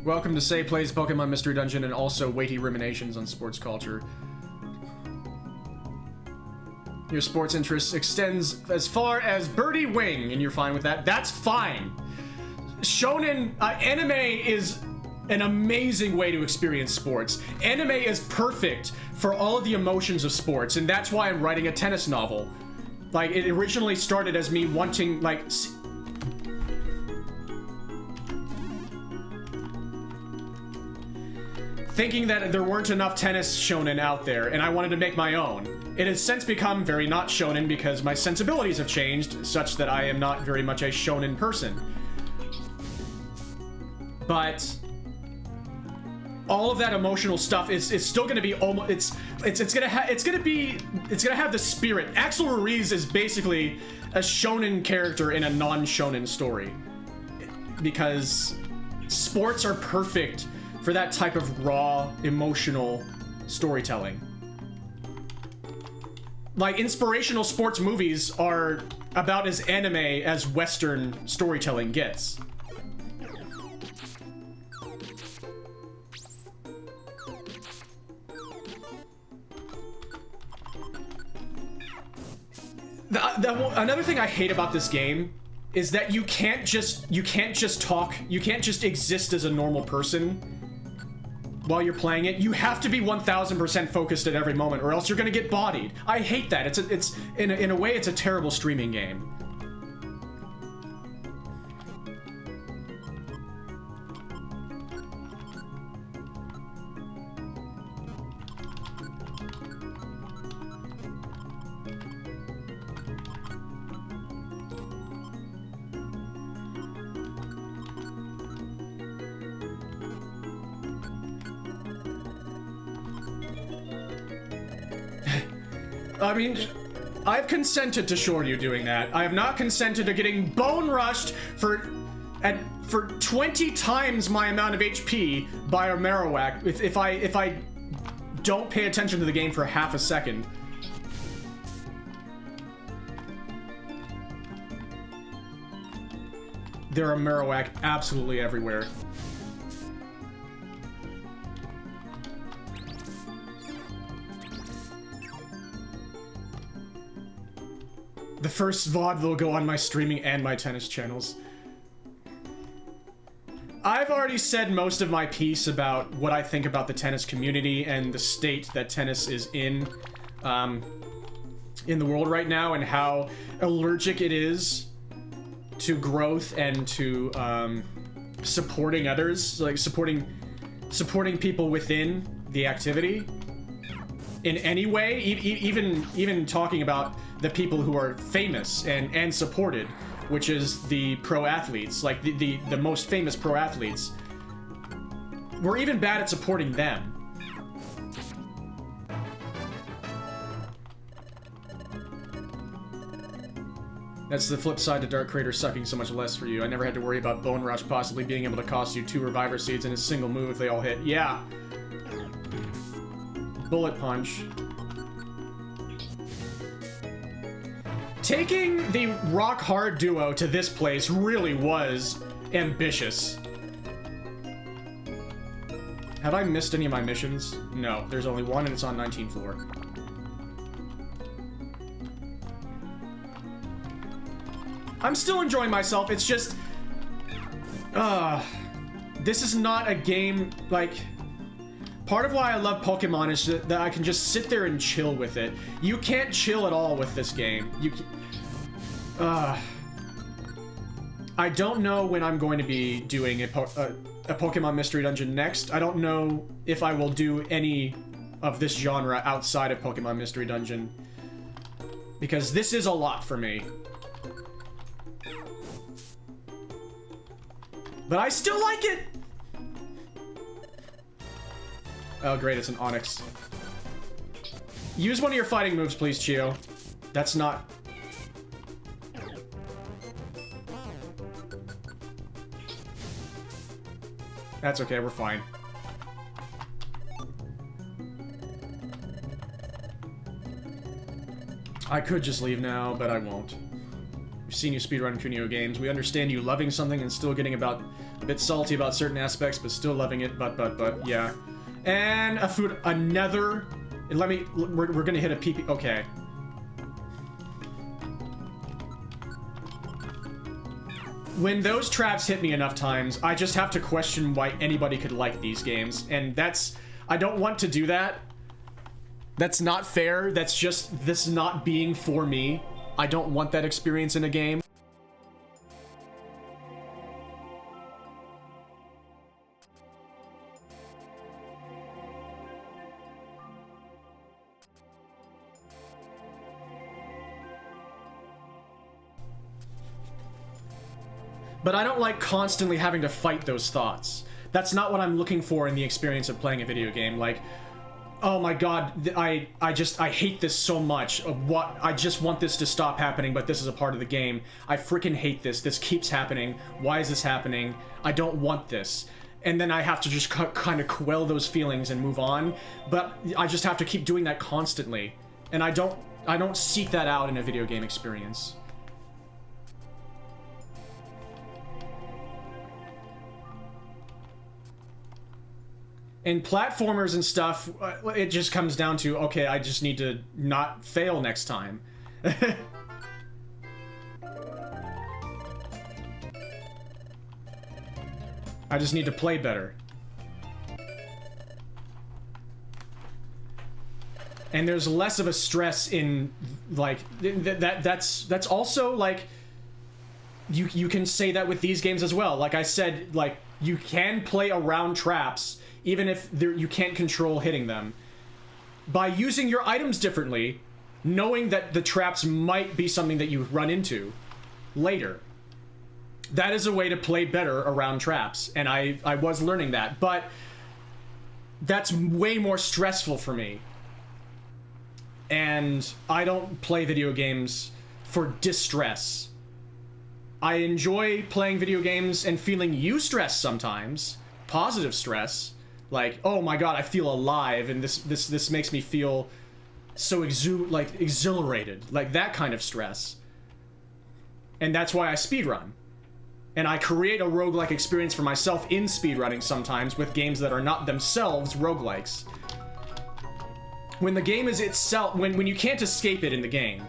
Speaker 4: Welcome to Say Plays Pokemon Mystery Dungeon and also Weighty Ruminations on Sports Culture. Your sports interest extends as far as Birdie Wing, and you're fine with that. That's fine. Shonen, anime is an amazing way to experience sports. Anime is perfect for all of the emotions of sports, and that's why I'm writing a tennis novel. Like, it originally started as me wanting, like... thinking that there weren't enough tennis shonen out there, and I wanted to make my own. It has since become very not shonen because my sensibilities have changed, such that I am not very much a shonen person. But all of that emotional stuff is still going to be almost it's going to have the spirit. Axel Ruiz is basically a shonen character in a non-shonen story because sports are perfect for that type of raw emotional storytelling. Like, inspirational sports movies are about as anime as Western storytelling gets. Another thing I hate about this game is that you can't just talk, you can't just exist as a normal person while you're playing it. You have to be 1000% focused at every moment, or else you're gonna get bodied. I hate that. It's in a way, it's a terrible streaming game. I mean, I've consented to Shoryu doing that. I have not consented to getting bone rushed for 20 times my amount of HP by a Marowak if I don't pay attention to the game for half a second. There are Marowak absolutely everywhere. The first VOD will go on my streaming and my tennis channels. I've already said most of my piece about what I think about the tennis community and the state that tennis is in the world right now, and how allergic it is to growth and to supporting others, like supporting people within the activity in any way, even talking about the people who are famous and supported, which is the pro athletes, like the most famous pro athletes. We're even bad at supporting them. That's the flip side to Dark Crater sucking so much less for you. I never had to worry about Bone Rush possibly being able to cost you 2 Reviver Seeds in a single move if they all hit. Yeah. Bullet Punch. Taking the Rock Hard duo to this place really was ambitious. Have I missed any of my missions? No, there's only one and it's on 19th floor. I'm still enjoying myself, it's just... this is not a game, like... Part of why I love Pokemon is that I can just sit there and chill with it. You can't chill at all with this game. I don't know when I'm going to be doing a Pokemon Mystery Dungeon next. I don't know if I will do any of this genre outside of Pokemon Mystery Dungeon, because this is a lot for me. But I still like it! Oh great, it's an Onyx. Use one of your fighting moves, please, Chio. That's not...
Speaker 1: That's okay, we're fine. I could just leave now, but I won't. We've seen you speedrun Kunio games. We understand you loving something and still getting a bit salty about certain aspects, but still loving it, but, yeah. And a food, another, we're gonna hit a PP, okay. When those traps hit me enough times, I just have to question why anybody could like these games, and I don't want to do that. That's not fair. That's just this not being for me. I don't want that experience in a game. But I don't like constantly having to fight those thoughts. That's not what I'm looking for in the experience of playing a video game. Like, oh my god, I hate this so much. I just want this to stop happening, but this is a part of the game. I freaking hate this. This keeps happening. Why is this happening? I don't want this. And then I have to just kind of quell those feelings and move on. But I just have to keep doing that constantly. And I don't seek that out in a video game experience. In platformers and stuff, it just comes down to, okay, I just need to not fail next time. I just need to play better. And there's less of a stress in, like, that's also, like, you can say that with these games as well. Like I said, like, you can play around traps even if you can't control hitting them, by using your items differently, knowing that the traps might be something that you run into later. That is a way to play better around traps, and I was learning that, but that's way more stressful for me. And I don't play video games for distress. I enjoy playing video games and feeling eustress sometimes, positive stress. Like, oh my god, I feel alive, and this makes me feel so exhilarated, like that kind of stress. And that's why I speedrun. And I create a roguelike experience for myself in speedrunning sometimes with games that are not themselves roguelikes. When the game is itself, when you can't escape it in the game,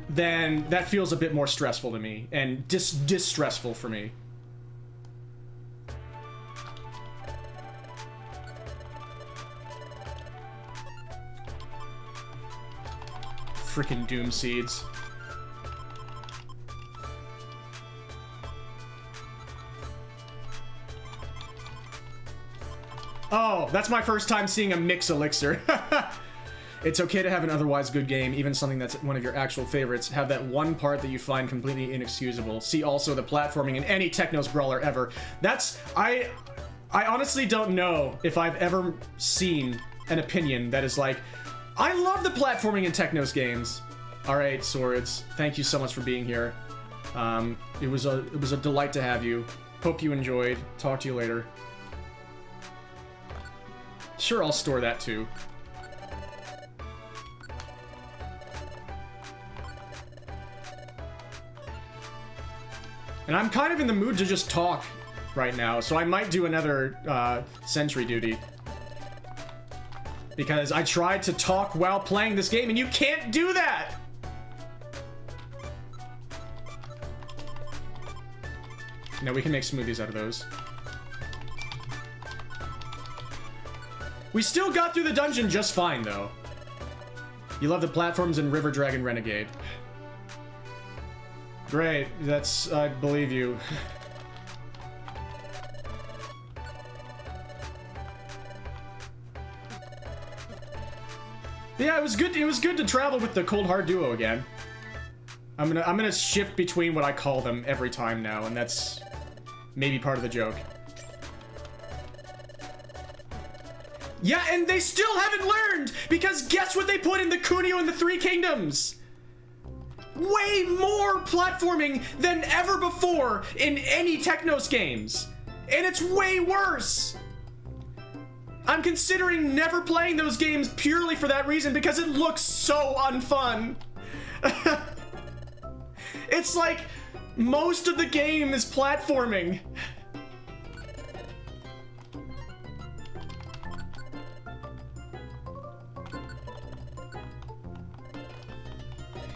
Speaker 1: then that feels a bit more stressful to me, and distressful for me. Freaking Doom Seeds. Oh, that's my first time seeing a mix elixir. It's okay to have an otherwise good game, even something that's one of your actual favorites, have that one part that you find completely inexcusable. See also the platforming in any Technos brawler ever. I honestly don't know if I've ever seen an opinion that is like, I love the platforming in Technos games. Alright, Swords, thank you so much for being here. It was a delight to have you. Hope you enjoyed. Talk to you later. Sure, I'll store that too. And I'm kind of in the mood to just talk right now, so I might do another sentry duty. Because I tried to talk while playing this game, and you can't do that! No, we can make smoothies out of those. We still got through the dungeon just fine, though. You love the platforms in River Dragon Renegade. Great, I believe you. Yeah, it was good to travel with the Cold Hard Duo again. I'm gonna shift between what I call them every time now, and that's maybe part of the joke. Yeah, and they still haven't learned, because guess what they put in the Kunio and the Three Kingdoms? Way more platforming than ever before in any Technos games.
Speaker 4: And it's way worse! I'm considering never playing those games purely for that reason because it looks so unfun. It's like most of the game is platforming.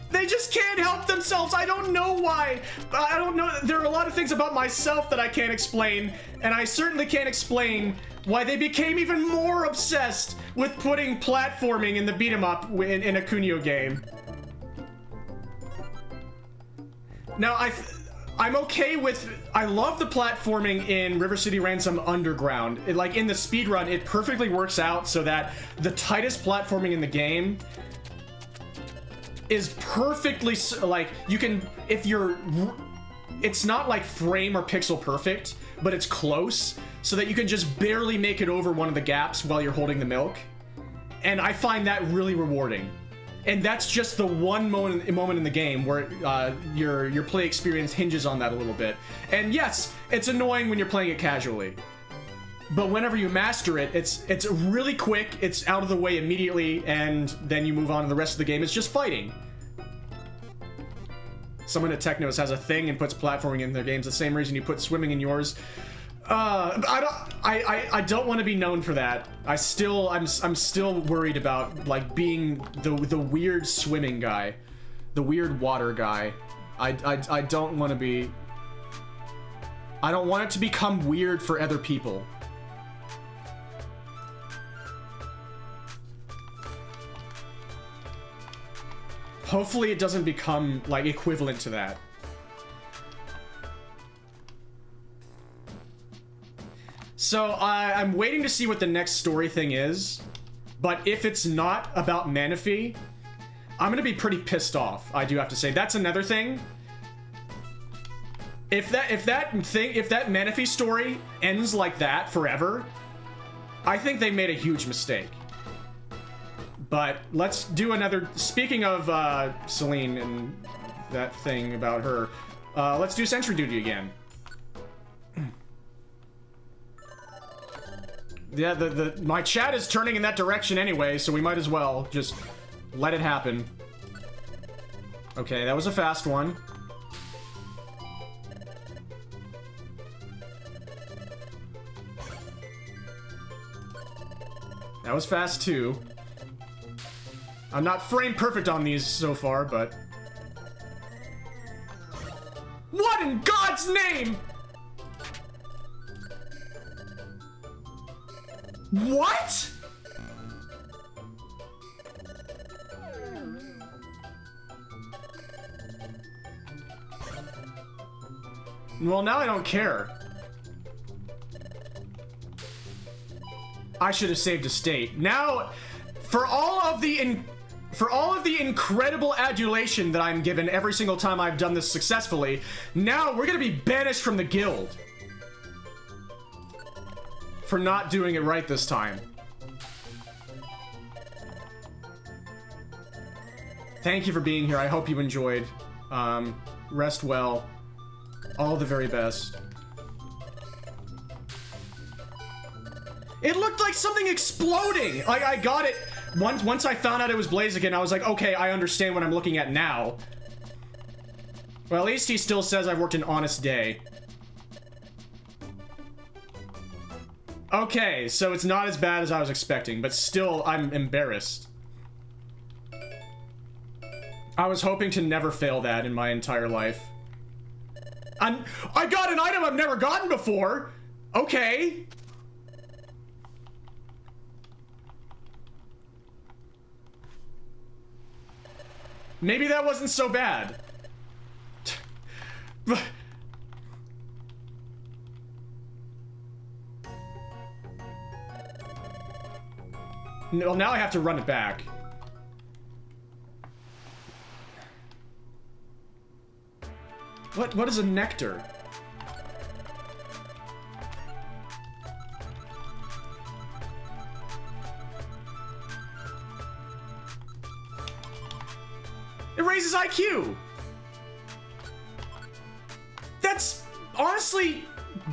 Speaker 4: They just can't help themselves. I don't know why. I don't know. There are a lot of things about myself that I can't explain, and I certainly can't explain why they became even more obsessed with putting platforming in the beat 'em up in a Kunio game. Now, I'm okay with... I love the platforming in River City Ransom Underground. Like, in the speedrun, it perfectly works out so that the tightest platforming in the game is perfectly, like, you can... If you're... It's not, like, frame or pixel perfect, but it's close, so that you can just barely make it over one of the gaps while you're holding the milk. And I find that really rewarding. And that's just the one moment in the game where your play experience hinges on that a little bit. And yes, it's annoying when you're playing it casually. But whenever you master it, it's really quick, it's out of the way immediately, and then you move on to the rest of the game. It's just fighting. Someone at Technos has a thing and puts platforming in their games the same reason you put swimming in yours. I don't want to be known for that. I'm still worried about, like, being the weird swimming guy, the weird water guy. I don't want to be. I don't want it to become weird for other people. Hopefully it doesn't become, like, equivalent to that. So, I'm waiting to see what the next story thing is, but if it's not about Manaphy, I'm gonna be pretty pissed off, I do have to say. That's another thing. If that Manaphy story ends like that forever, I think they made a huge mistake. But let's do another, speaking of Celine and that thing about her, let's do Sentry Duty again. Yeah, my chat is turning in that direction anyway, so we might as well just let it happen. Okay, that was a fast one. That was fast too. I'm not frame perfect on these so far, but... What in God's name?! What?! Well, now I don't care. I should have saved a state. Now, for all of the incredible adulation that I'm given every single time I've done this successfully, now we're gonna be banished from the guild. For not doing it right this time. Thank you for being here. I hope you enjoyed. Rest well. All the very best. It looked like something exploding! Like, I got it. Once I found out it was Blaziken, I was like, okay, I understand what I'm looking at now. Well, at least he still says I've worked an honest day. Okay, so it's not as bad as I was expecting, but still, I'm embarrassed. I was hoping to never fail that in my entire life. I got an item I've never gotten before! Okay. Maybe that wasn't so bad. No, now I have to run it back. What is a nectar? It raises IQ. That's honestly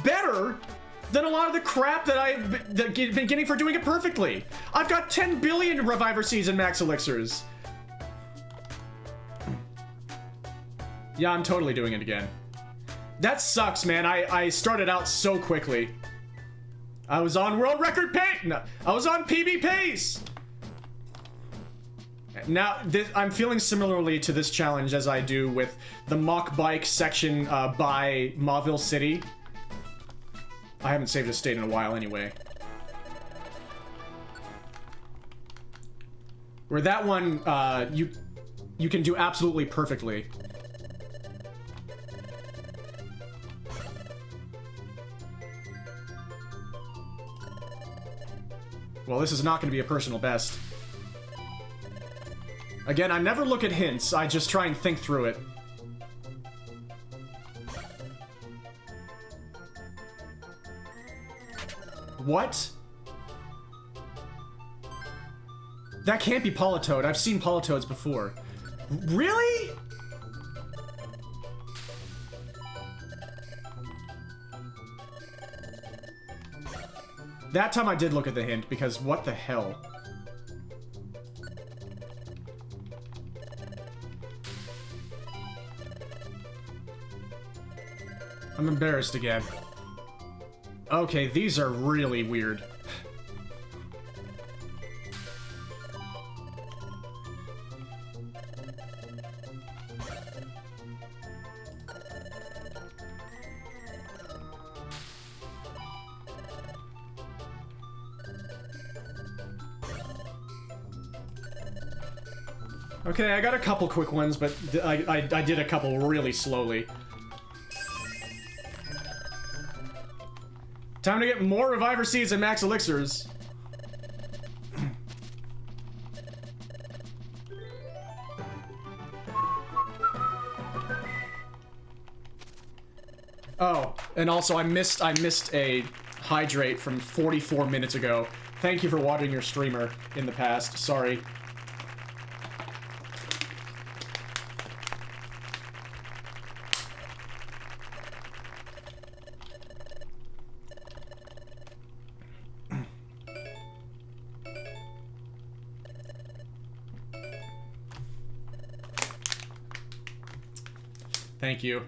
Speaker 4: better
Speaker 1: than a lot of the crap that I've been getting for doing it perfectly. I've got 10 billion Reviver Seeds and Max Elixirs. Yeah, I'm totally doing it again. That sucks, man. I started out so quickly. I was on world record pace. No, I was on PB pace. Now, I'm feeling similarly to this challenge as I do with the mock bike section by Mauville City. I haven't saved a state in a while anyway. Where that one, you can do absolutely perfectly. Well, this is not going to be a personal best. Again, I never look at hints, I just try and think through it. What? That can't be Politoed. I've seen Politoads before. Really? That time I did look at the hint, because what the hell? I'm embarrassed again. Okay, these are really weird. Okay, I got a couple quick ones, but I did a couple really slowly. Time to get more Reviver Seeds and Max Elixirs. Oh, and also I missed a hydrate from 44 minutes ago. Thank you for watching your streamer in the past. Sorry. Thank you.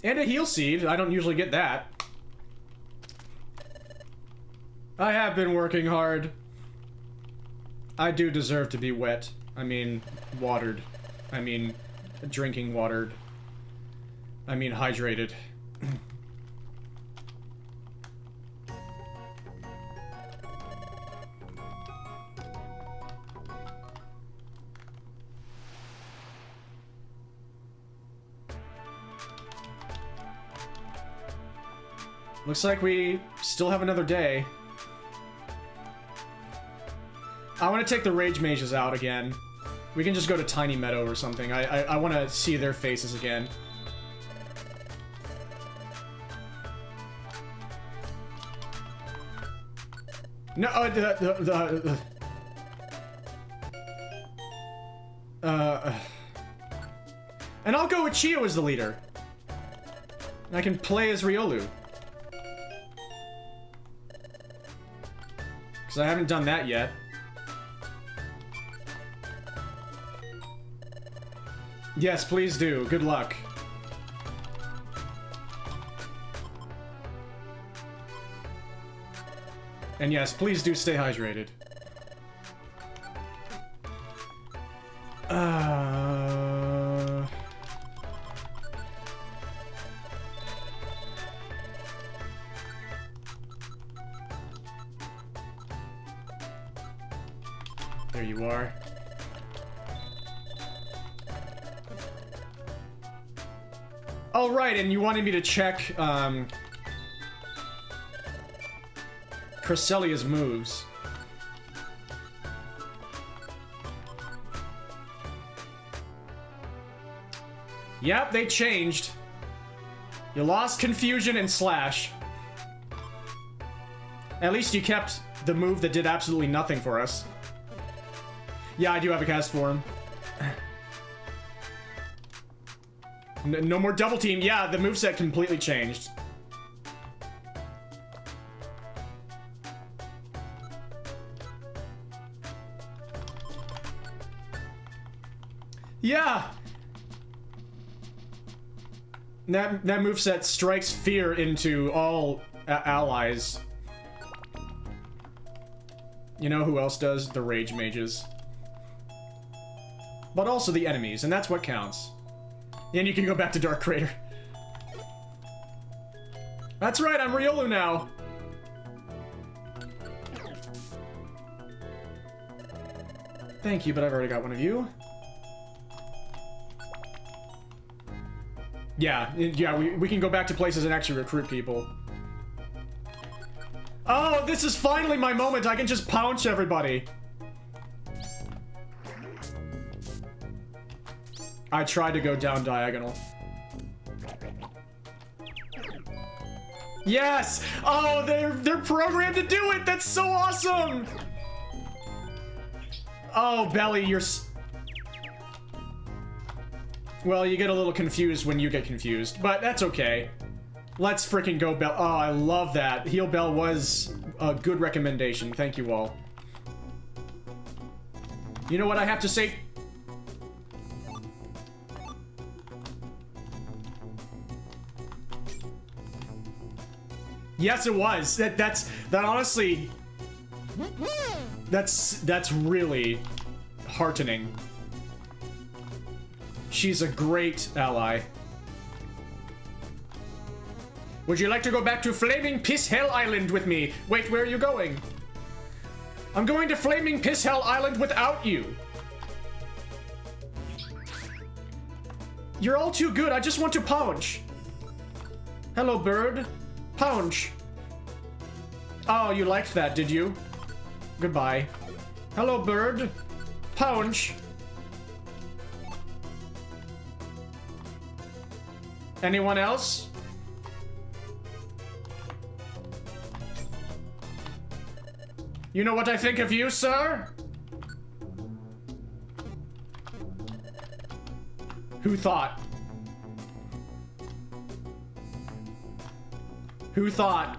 Speaker 1: And a heal seed. I don't usually get that. I have been working hard. I do deserve to be wet. I mean, watered. I mean, drinking watered. I mean, hydrated. Looks like we still have another day. I want to take the Rage Mages out again. We can just go to Tiny Meadow or something. I want to see their faces again. No, and I'll go with Chio as the leader. And I can play as Riolu. Because I haven't done that yet. Yes, please do. Good luck. And yes, please do stay hydrated. There you are. Oh, right, and you wanted me to check, Cresselia's moves. Yep, they changed. You lost Confusion and Slash. At least you kept the move that did absolutely nothing for us. Yeah, I do have a cast form. No more double team. Yeah, the moveset completely changed. Yeah! That moveset strikes fear into all allies. You know who else does? The rage mages. But also the enemies, and that's what counts. And you can go back to Dark Crater. That's right, I'm Riolu now! Thank you, but I've already got one of you. Yeah, we can go back to places and actually recruit people. Oh, this is finally my moment! I can just pounce everybody! I tried to go down diagonal. Yes! Oh, they're programmed to do it! That's so awesome! Oh, Belly, you're well, you get a little confused when you get confused, but that's okay. Let's freaking go, Bell. Oh, I love that. Heal Bell was a good recommendation. Thank you all. You know what I have to say? Yes, it was. That honestly, that's really heartening. She's a great ally. Would you like to go back to Flaming Piss Hell Island with me? Wait, where are you going? I'm going to Flaming Piss Hell Island without you. You're all too good. I just want to pounce. Hello, bird. Pounce. Oh, you liked that, did you? Goodbye. Hello, bird. Pounce. Anyone else? You know what I think of you, sir? Who thought? Who thought?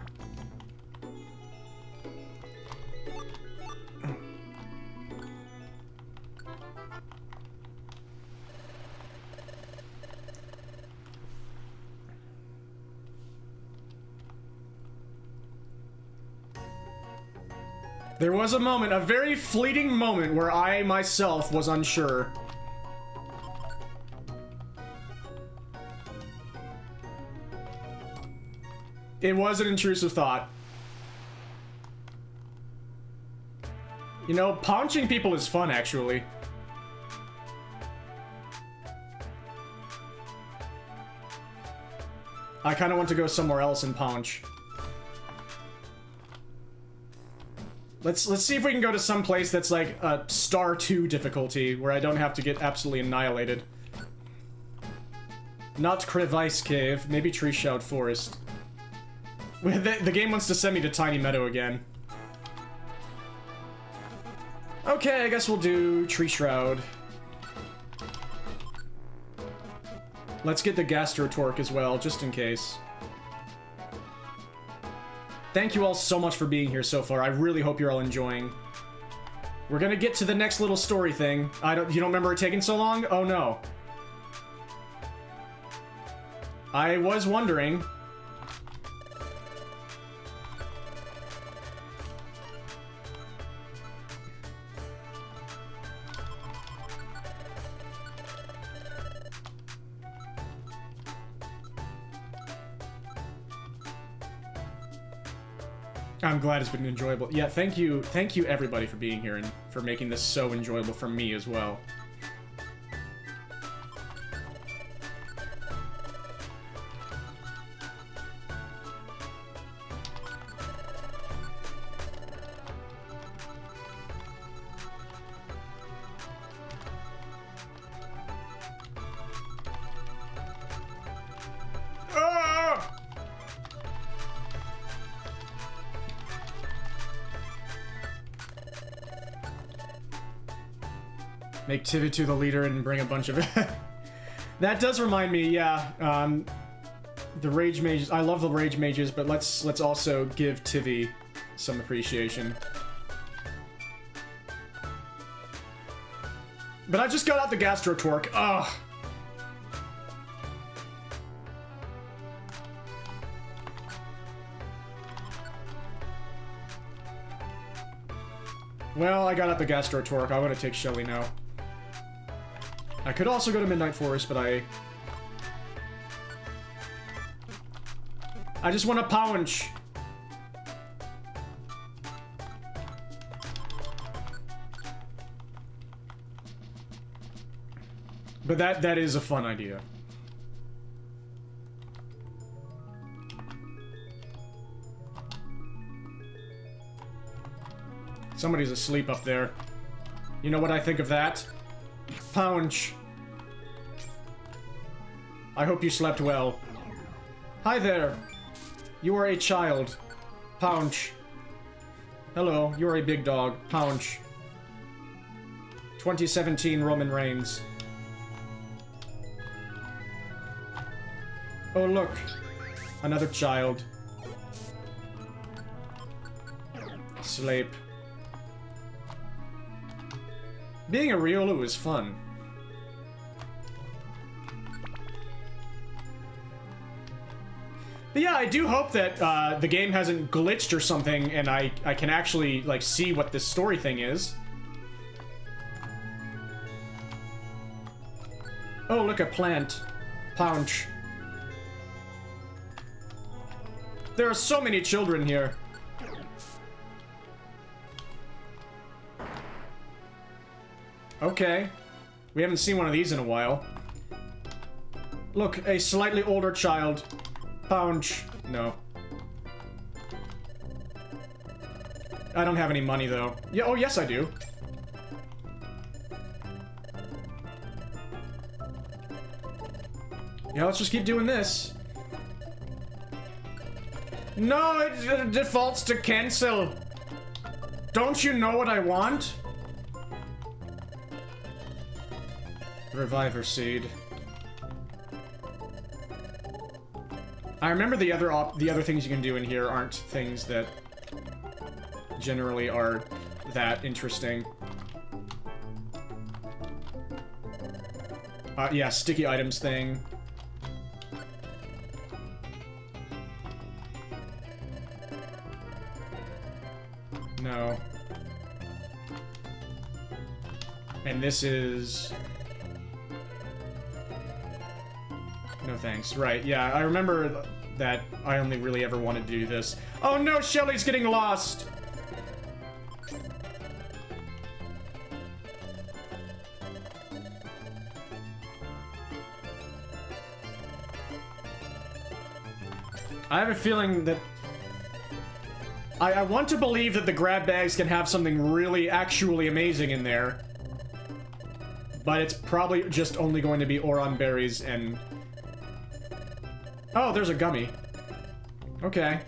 Speaker 1: There was a moment, a very fleeting moment, where I myself was unsure. It was an intrusive thought. You know, punching people is fun, actually. I kind of want to go somewhere else and punch. Let's see if we can go to some place that's like a star 2 difficulty, where I don't have to get absolutely annihilated. Not Crevice Cave, maybe Tree Shroud Forest. The game wants to send me to Tiny Meadow again. Okay, I guess we'll do Tree Shroud. Let's get the Gastro Torque as well, just in case. Thank you all so much for being here so far. I really hope you're all enjoying. We're gonna get to the next little story thing. You don't remember it taking so long? Oh no. I was wondering. I'm glad it's been enjoyable. Yeah, thank you everybody for being here and for making this so enjoyable for me as well. Make Tivitu the leader and bring a bunch of That does remind me, yeah, the Rage Mages. I love the Rage Mages, but let's also give Tivy some appreciation. But I just got out the Gastro Torque. Ugh. Well, I got out the Gastro Torque. I want to take Shelly now. I could also go to Midnight Forest, but I just want to punch. But that is a fun idea. Somebody's asleep up there. You know what I think of that? Punch. I hope you slept well. Hi there. You are a child. Punch. Hello, you are a big dog. Punch. 2017 Roman Reigns. Oh, look. Another child. Sleep. Being a Riolu is fun. But yeah, I do hope that the game hasn't glitched or something and I can actually, like, see what this story thing is. Oh, look, a plant. Punch. There are so many children here. Okay. We haven't seen one of these in a while. Look, a slightly older child. Punch. No. I don't have any money, though. Yeah, oh, yes, I do. Yeah, let's just keep doing this. No, it defaults to cancel. Don't you know what I want? Reviver Seed. I remember the other things you can do in here aren't things that generally are that interesting. Yeah, sticky items thing. No. And this is... No thanks. Right, yeah, I remember that I only really ever wanted to do this. Oh no, Shelly's getting lost! I have a feeling that... I want to believe that the grab bags can have something really, actually amazing in there. But it's probably just only going to be Oron berries and... Oh, there's a gummy. Okay.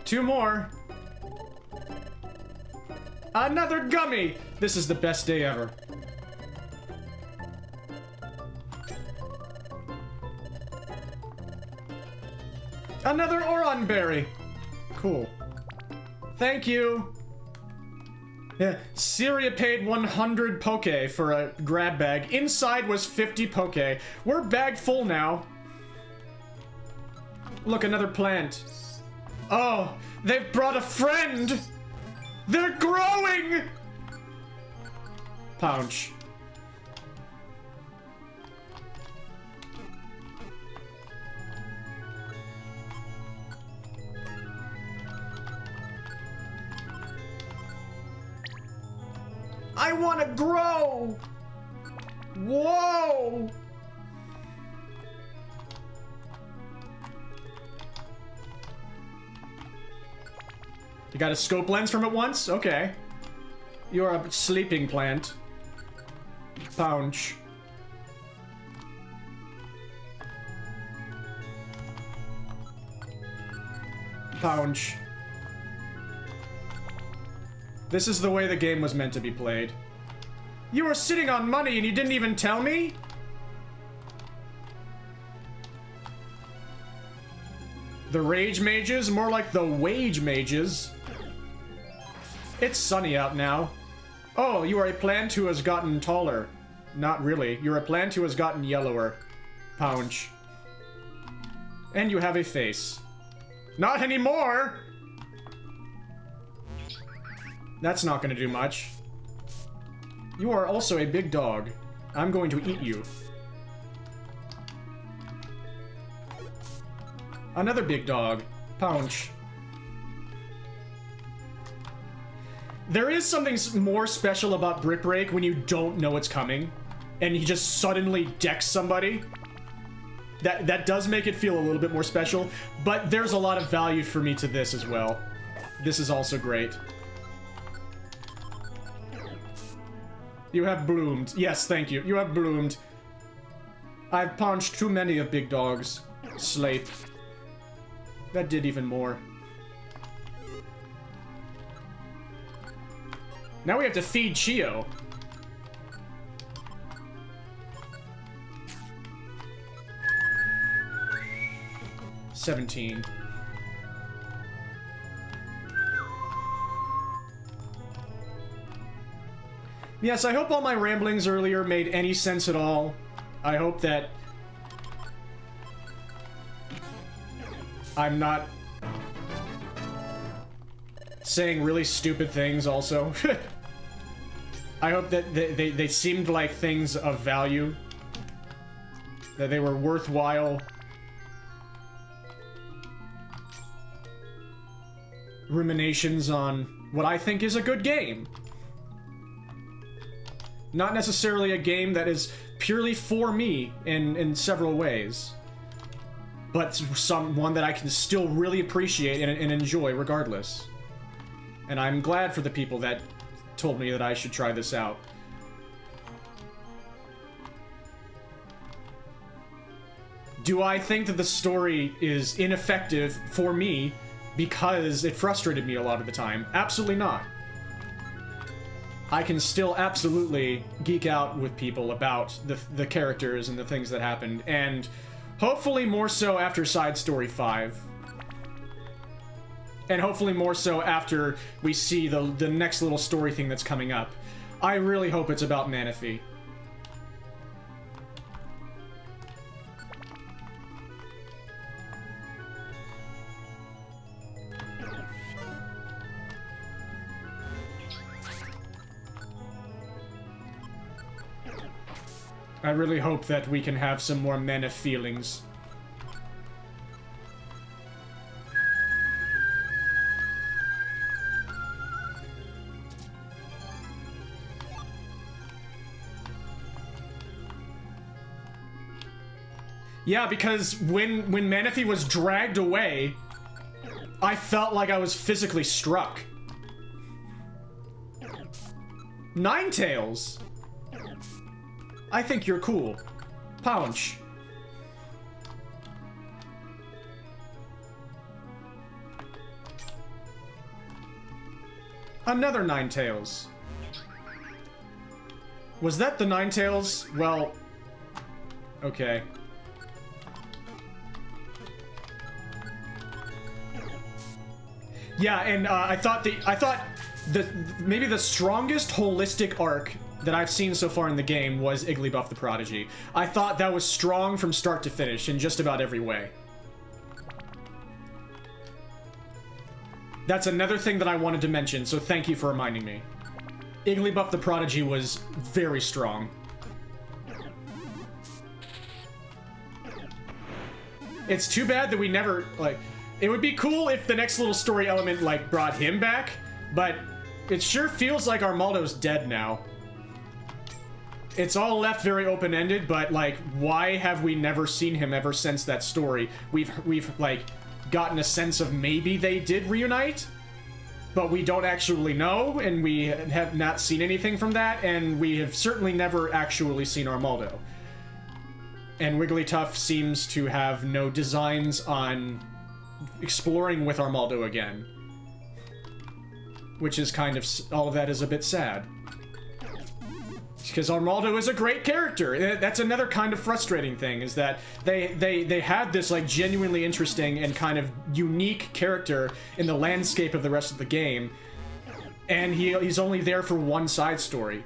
Speaker 1: 2 more. Another gummy! This is the best day ever. Another Oron berry. Cool. Thank you. Yeah, Syria paid 100 poke for a grab bag. Inside was 50 poke. We're bag full now. Look, another plant. Oh, they've brought a friend! They're growing! Pouch. I want to grow! Whoa! You got a scope lens from it once? Okay. You're a sleeping plant. Pouch. Pouch. This is the way the game was meant to be played. You were sitting on money and you didn't even tell me? The rage mages? More like the wage mages. It's sunny out now. Oh, you are a plant who has gotten taller. Not really. You're a plant who has gotten yellower. Pounch. And you have a face. Not anymore! That's not gonna do much. You are also a big dog. I'm going to eat you. Another big dog. Pounch. There is something more special about Brick Break when you don't know it's coming, and he just suddenly decks somebody. That does make it feel a little bit more special, but there's a lot of value for me to this as well. This is also great. You have bloomed. Yes, thank you. You have bloomed. I've punched too many of big dogs. Slape. That did even more. Now we have to feed Chio. $17. Yes, I hope all my ramblings earlier made any sense at all. I hope that I'm not saying really stupid things also. I hope that they seemed like things of value. That they were worthwhile ruminations on what I think is a good game. Not necessarily a game that is purely for me in several ways, but one that I can still really appreciate and enjoy regardless. And I'm glad for the people that told me that I should try this out. Do I think that the story is ineffective for me because it frustrated me a lot of the time? Absolutely not. I can still absolutely geek out with people about the characters and the things that happened, and hopefully more so after Side Story 5. And hopefully more so after we see the next little story thing that's coming up. I really hope it's about Manaphy. I really hope that we can have some more Mana feelings. Yeah, because when Manaphy was dragged away, I felt like I was physically struck. Ninetales! I think you're cool. Pounch. Another Ninetales. Was that the Ninetales? Well, okay. Yeah, and I thought maybe the strongest holistic arc that I've seen so far in the game was Igglybuff the Prodigy. I thought that was strong from start to finish in just about every way. That's another thing that I wanted to mention, so thank you for reminding me. Igglybuff the Prodigy was very strong. It's too bad that we never, like... It would be cool if the next little story element, like, brought him back, but it sure feels like Armaldo's dead now. It's all left very open-ended, but, like, why have we never seen him ever since that story? We've like, gotten a sense of maybe they did reunite, but we don't actually know, and we have not seen anything from that, and we have certainly never actually seen Armaldo. And Wigglytuff seems to have no designs on exploring with Armaldo again. Which is kind of... all of that is a bit sad. Because Armaldo is a great character. That's another kind of frustrating thing, is that they had this like genuinely interesting and kind of unique character in the landscape of the rest of the game, and he's only there for one side story.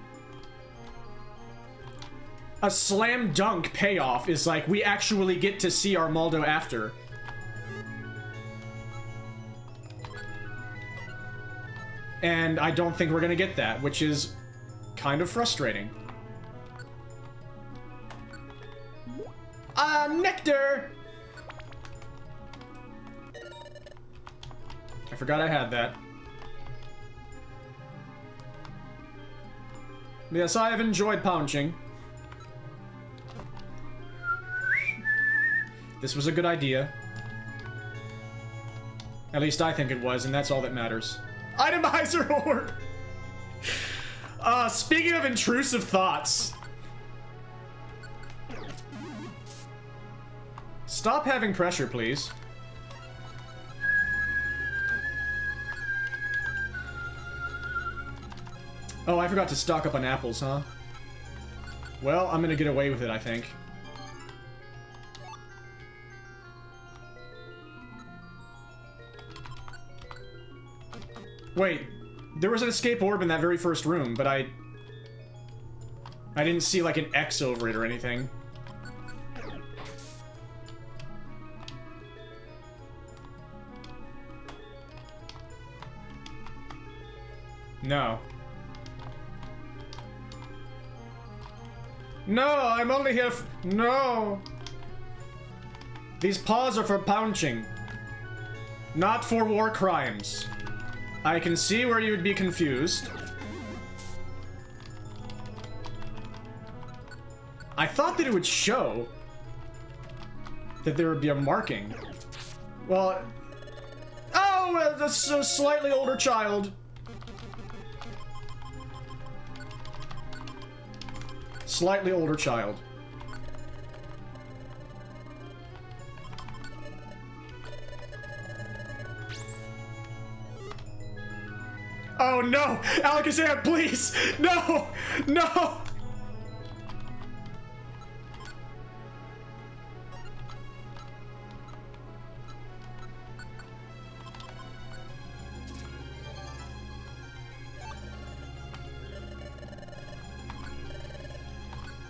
Speaker 1: A slam dunk payoff is like we actually get to see Armaldo after. And I don't think we're gonna get that, which is kind of frustrating. Nectar! I forgot I had that. Yes, I have enjoyed pouching. This was a good idea. At least I think it was, and that's all that matters. Itemizer horde! Speaking of intrusive thoughts. Stop having pressure, please. Oh, I forgot to stock up on apples, huh? Well, I'm gonna get away with it, I think. Wait, there was an escape orb in that very first room, but I didn't see like an X over it or anything. No. No, I'm only here no! These paws are for pouching, not for war crimes. I can see where you would be confused. I thought that it would show that there would be a marking. Well, oh, that's a slightly older child. Slightly older child. Oh no! Alakazam, please! No! No!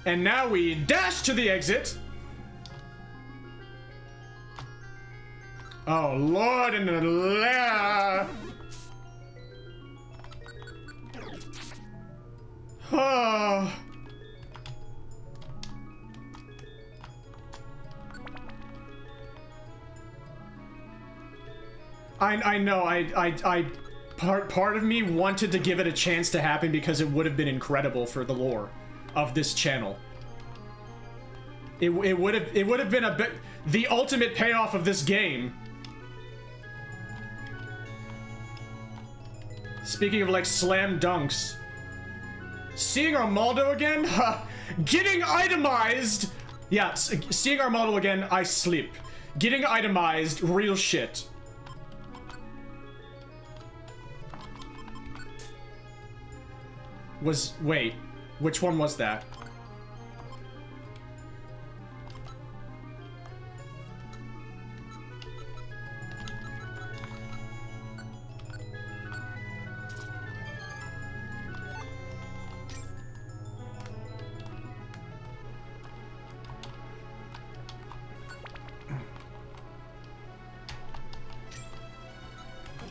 Speaker 1: And now we dash to the exit. Oh Lord and the Oh. I know, part of me wanted to give it a chance to happen because it would have been incredible for the lore of this channel. It would have been a bit the ultimate payoff of this game. Speaking of like slam dunks, seeing Armaldo again, getting itemized. Yeah, seeing Armaldo again, I sleep. Getting itemized, real shit. Wait, which one was that?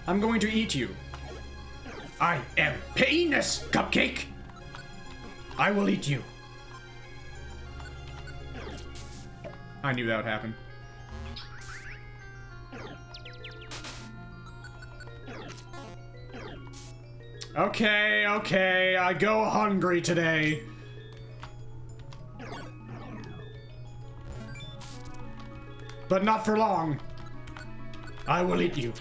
Speaker 1: I'm going to eat you. I am penis, Cupcake. I will eat you. I knew that would happen. Okay, okay, I go hungry today. But not for long. I will eat you.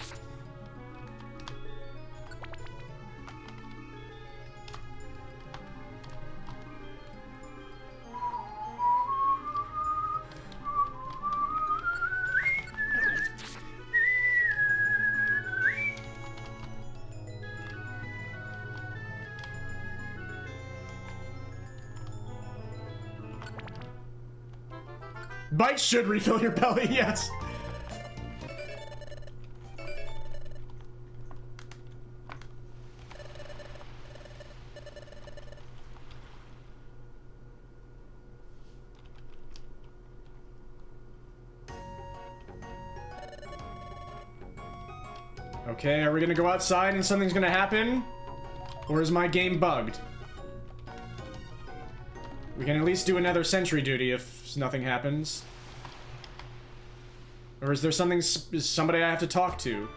Speaker 1: Bites should refill your belly, yes. Okay, are we gonna go outside and something's gonna happen? Or is my game bugged? We can at least do another sentry duty if nothing happens. Or is there somebody I have to talk to?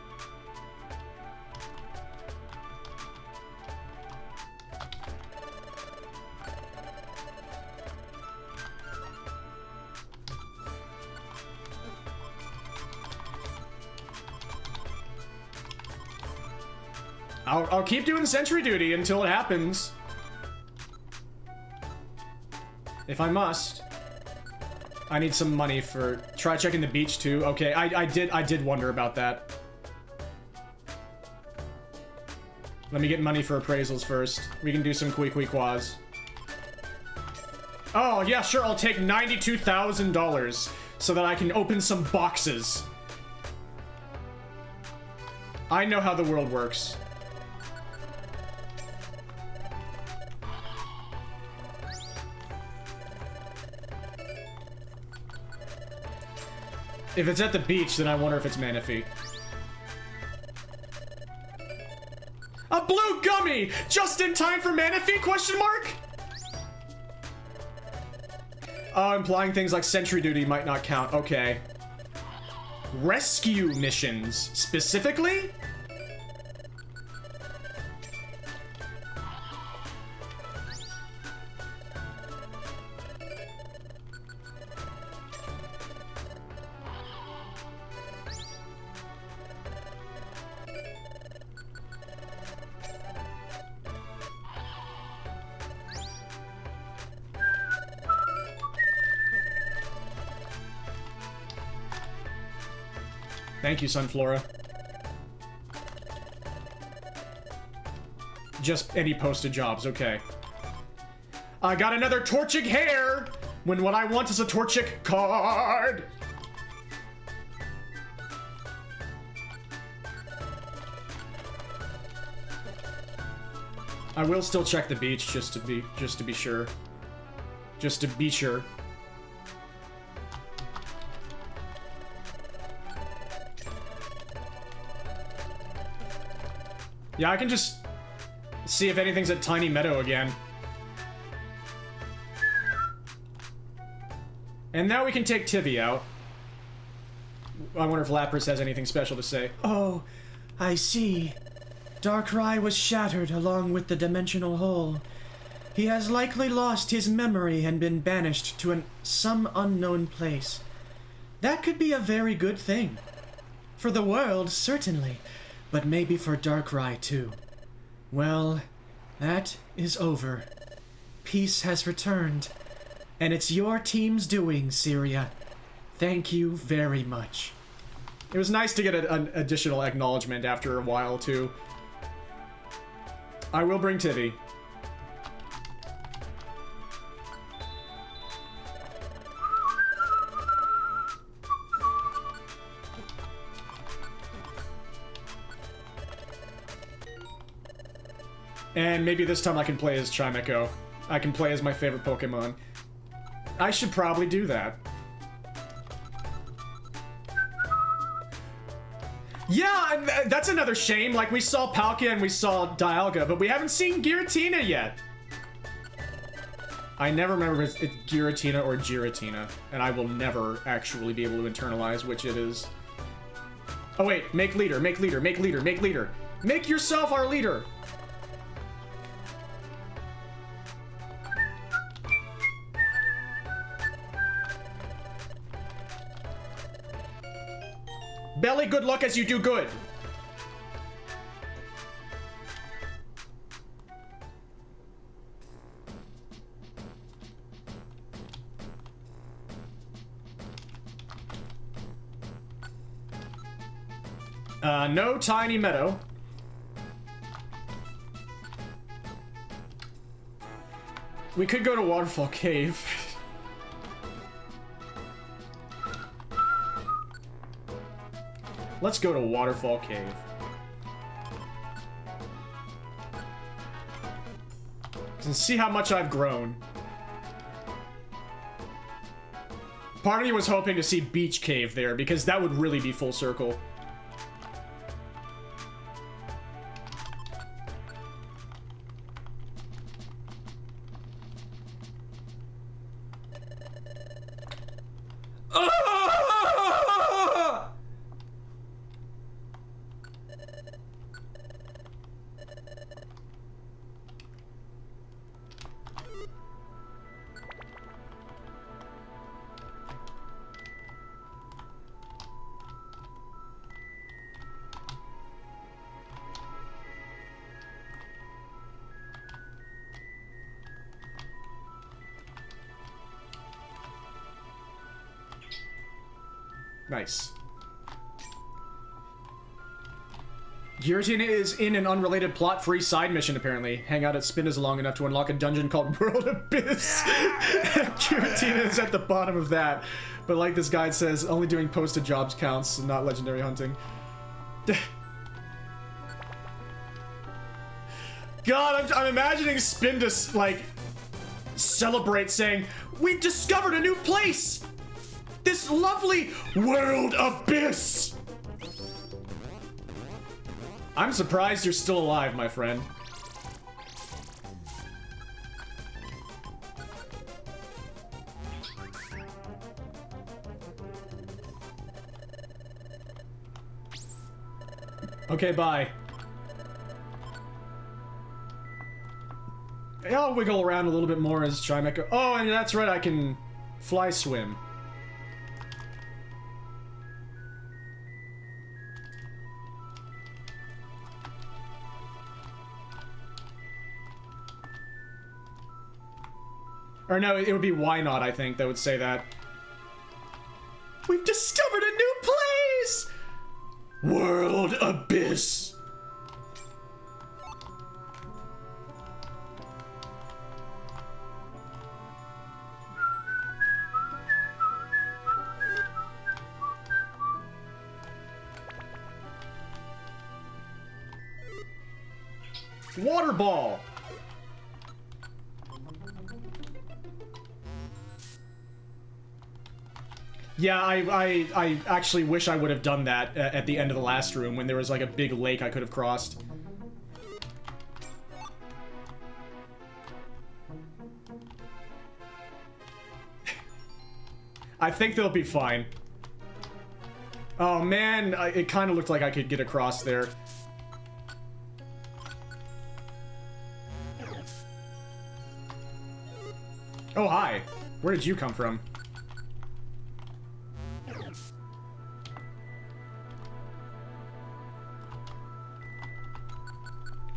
Speaker 1: I'll keep doing sentry duty until it happens. If I must. I need some money for... Try checking the beach too. Okay, I did wonder about that. Let me get money for appraisals first. We can do some quas. Oh, yeah, sure, I'll take $92,000 so that I can open some boxes. I know how the world works. If it's at the beach, then I wonder if it's Manaphy. A blue gummy! Just in time for Manaphy, question mark? Implying things like sentry duty might not count. Okay. Rescue missions, specifically? Thank you, Sunflora. Just any posted jobs, okay. I got another Torchic hair! When what I want is a Torchic card! I will still check the beach just to be sure. Just to be sure. Yeah, I can just see if anything's at Tiny Meadow again. And now we can take Tivy out. I wonder if Lapras has anything special to say.
Speaker 4: Oh, I see. Darkrai was shattered along with the dimensional hole. He has likely lost his memory and been banished to some unknown place. That could be a very good thing. For the world, certainly. But maybe for Darkrai, too. Well, that is over. Peace has returned. And it's your team's doing, Syria. Thank you very much.
Speaker 1: It was nice to get an additional acknowledgement after a while, too. I will bring Tivy. And maybe this time I can play as Chimecho. I can play as my favorite Pokemon. I should probably do that. Yeah, that's another shame. Like, we saw Palkia and we saw Dialga, but we haven't seen Giratina yet. I never remember if it's Giratina or Giratina, and I will never actually be able to internalize which it is. Oh wait, make leader, make leader, make leader, make leader. Make yourself our leader. Belly, good luck as you do good. No Tiny Meadow. We could go to Waterfall Cave. Let's go to Waterfall Cave. And see how much I've grown. Part of me was hoping to see Beach Cave there, because that would really be full circle. Nice. Giratina is in an unrelated plot-free side mission, apparently. Hang out at Spinda's long enough to unlock a dungeon called World Abyss. Giratina is at the bottom of that. But like this guide says, only doing posted jobs counts, not legendary hunting. God, I'm imagining Spinda, like, celebrate saying, "We've discovered a new place! This lovely World Abyss!" I'm surprised you're still alive, my friend. Okay, bye. I'll wiggle around a little bit more as Chimek. Oh, and that's right, I can fly swim. Or no, it would be why not, I think, that would say that. We've discovered a new place! World Abyss! Water ball! Yeah, I actually wish I would have done that at the end of the last room when there was like a big lake I could have crossed. I think they'll be fine. Oh man, it kind of looked like I could get across there. Oh, hi. Where did you come from?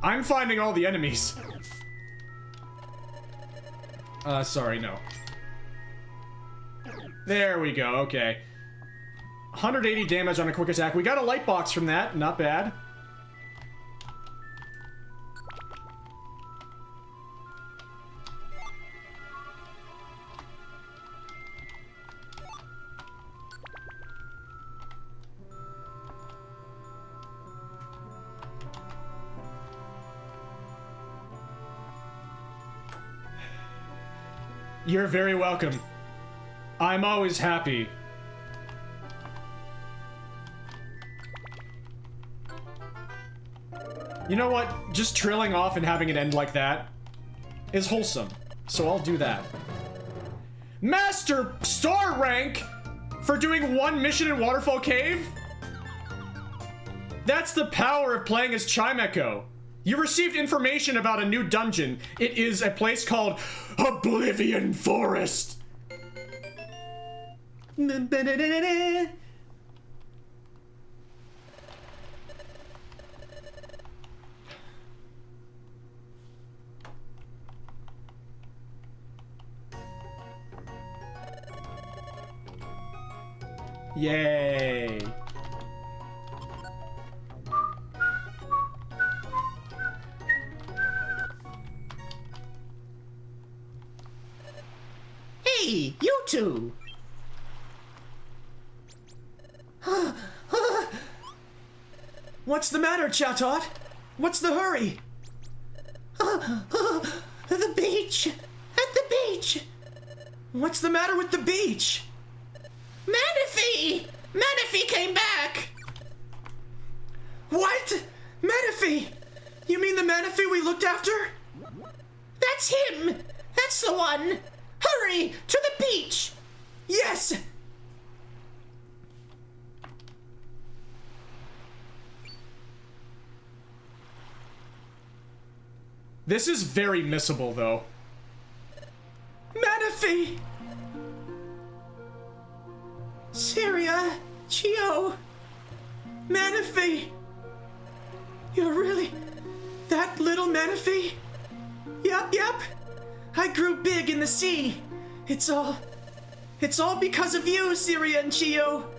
Speaker 1: I'm finding all the enemies. Sorry, no. There we go, okay. 180 damage on a quick attack. We got a light box from that, not bad. You're very welcome. I'm always happy. You know what? Just trailing off and having it end like that is wholesome. So I'll do that. Master Star Rank for doing one mission in Waterfall Cave? That's the power of playing as Chimecho. You received information about a new dungeon. It is a place called Oblivion Forest. Yay.
Speaker 2: Hey, you two!
Speaker 4: What's the matter, Chatot? What's the hurry?
Speaker 2: The beach! At the beach!
Speaker 4: What's the matter with the beach?
Speaker 2: Manaphy! Manaphy came back!
Speaker 4: What? Manaphy! You mean the Manaphy we looked after?
Speaker 2: That's him! That's the one! Hurry! To the beach!
Speaker 4: Yes!
Speaker 1: This is very missable, though.
Speaker 4: Manaphy! Syria! Chio! Manaphy! You're really that little Manaphy? Yep. I grew big in the sea. It's all because of you, Syria and Chio.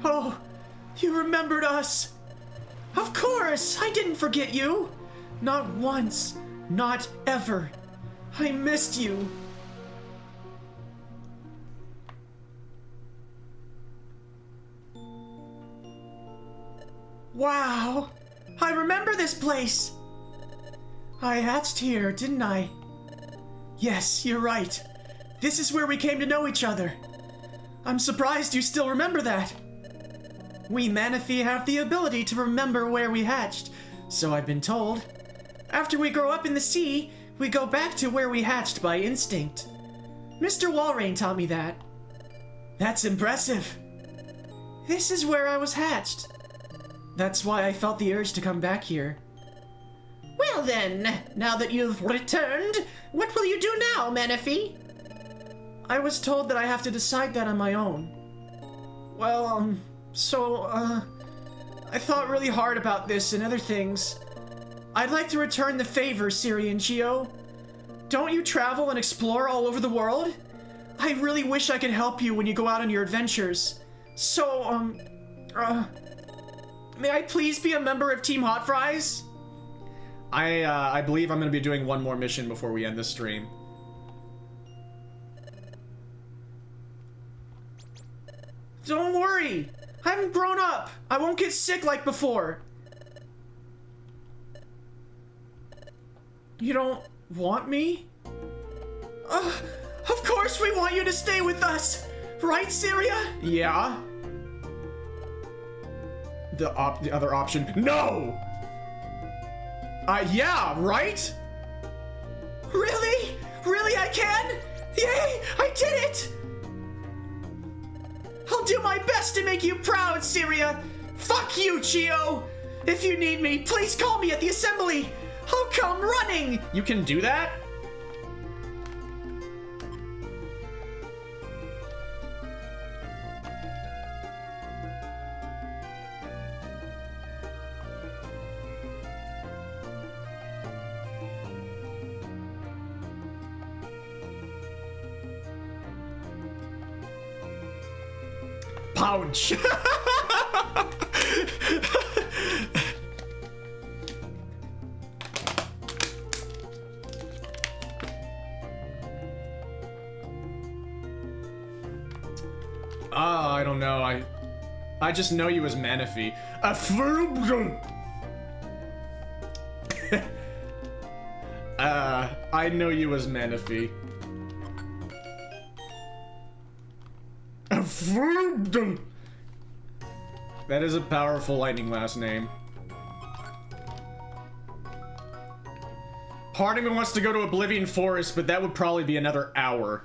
Speaker 4: Oh, you remembered us. Of course, I didn't forget you. Not once, not ever. I missed you. Wow, I remember this place. I hatched here, didn't I? Yes, you're right. This is where we came to know each other. I'm surprised you still remember that. We Manaphy have the ability to remember where we hatched, so I've been told. After we grow up in the sea, we go back to where we hatched by instinct. Mr. Walrain taught me that. That's impressive. This is where I was hatched. That's why I felt the urge to come back here.
Speaker 2: Well then, now that you've returned, what will you do now, Manaphy?
Speaker 4: I was told that I have to decide that on my own. Well, I thought really hard about this and other things. I'd like to return the favor, Siri and Gio. Don't you travel and explore all over the world? I really wish I could help you when you go out on your adventures. So, may I please be a member of Team Hot Fries?
Speaker 1: I believe I'm gonna be doing one more mission before we end this stream.
Speaker 4: Don't worry. I'm grown up. I won't get sick like before. You don't want me? Of course we want you to stay with us. Right, Syria?
Speaker 1: Yeah? The other option. No! Yeah, right?
Speaker 4: Really? Really I can? Yay! I did it! I'll do my best to make you proud, Syria! Fuck you, Chio! If you need me, please call me at the assembly! I'll come running!
Speaker 1: You can do that? Pouch! I don't know. I just know you as Manaphy. I know you as Manaphy. That is a powerful lightning last name. Part of me wants to go to Oblivion Forest, but that would probably be another hour.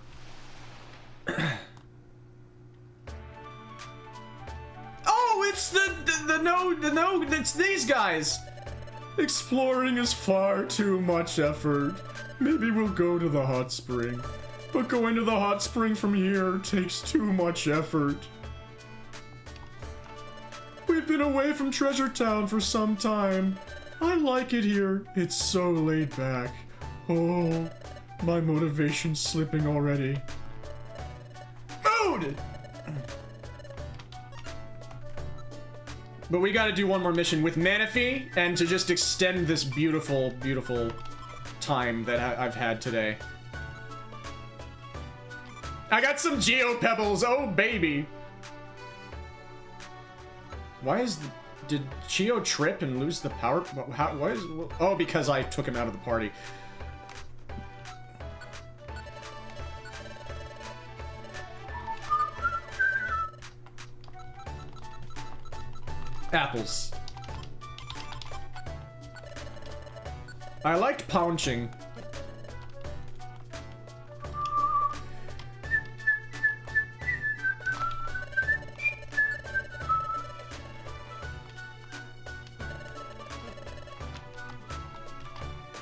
Speaker 4: Oh, it's it's these guys.
Speaker 1: Exploring is far too much effort. Maybe we'll go to the hot spring. But going to the hot spring from here takes too much effort. We've been away from Treasure Town for some time. I like it here. It's so laid back. Oh, my motivation's slipping already. Mood! But we gotta do one more mission with Manaphy, and to just extend this beautiful, beautiful time that I've had today. I got some Geo Pebbles, oh baby! Why is Did Chio trip and lose the power? What is? Oh, because I took him out of the party. Apples. I liked pouching.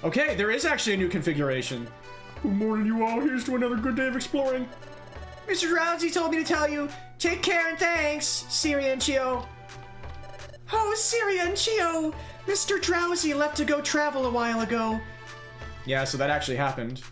Speaker 1: Okay, there is actually a new configuration. Good morning, you all. Here's to another good day of exploring.
Speaker 4: Mr. Drowsy told me to tell you, take care and thanks, Syria and Chio. Oh, Syria and Chio! Mr. Drowsy left to go travel a while ago.
Speaker 1: Yeah, so that actually happened.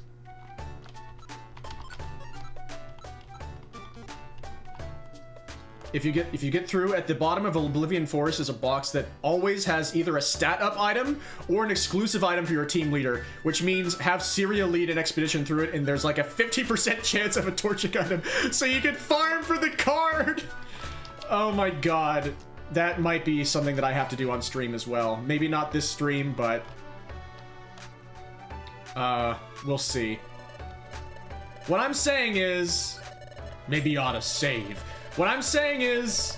Speaker 1: If you get through, at the bottom of Oblivion Forest is a box that always has either a stat up item or an exclusive item for your team leader, which means have Syria lead an expedition through it, and there's like a 50% chance of a torching item, so you can farm for the card. Oh my god, that might be something that I have to do on stream as well. Maybe not this stream, but we'll see. What I'm saying is, maybe you ought to save. What I'm saying is,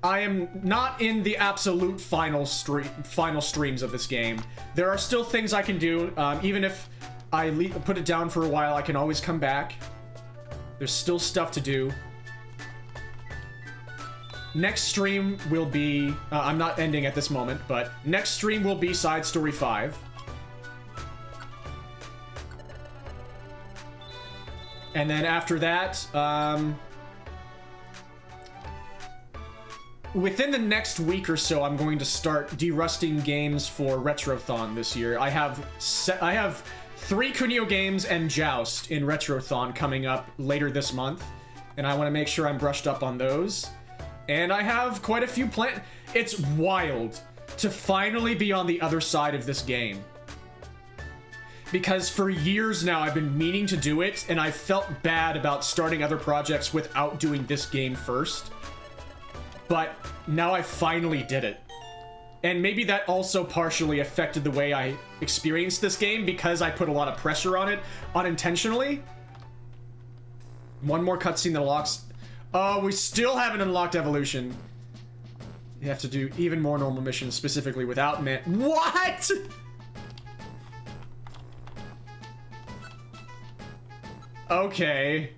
Speaker 1: I am not in the absolute final streams of this game. There are still things I can do. Even if I put it down for a while, I can always come back. There's still stuff to do. Next stream will be, I'm not ending at this moment, but next stream will be Side Story 5. And then after that, within the next week or so, I'm going to start derusting games for Retrothon this year. I have 3 Kunio games and Joust in Retrothon coming up later this month, and I want to make sure I'm brushed up on those. And I have quite a few planned. It's wild to finally be on the other side of this game. Because for years now, I've been meaning to do it, and I felt bad about starting other projects without doing this game first. But now I finally did it. And maybe that also partially affected the way I experienced this game, because I put a lot of pressure on it unintentionally. One more cutscene that unlocks. Oh, we still haven't unlocked Evolution. You have to do even more normal missions, specifically without man. What?! Okay.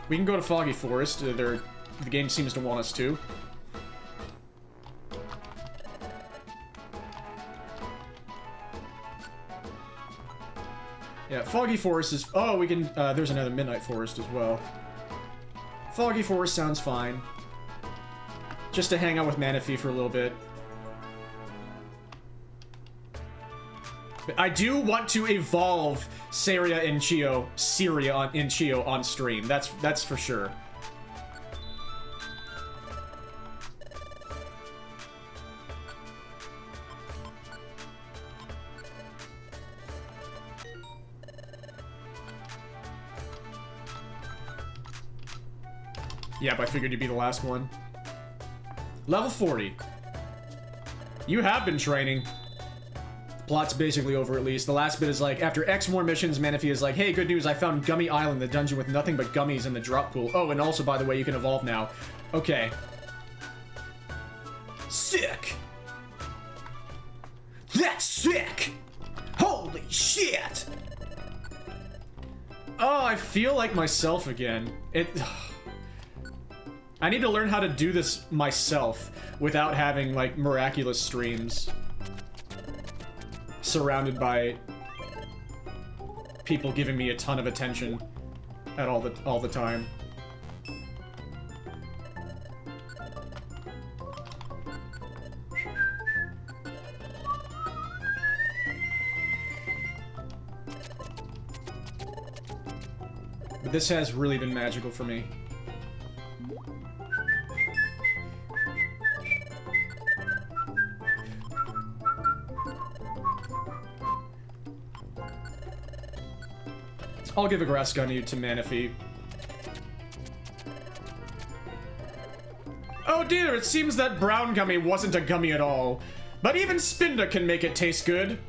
Speaker 1: We can go to Foggy Forest. The game seems to want us to. Yeah, Foggy Forest is... Oh, we can... there's another Midnight Forest as well. Foggy Forest sounds fine. Just to hang out with Manaphy for a little bit. But I do want to evolve Syria and Chio on stream. That's for sure. Yep, I figured you'd be the last one. Level 40. You have been training. Plot's basically over, at least. The last bit is like, after X more missions, Manaphy is like, hey, good news, I found Gummy Island, the dungeon with nothing but gummies in the drop pool. Oh, and also, by the way, you can evolve now. Okay. Sick! That's sick! Holy shit! Oh, I feel like myself again. I need to learn how to do this myself without having, like, miraculous streams. Surrounded by people giving me a ton of attention at all the time. But this has really been magical for me. I'll give a grass gun to Manaphy. Oh dear, it seems that brown gummy wasn't a gummy at all. But even Spinda can make it taste good.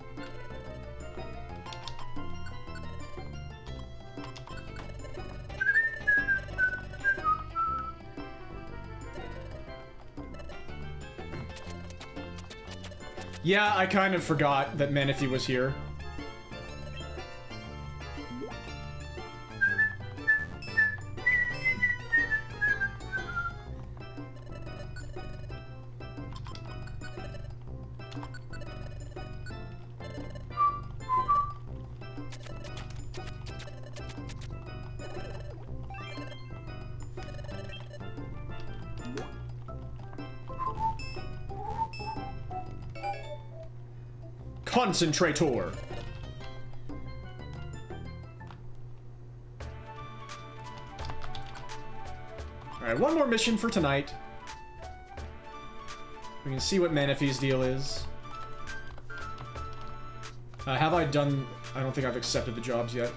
Speaker 1: Yeah, I kind of forgot that Manaphy was here. Concentrator. Alright, one more mission for tonight. We can see what Manaphy's deal is. Have I done... I don't think I've accepted the jobs yet.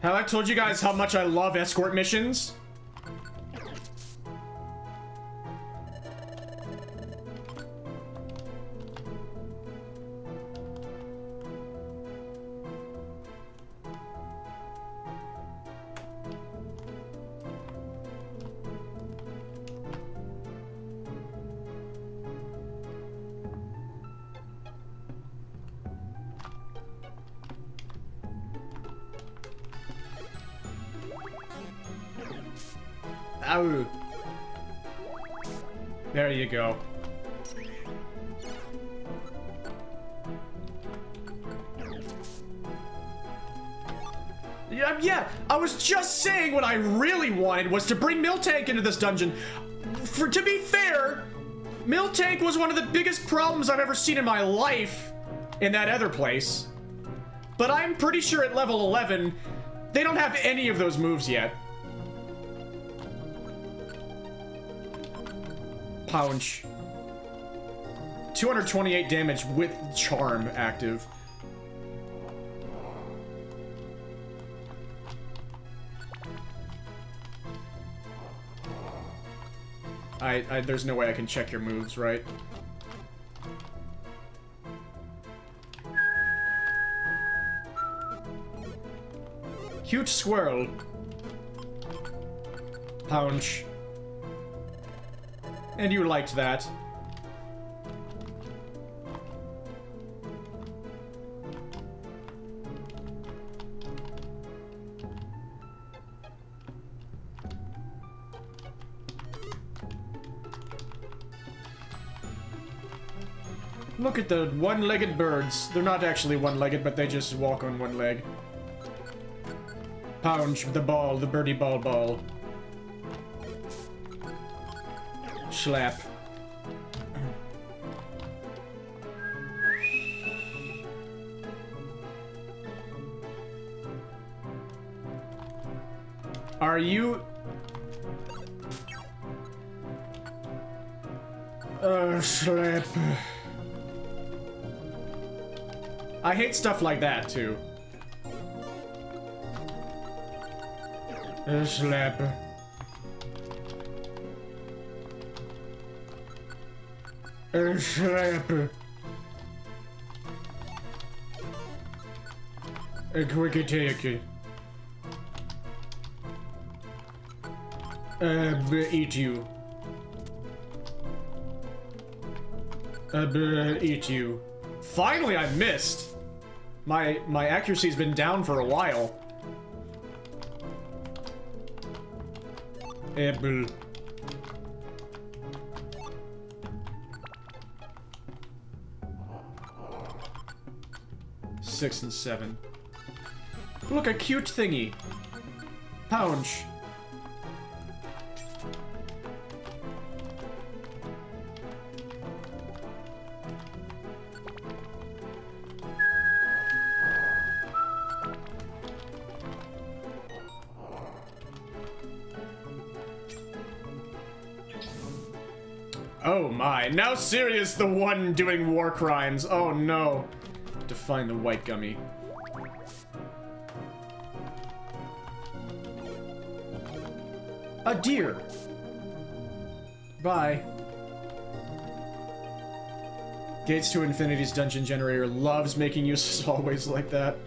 Speaker 1: Have I told you guys how much I love escort missions? Ow. There you go. Yeah, I was just saying what I really wanted was to bring Miltank into this dungeon. To be fair, Miltank was one of the biggest problems I've ever seen in my life in that other place. But I'm pretty sure at level 11, they don't have any of those moves yet. Punch. 228 damage with charm active. There's no way I can check your moves, right? Cute squirrel. Punch. And you liked that. Look at the one-legged birds. They're not actually one-legged, but they just walk on one leg. Punch the ball, the birdie ball. Slap. Are you... slap. I hate stuff like that, too. Slap. Slap. A quick attack. Eat you. Eat you. Finally, I missed. My accuracy's been down for a while. Apple. Six and seven. Look, a cute thingy. Pounce. Oh my, now Sirius the one doing war crimes. Oh no. To find the white gummy. A deer. Bye. Gates to Infinity's dungeon generator loves making use of always like that.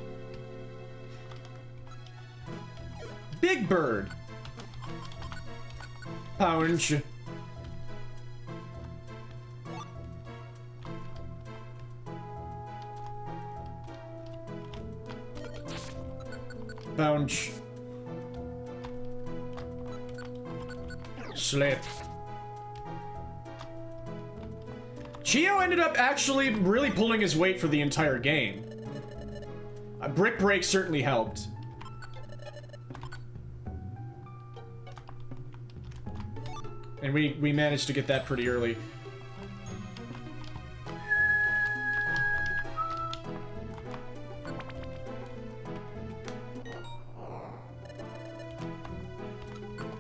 Speaker 1: Big Bird. Pounce. Bounce. Slip. Chio ended up actually really pulling his weight for the entire game. A brick break certainly helped. And we managed to get that pretty early.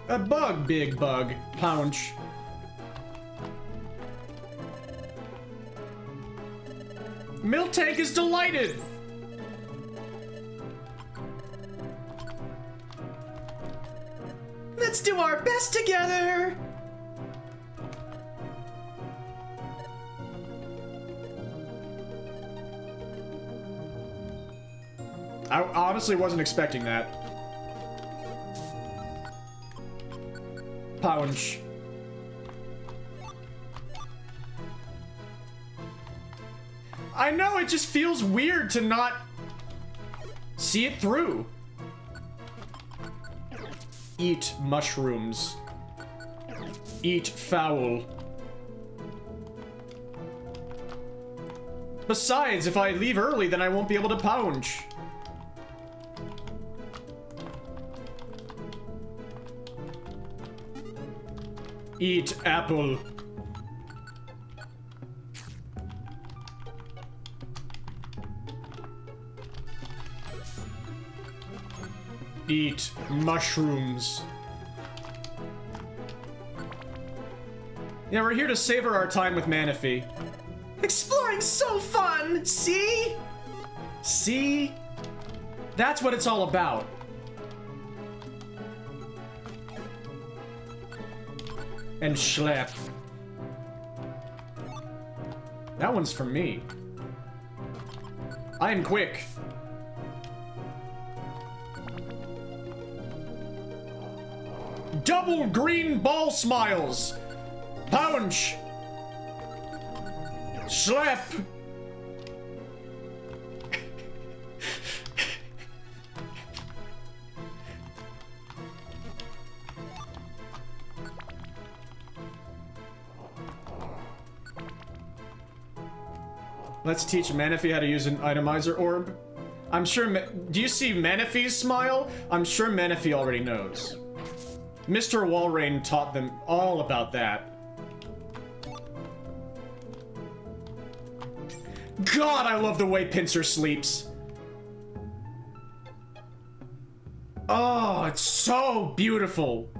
Speaker 1: A bug, big bug. Pounce. Milk Tank is delighted! Let's do our best together! I honestly wasn't expecting that. Pounce. I know, it just feels weird to not see it through. Eat mushrooms. Eat fowl. Besides, if I leave early, then I won't be able to pounce. Eat apple. Eat mushrooms. Yeah, we're here to savor our time with Manaphy. Exploring's so fun! See? See? That's what it's all about. And schlep. That one's for me. I am quick. Double green ball smiles. Pounce. Slap. Let's teach Manaphy how to use an itemizer orb. I'm sure. Do you see Manaphy's smile? I'm sure Manaphy already knows. Mr. Walrein taught them all about that. God, I love the way Pinsir sleeps. Oh, it's so beautiful.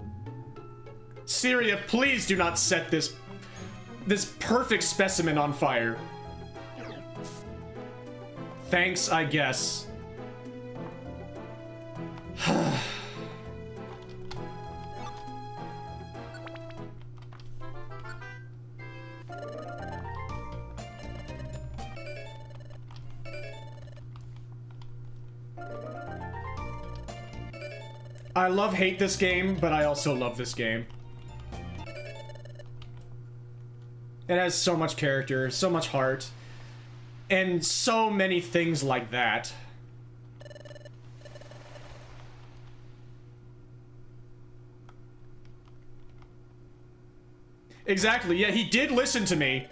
Speaker 1: Syria, please do not set this perfect specimen on fire. Thanks, I guess. I hate this game, but I also love this game. It has so much character, so much heart, and so many things like that. Exactly, yeah, he did listen to me.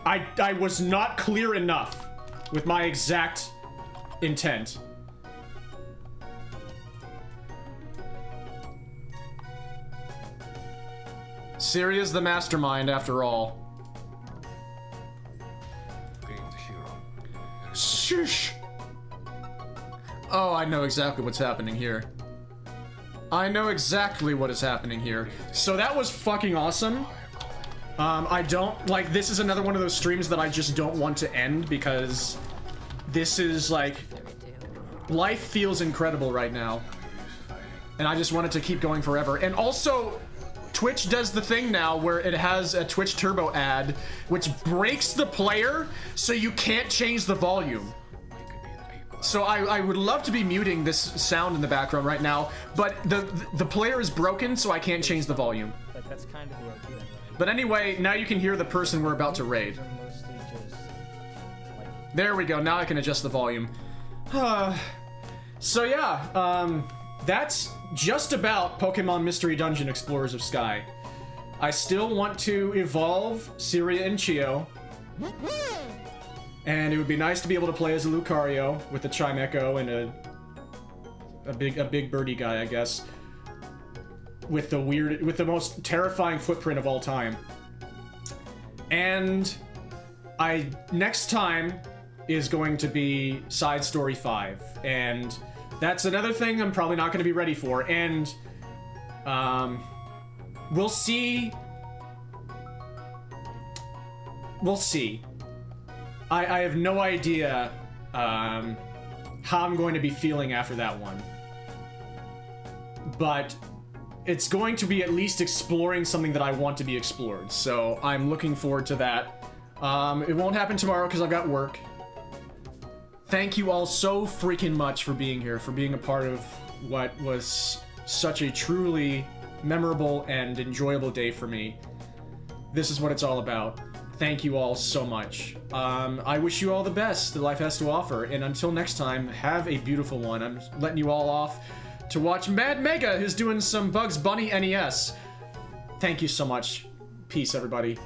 Speaker 1: I was not clear enough with my exact intent. Syria's the mastermind after all. Shush! Oh, I know exactly what's happening here. I know exactly what is happening here. So that was fucking awesome. I don't, like, this is another one of those streams that I just don't want to end because this is, like, life feels incredible right now. And I just want it to keep going forever. And also, Twitch does the thing now where it has a Twitch Turbo ad, which breaks the player so you can't change the volume. So I would love to be muting this sound in the background right now, but the player is broken, so I can't change the volume.
Speaker 6: Like, that's kind of the idea.
Speaker 1: But anyway, now you can hear the person we're about to raid. There we go, now I can adjust the volume. So yeah, that's just about Pokemon Mystery Dungeon Explorers of Sky. I still want to evolve Syria and Chio. And it would be nice to be able to play as a Lucario with a Chimecho and a big birdie guy, I guess. With the most terrifying footprint of all time. And next time is going to be Side Story 5. And that's another thing I'm probably not going to be ready for. And we'll see. We'll see. I have no idea how I'm going to be feeling after that one. But it's going to be at least exploring something that I want to be explored. So I'm looking forward to that. It won't happen tomorrow because I've got work. Thank you all so freaking much for being here, for being a part of what was such a truly memorable and enjoyable day for me. This is what it's all about. Thank you all so much. I wish you all the best that life has to offer, and until next time, have a beautiful one. I'm letting you all off to watch Mad Mega, who's doing some Bugs Bunny NES. Thank you so much. Peace, everybody.